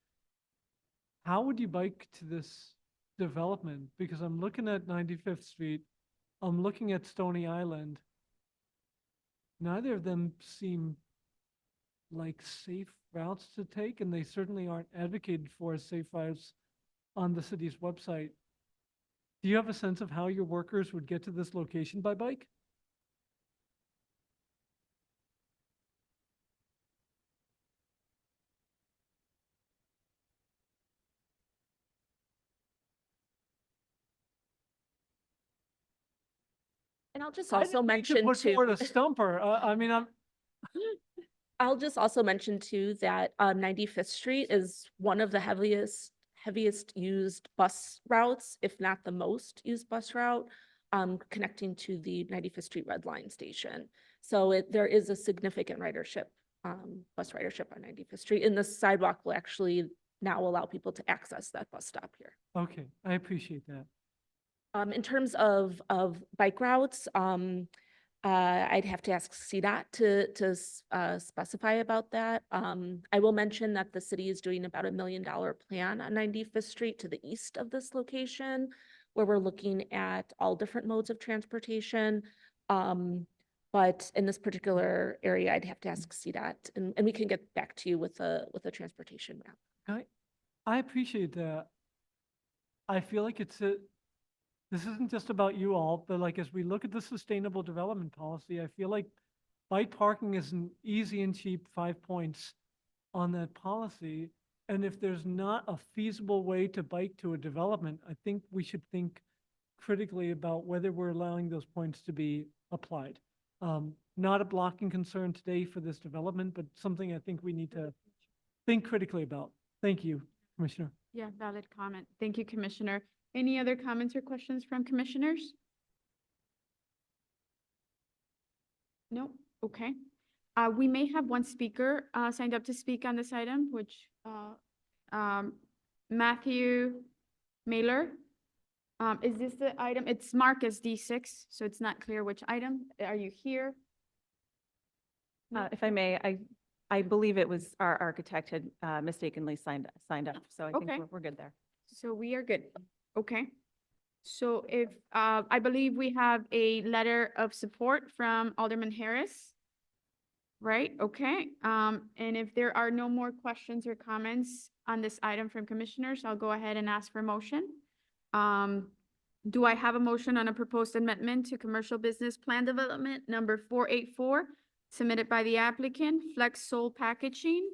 how would you bike to this development? Because I'm looking at 95th Street, I'm looking at Stony Island. Neither of them seem like safe routes to take, and they certainly aren't advocated for as safe routes on the city's website. Do you have a sense of how your workers would get to this location by bike? And I'll just I also didn't mean to mention put too. forward a stumper. I mean, I'll just also mention too that 95th Street is one of the heaviest used bus routes, if not the most used bus route, connecting to the 95th Street Red Line station. So there is a significant ridership, bus ridership on 95th Street, and the sidewalk will actually now allow people to access that bus stop here. okay, I appreciate that. In terms of bike routes, I'd have to ask CDOT to specify about that. I will mention that the city is doing about $1 million plan on 95th Street to the east of this location, where we're looking at all different modes of transportation. But in this particular area, I'd have to ask CDOT, and we can get back to you with a transportation map. I appreciate that. I feel like this isn't just about you all, but like as we look at the sustainable development policy, I feel like bike parking is an easy and cheap 5 points on that policy. And if there's not a feasible way to bike to a development, I think we should think critically about whether we're allowing those points to be applied. Not a blocking concern today for this development, but something I think we need to think critically about. Thank you, Commissioner. Yeah, valid comment. Thank you, Commissioner. Any other comments or questions from commissioners? No? Okay. We may have one speaker signed up to speak on this item, which Matthew Mailer. Is this the item? It's marked as D6, so it's not clear which item. Are you here? If I may, I believe it was our architect had mistakenly signed up, so I think Okay. we're good there. So we are good. Okay. So if, I believe we have a letter of support from Alderman Harris. Right, okay. And if there are no more questions or comments on this item from commissioners, I'll go ahead and ask for a motion. Do I have a motion on a proposed amendment to commercial business plan development number 484, submitted by the applicant, Flex Soul Packaging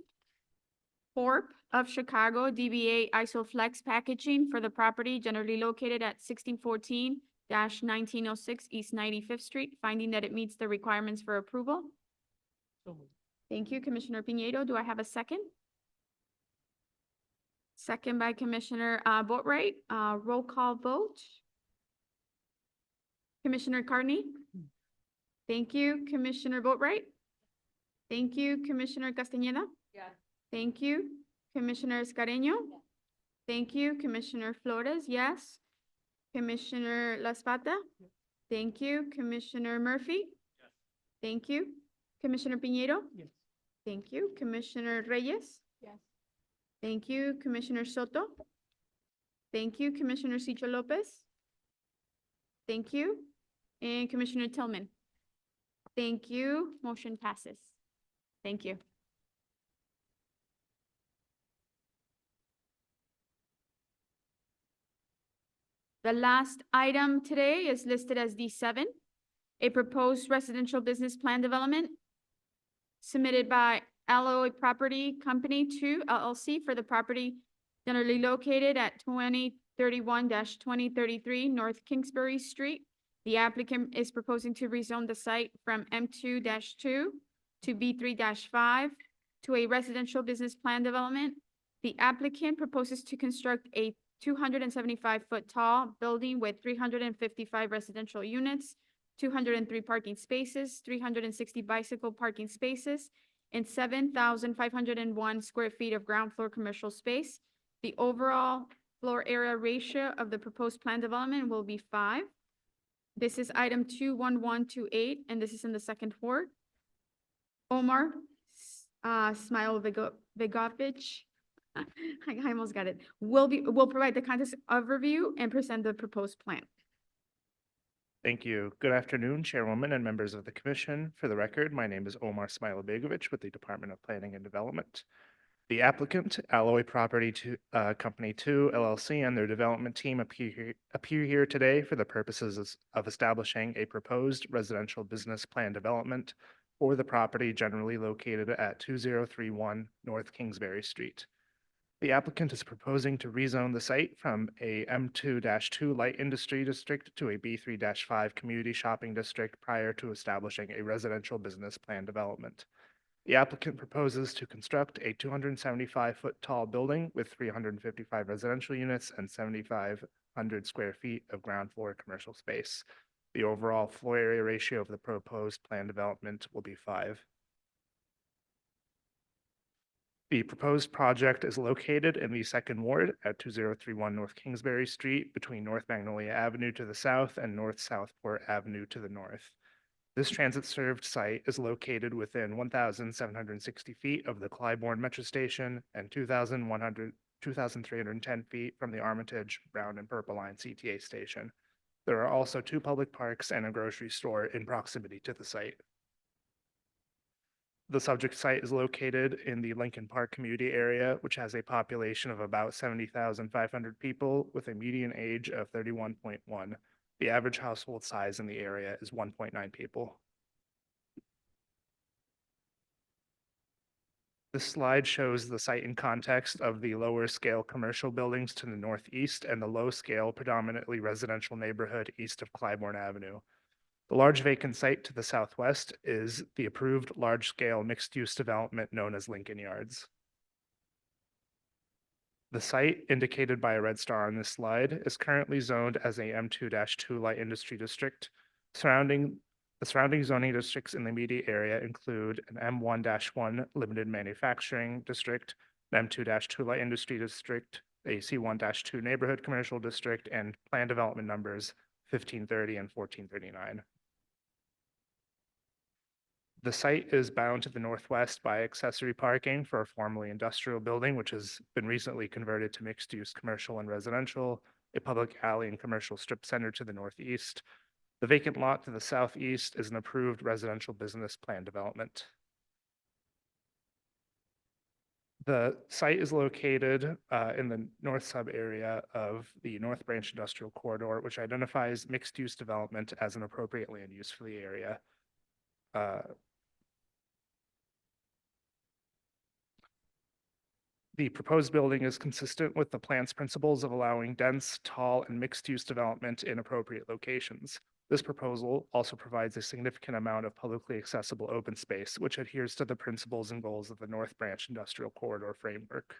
Corp. of Chicago, DBA Isoflex Packaging for the property generally located at 1614-1906 East 95th Street, finding that it meets the requirements for approval? So moved. Thank you, Commissioner Piñeiro. Do I have a second? Second by Commissioner Boatright. Roll call vote. Commissioner Carney? Thank you, Commissioner Boatright. Thank you, Commissioner Castañeda. Yes. Thank you, Commissioner Escareño. Thank you, Commissioner Flores, yes. Commissioner La Spata. Thank you, Commissioner Murphy. Thank you, Commissioner Piñeiro. Yes. Thank you, Commissioner Reyes. Yes. Thank you, Commissioner Soto. Thank you, Commissioner Cicho Lopez. Thank you, and Commissioner Tillman. Thank you, motion passes. Thank you. The last item today is listed as D7, a proposed residential business plan development submitted by Alloy Property Company 2 LLC for the property generally located at 2031-2033 North Kingsbury Street. The applicant is proposing to rezone the site from M2-2 to B3-5 to a residential business plan development. The applicant proposes to construct a 275-foot tall building with 355 residential units, 203 parking spaces, 360 bicycle parking spaces, and 7,501 square feet of ground floor commercial space. The overall floor area ratio of the proposed plan development will be 5. This is item 21128, and this is in the second ward. Omar Smailovigovich I almost got it. Will provide the context overview and present the proposed plan. Thank you. Good afternoon, Chairwoman and members of the Commission. For the record, my name is Omar Smailobegovic with the Department of Planning and Development. The applicant, Alloy Property Company 2 LLC, and their development team appear here today for the purposes of establishing a proposed residential business plan development for the property generally located at 2031 North Kingsbury Street. The applicant is proposing to rezone the site from a M2-2 light industry district to a B3-5 community shopping district prior to establishing a residential business plan development. The applicant proposes to construct a 275-foot tall building with 355 residential units and 7,500 square feet of ground floor commercial space. The overall floor area ratio of the proposed plan development will be 5. The proposed project is located in the second ward at 2031 North Kingsbury Street between North Magnolia Avenue to the south and North Southport Avenue to the north. This transit-served site is located within 1,760 feet of the Clybourne Metro Station and 2,310 feet from the Armitage, Brown, and Purple Line CTA station. There are also 2 public parks and a grocery store in proximity to the site. The subject site is located in the Lincoln Park community area, which has a population of about 70,500 people with a median age of 31.1. The average household size in the area is 1.9 people. This slide shows the site in context of the lower scale commercial buildings to the northeast and the low scale predominantly residential neighborhood east of Clybourne Avenue. The large vacant site to the southwest is the approved large-scale mixed-use development known as Lincoln Yards. The site, indicated by a red star on this slide, is currently zoned as a M2-2 light industry district. The surrounding zoning districts in the immediate area include an M1-1 limited manufacturing district, an M2-2 light industry district, a C1-2 neighborhood commercial district, and plan development numbers 1530 and 1439. The site is bound to the northwest by accessory parking for a formerly industrial building, which has been recently converted to mixed-use commercial and residential, a public alley and commercial strip center to the northeast. The vacant lot to the southeast is an approved residential business plan development. The site is located in the north sub area of the North Branch Industrial Corridor, which identifies mixed-use development as an appropriate land use for the area. The proposed building is consistent with the plan's principles of allowing dense, tall, and mixed-use development in appropriate locations. This proposal also provides a significant amount of publicly accessible open space, which adheres to the principles and goals of the North Branch Industrial Corridor framework.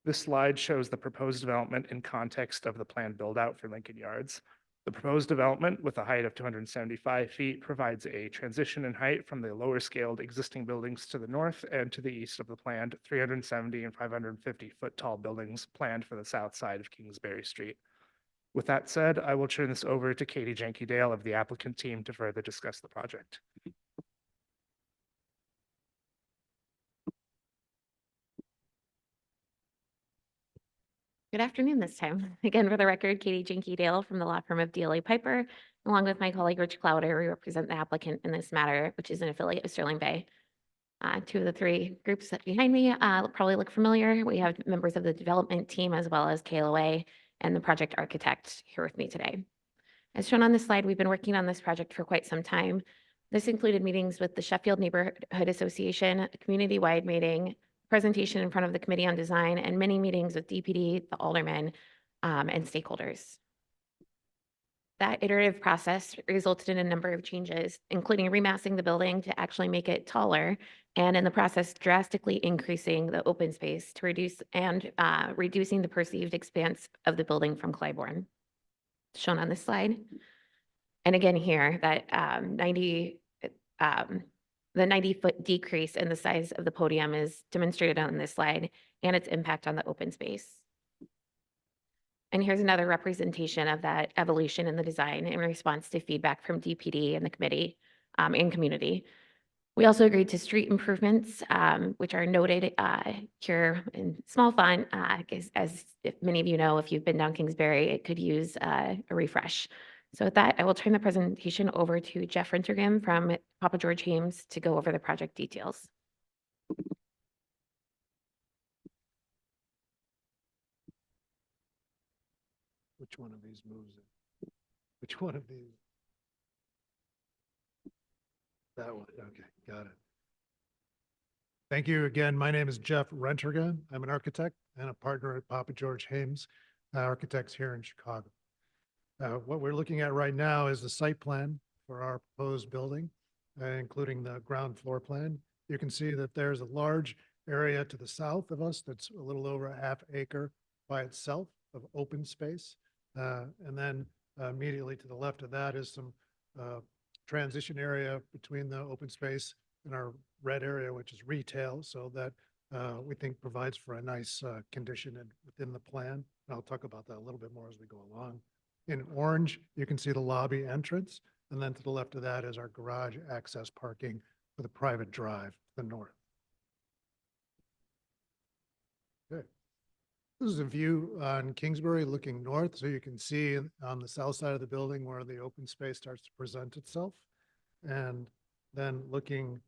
This slide shows the proposed development in context of the planned build-out for Lincoln Yards. The proposed development, with a height of 275 feet, provides a transition in height from the lower scaled existing buildings to the north and to the east of the planned 370 and 550 foot tall buildings planned for the south side of Kingsbury Street. With that said, I will turn this over to Katie Jenke-Dale of the applicant team to further discuss the project. Good afternoon this time. Again, for the record, Katie Jenke-Dale from the law firm of DLA Piper. Along with my colleague Rich Clouder, we represent the applicant in this matter, which is an affiliate of Sterling Bay. 2 of the 3 groups that behind me probably look familiar. We have members of the development team as well as KLOA and the project architect here with me today. As shown on this slide, we've been working on this project for quite some time. This included meetings with the Sheffield Neighborhood Association, a community-wide meeting, presentation in front of the Committee on Design, and many meetings with DPD, the aldermen, and stakeholders. That iterative process resulted in a number of changes, including remassing the building to actually make it taller, and in the process, drastically increasing the open space to reduce and reducing the perceived expanse of the building from Clybourne, shown on this slide. And again here, that the 90-foot decrease in the size of the podium is demonstrated on this slide and its impact on the open space. And here's another representation of that evolution in the design in response to feedback from DPD and the committee and community. We also agreed to street improvements, which are noted here in small font. As if many of you know, if you've been down Kingsbury, it could use a refresh. So with that, I will turn the presentation over to Jeff Rintergem from Papa George Hames to go over the project details. Which one of these moves it? Which one of these? That one, okay, got it. Thank you again. My name is Jeff Renterga. I'm an architect and a partner at Papa George Hames Architects here in Chicago. What we're looking at right now is the site plan for our proposed building, including the ground floor plan. You can see that there's a large area to the south of us that's a little over a half acre by itself of open space. And then immediately to the left of that is some transition area between the open space and our red area, which is retail. So that we think provides for a nice condition within the plan. And I'll talk about that a little bit more as we go along. In orange, you can see the lobby entrance. And then to the left of that is our garage access parking with a private drive to the north. Okay. This is a view on Kingsbury looking north. So you can see on the south side of the building where the open space starts to present itself. And then looking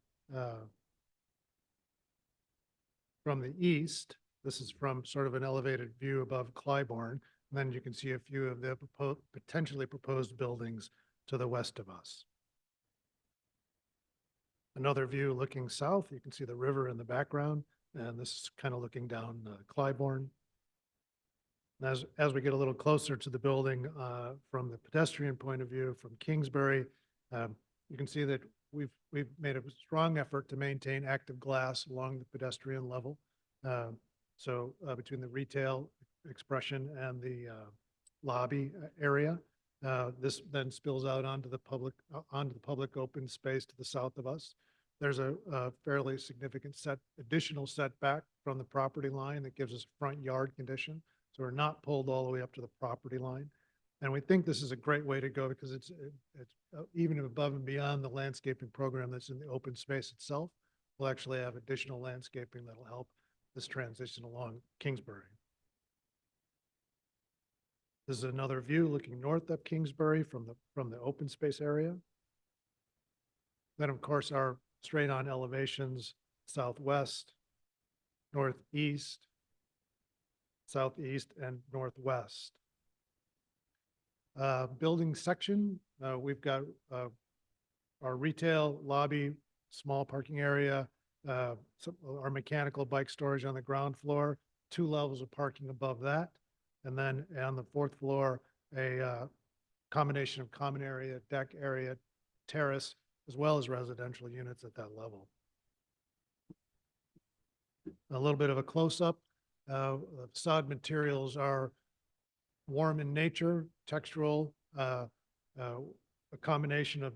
from the east, this is from sort of an elevated view above Clybourne. And then you can see a few of the potentially proposed buildings to the west of us. Another view looking south, you can see the river in the background. And this is kind of looking down Clybourne. And as we get a little closer to the building from the pedestrian point of view from Kingsbury, you can see that we've made a strong effort to maintain active glass along the pedestrian level. So between the retail expression and the lobby area, this then spills out onto the public open space to the south of us. There's a fairly significant additional setback from the property line that gives us a front yard condition. So we're not pulled all the way up to the property line. And we think this is a great way to go because it's even above and beyond the landscaping program that's in the open space itself. We'll actually have additional landscaping that'll help this transition along Kingsbury. This is another view looking north up Kingsbury from the open space area. Then, of course, our straight on elevations, southwest, northeast, southeast, and northwest. Building section, we've got our retail lobby, small parking area, our mechanical bike storage on the ground floor, 2 levels of parking above that. And then on the 4th floor, a combination of common area, deck area, terrace, as well as residential units at that level. A little bit of a close-up. Facade materials are warm in nature, textural, a combination of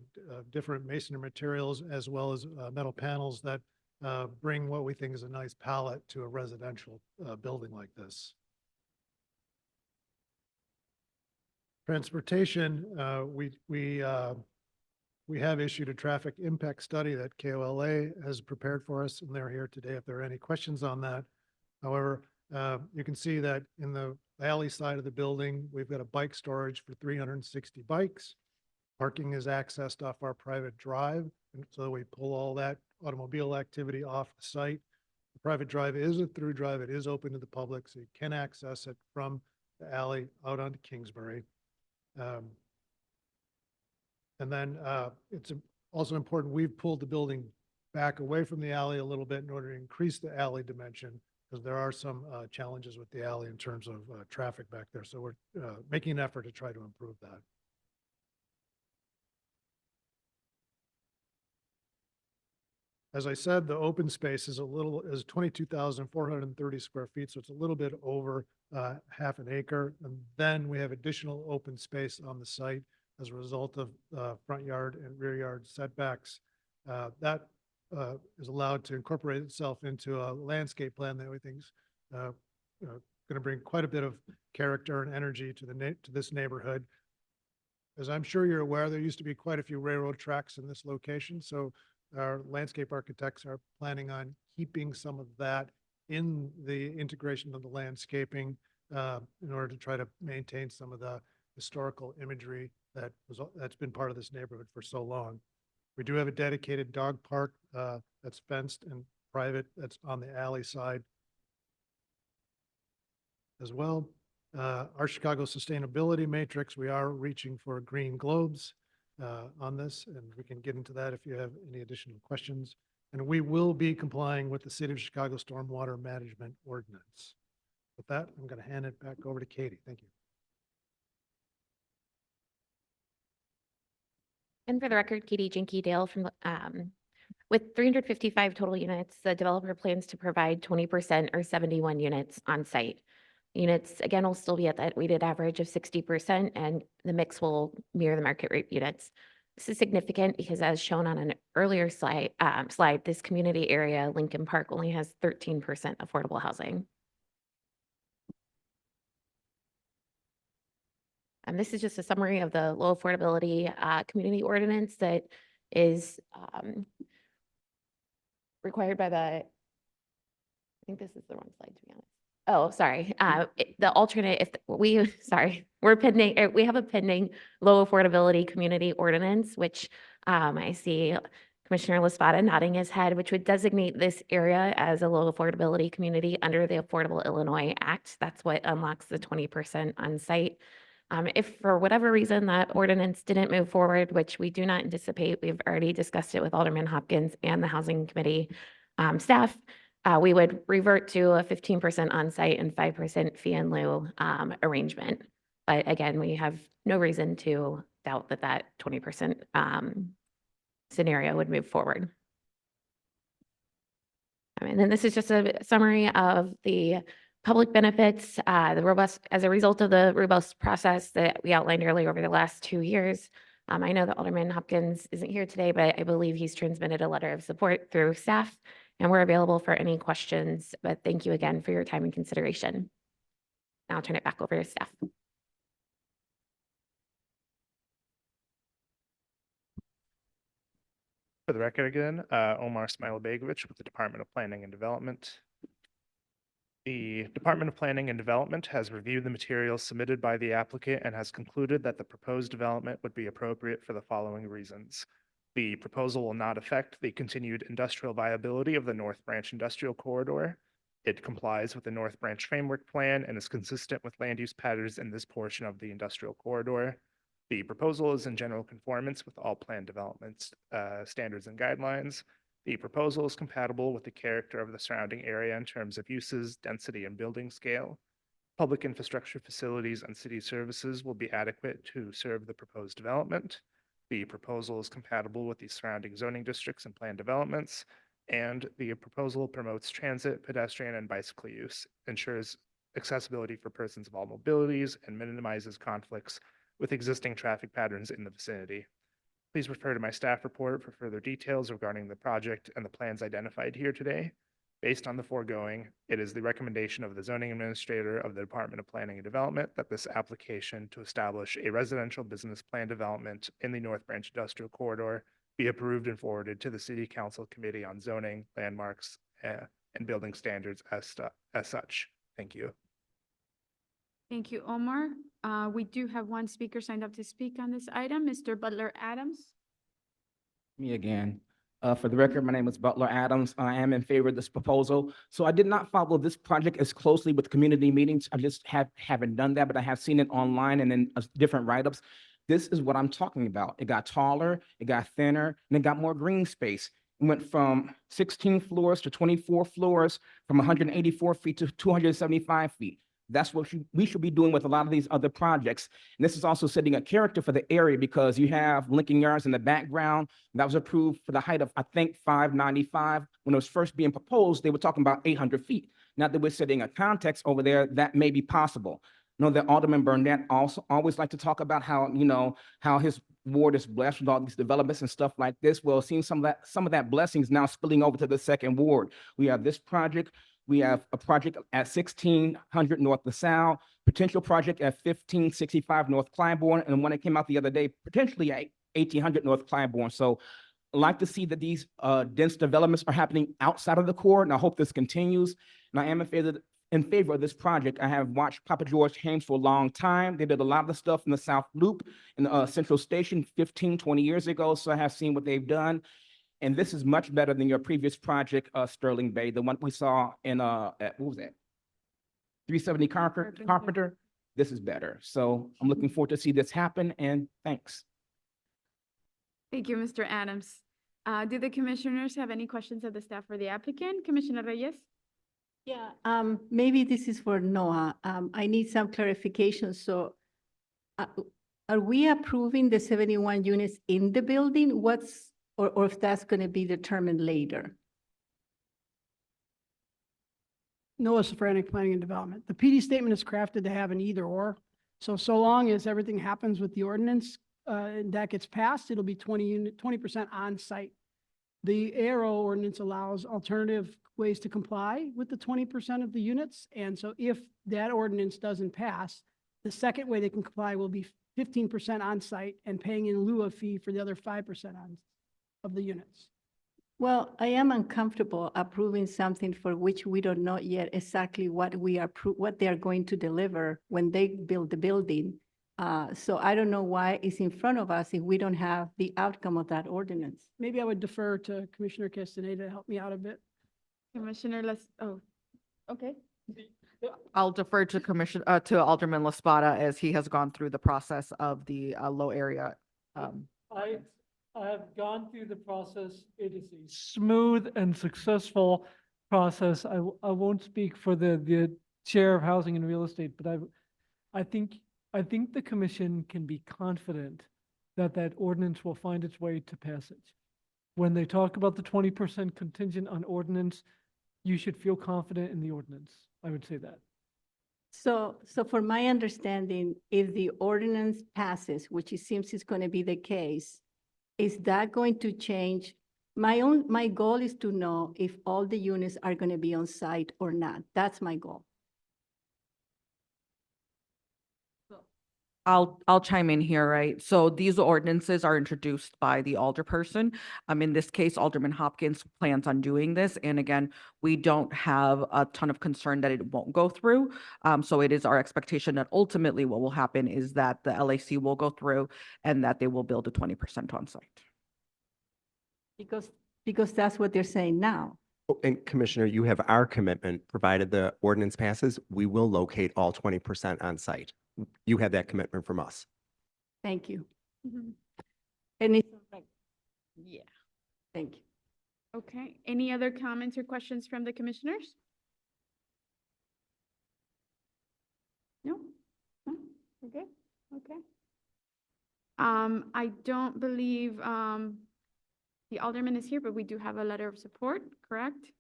different masonry materials, as well as metal panels that bring what we think is a nice palette to a residential building like this. Transportation, we have issued a traffic impact study that KOLA has prepared for us, and they're here today if there are any questions on that. However, you can see that in the alley side of the building, we've got a bike storage for 360 bikes. Parking is accessed off our private drive, and so we pull all that automobile activity off the site. The private drive is a through drive. It is open to the public, so you can access it from the alley out onto Kingsbury. And then it's also important, we've pulled the building back away from the alley a little bit in order to increase the alley dimension, because there are some challenges with the alley in terms of traffic back there. So we're making an effort to try to improve that. As I said, the open space is 22,430 square feet, so it's a little bit over half an acre. And then we have additional open space on the site as a result of front yard and rear yard setbacks. That is allowed to incorporate itself into a landscape plan that we think is going to bring quite a bit of character and energy to this neighborhood. As I'm sure you're aware, there used to be quite a few railroad tracks in this location. So our landscape architects are planning on keeping some of that in the integration of the landscaping in order to try to maintain some of the historical imagery that's been part of this neighborhood for so long. We do have a dedicated dog park that's fenced and private, that's on the alley side as well. Our Chicago Sustainability Matrix, we are reaching for green globes on this, and we can get into that if you have any additional questions. And we will be complying with the City of Chicago Stormwater Management Ordinance. With that, I'm going to hand it back over to Katie. Thank you. And for the record, Katie Jinky Dale from, with 355 total units, the developer plans to provide 20% or 71 units on site. Units, again, will still be at that weighted average of 60%, and the mix will mirror the market rate units. This is significant because as shown on an earlier slide, this community area, Lincoln Park, only has 13% affordable housing. This is just a summary of the low affordability community ordinance that is required by I think this is the wrong slide, to be honest. Oh, sorry. The alternate, we have a pending low affordability community ordinance, which I see Commissioner Laspada nodding his head, which would designate this area as a low affordability community under the Affordable Illinois Act. That's what unlocks the 20% on site. If for whatever reason that ordinance didn't move forward, which we do not anticipate, we've already discussed it with Alderman Hopkins and the Housing Committee staff, we would revert to a 15% on-site and 5% fee in lieu arrangement. But again, we have no reason to doubt that that 20% scenario would move forward. And then this is just a summary of the public benefits, as a result of the robust process that we outlined earlier over the last 2 years. I know that Alderman Hopkins isn't here today, but I believe he's transmitted a letter of support through staff, and we're available for any questions. But thank you again for your time and consideration. Now I'll turn it back over to staff. For the record again, Omar Smailabegovich with the Department of Planning and Development. The Department of Planning and Development has reviewed the materials submitted by the applicant and has concluded that the proposed development would be appropriate for the following reasons. The proposal will not affect the continued industrial viability of the North Branch Industrial Corridor. It complies with the North Branch Framework Plan and is consistent with land use patterns in this portion of the industrial corridor. The proposal is in general conformance with all plan development standards and guidelines. The proposal is compatible with the character of the surrounding area in terms of uses, density, and building scale. Public infrastructure facilities and city services will be adequate to serve the proposed development. The proposal is compatible with the surrounding zoning districts and plan developments, and the proposal promotes transit, pedestrian, and bicycle use, ensures accessibility for persons of all mobilities, and minimizes conflicts with existing traffic patterns in the vicinity. Please refer to my staff report for further details regarding the project and the plans identified here today. Based on the foregoing, it is the recommendation of the zoning administrator of the Department of Planning and Development that this application to establish a residential business plan development in the North Branch Industrial Corridor be approved and forwarded to the City Council Committee on Zoning, Landmarks, and Building Standards as such. Thank you. Thank you, Omar. We do have one speaker signed up to speak on this item, Mr. Butler Adams. Me again. For the record, my name is Butler Adams. I am in favor of this proposal. So I did not follow this project as closely with community meetings. I just haven't done that, but I have seen it online and in different write-ups. This is what I'm talking about. It got taller, it got thinner, and it got more green space. It went from 16 floors to 24 floors, from 184 feet to 275 feet. That's what we should be doing with a lot of these other projects. And this is also setting a character for the area because you have Lincoln Yards in the background. That was approved for the height of, I think, 595. When it was first being proposed, they were talking about 800 feet. Now that we're setting a context over there, that may be possible. I know that Alderman Burnett also always like to talk about how, how his ward is blessed with all these developments and stuff like this. Well, seeing some of that blessings now spilling over to the second ward. We have this project. We have a project at 1600 North LaSalle, potential project at 1565 North Clybourne, and one that came out the other day, potentially at 1800 North Clybourne. So like to see that these dense developments are happening outside of the core, and I hope this continues. And I am in favor of this project. I have watched Papa George Hames for a long time. They did a lot of the stuff in the South Loop in the Central Station 15, 20 years ago, so I have seen what they've done. And this is much better than your previous project, Sterling Bay, the one we saw in, what was that? 370 Carpenter. This is better. So I'm looking forward to see this happen, and thanks. Thank you, Mr. Adams. Do the commissioners have any questions of the staff or the applicant? Commissioner Reyes? Yeah, maybe this is for Noah. I need some clarification. So are we approving the 71 units in the building? Or if that's going to be determined later? Noah Safranik, Planning and Development. The PD statement is crafted to have an either or. So long as everything happens with the ordinance, and that gets passed, it'll be 20% on site. The ARO ordinance allows alternative ways to comply with the 20% of the units. And so if that ordinance doesn't pass, the second way they can comply will be 15% on site and paying in lieu of fee for the other 5% of the units. Well, I am uncomfortable approving something for which we don't know yet exactly what what they are going to deliver when they build the building. So I don't know why it's in front of us if we don't have the outcome of that ordinance. Maybe I would defer to Commissioner Castaneda to help me out a bit. Commissioner, okay. I'll defer to to Alderman Laspada as he has gone through the process of the low area. I have gone through the process. It is a smooth and successful process. I won't speak for the Chair of Housing and Real Estate, but I think the commission can be confident that that ordinance will find its way to passage. When they talk about the 20% contingent on ordinance, you should feel confident in the ordinance. I would say that. So for my understanding, if the ordinance passes, which it seems is going to be the case, is that going to change? My goal is to know if all the units are going to be on site or not. That's my goal. I'll chime in here, right? So these ordinances are introduced by the alderperson. In this case, Alderman Hopkins plans on doing this. And again, we don't have a ton of concern that it won't go through. So it is our expectation that ultimately what will happen is that the LAC will go through and that they will build a 20% on site. Because that's what they're saying now. Oh, and Commissioner, you have our commitment, provided the ordinance passes, we will locate all 20% on site. You have that commitment from us. Thank you. Mhm. Yeah, thank you. Okay, any other comments or questions from the commissioners? No? No? Okay, okay. I don't believe, the alderman is here, but we do have a letter of support, correct?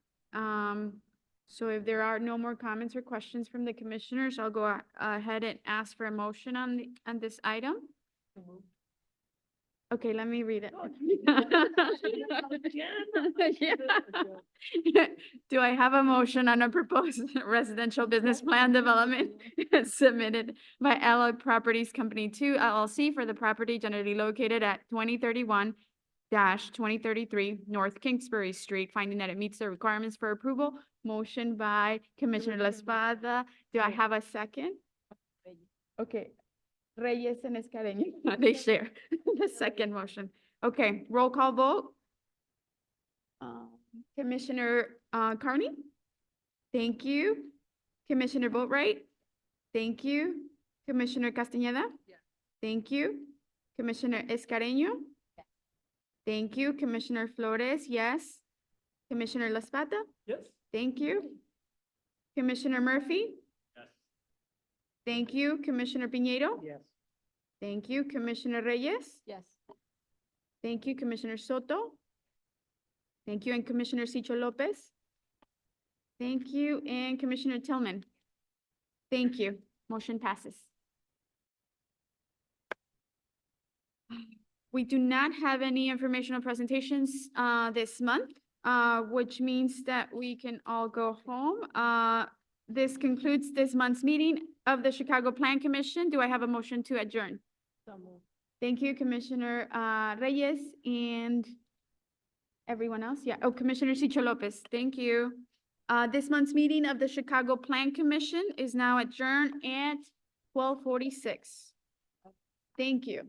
So if there are no more comments or questions from the commissioners, I'll go ahead and ask for a motion on this item. Okay, let me read it. Do I have a motion on a proposed residential business plan development submitted by Allied Properties Company 2 LLC for the property generally located at 2031-2033 North Kingsbury Street, finding that it meets the requirements for approval? Motion by Commissioner Laspada. Do I have a second? Okay. Reyes and Escareño, they share the second motion. Okay, roll call vote. Commissioner Carney? Thank you. Commissioner Boatright? Thank you. Commissioner Castañeda? Yes. Thank you. Commissioner Escareño? Yes. Thank you. Commissioner Flores? Yes. Commissioner Laspada? Yes. Thank you. Commissioner Murphy? Yes. Thank you. Commissioner Piñeiro? Yes. Thank you. Commissioner Reyes? Yes. Thank you. Commissioner Soto? Thank you. And Commissioner Sicho Lopez? Thank you. And Commissioner Tillman? Thank you. Motion passes. We do not have any informational presentations this month, which means that we can all go home. This concludes this month's meeting of the Chicago Plan Commission. Do I have a motion to adjourn? Thank you, Commissioner Reyes, and Everyone else? Yeah. Oh, Commissioner Cicho Lopez, thank you. This month's meeting of the Chicago Plan Commission is now adjourned at 12:46. Thank you.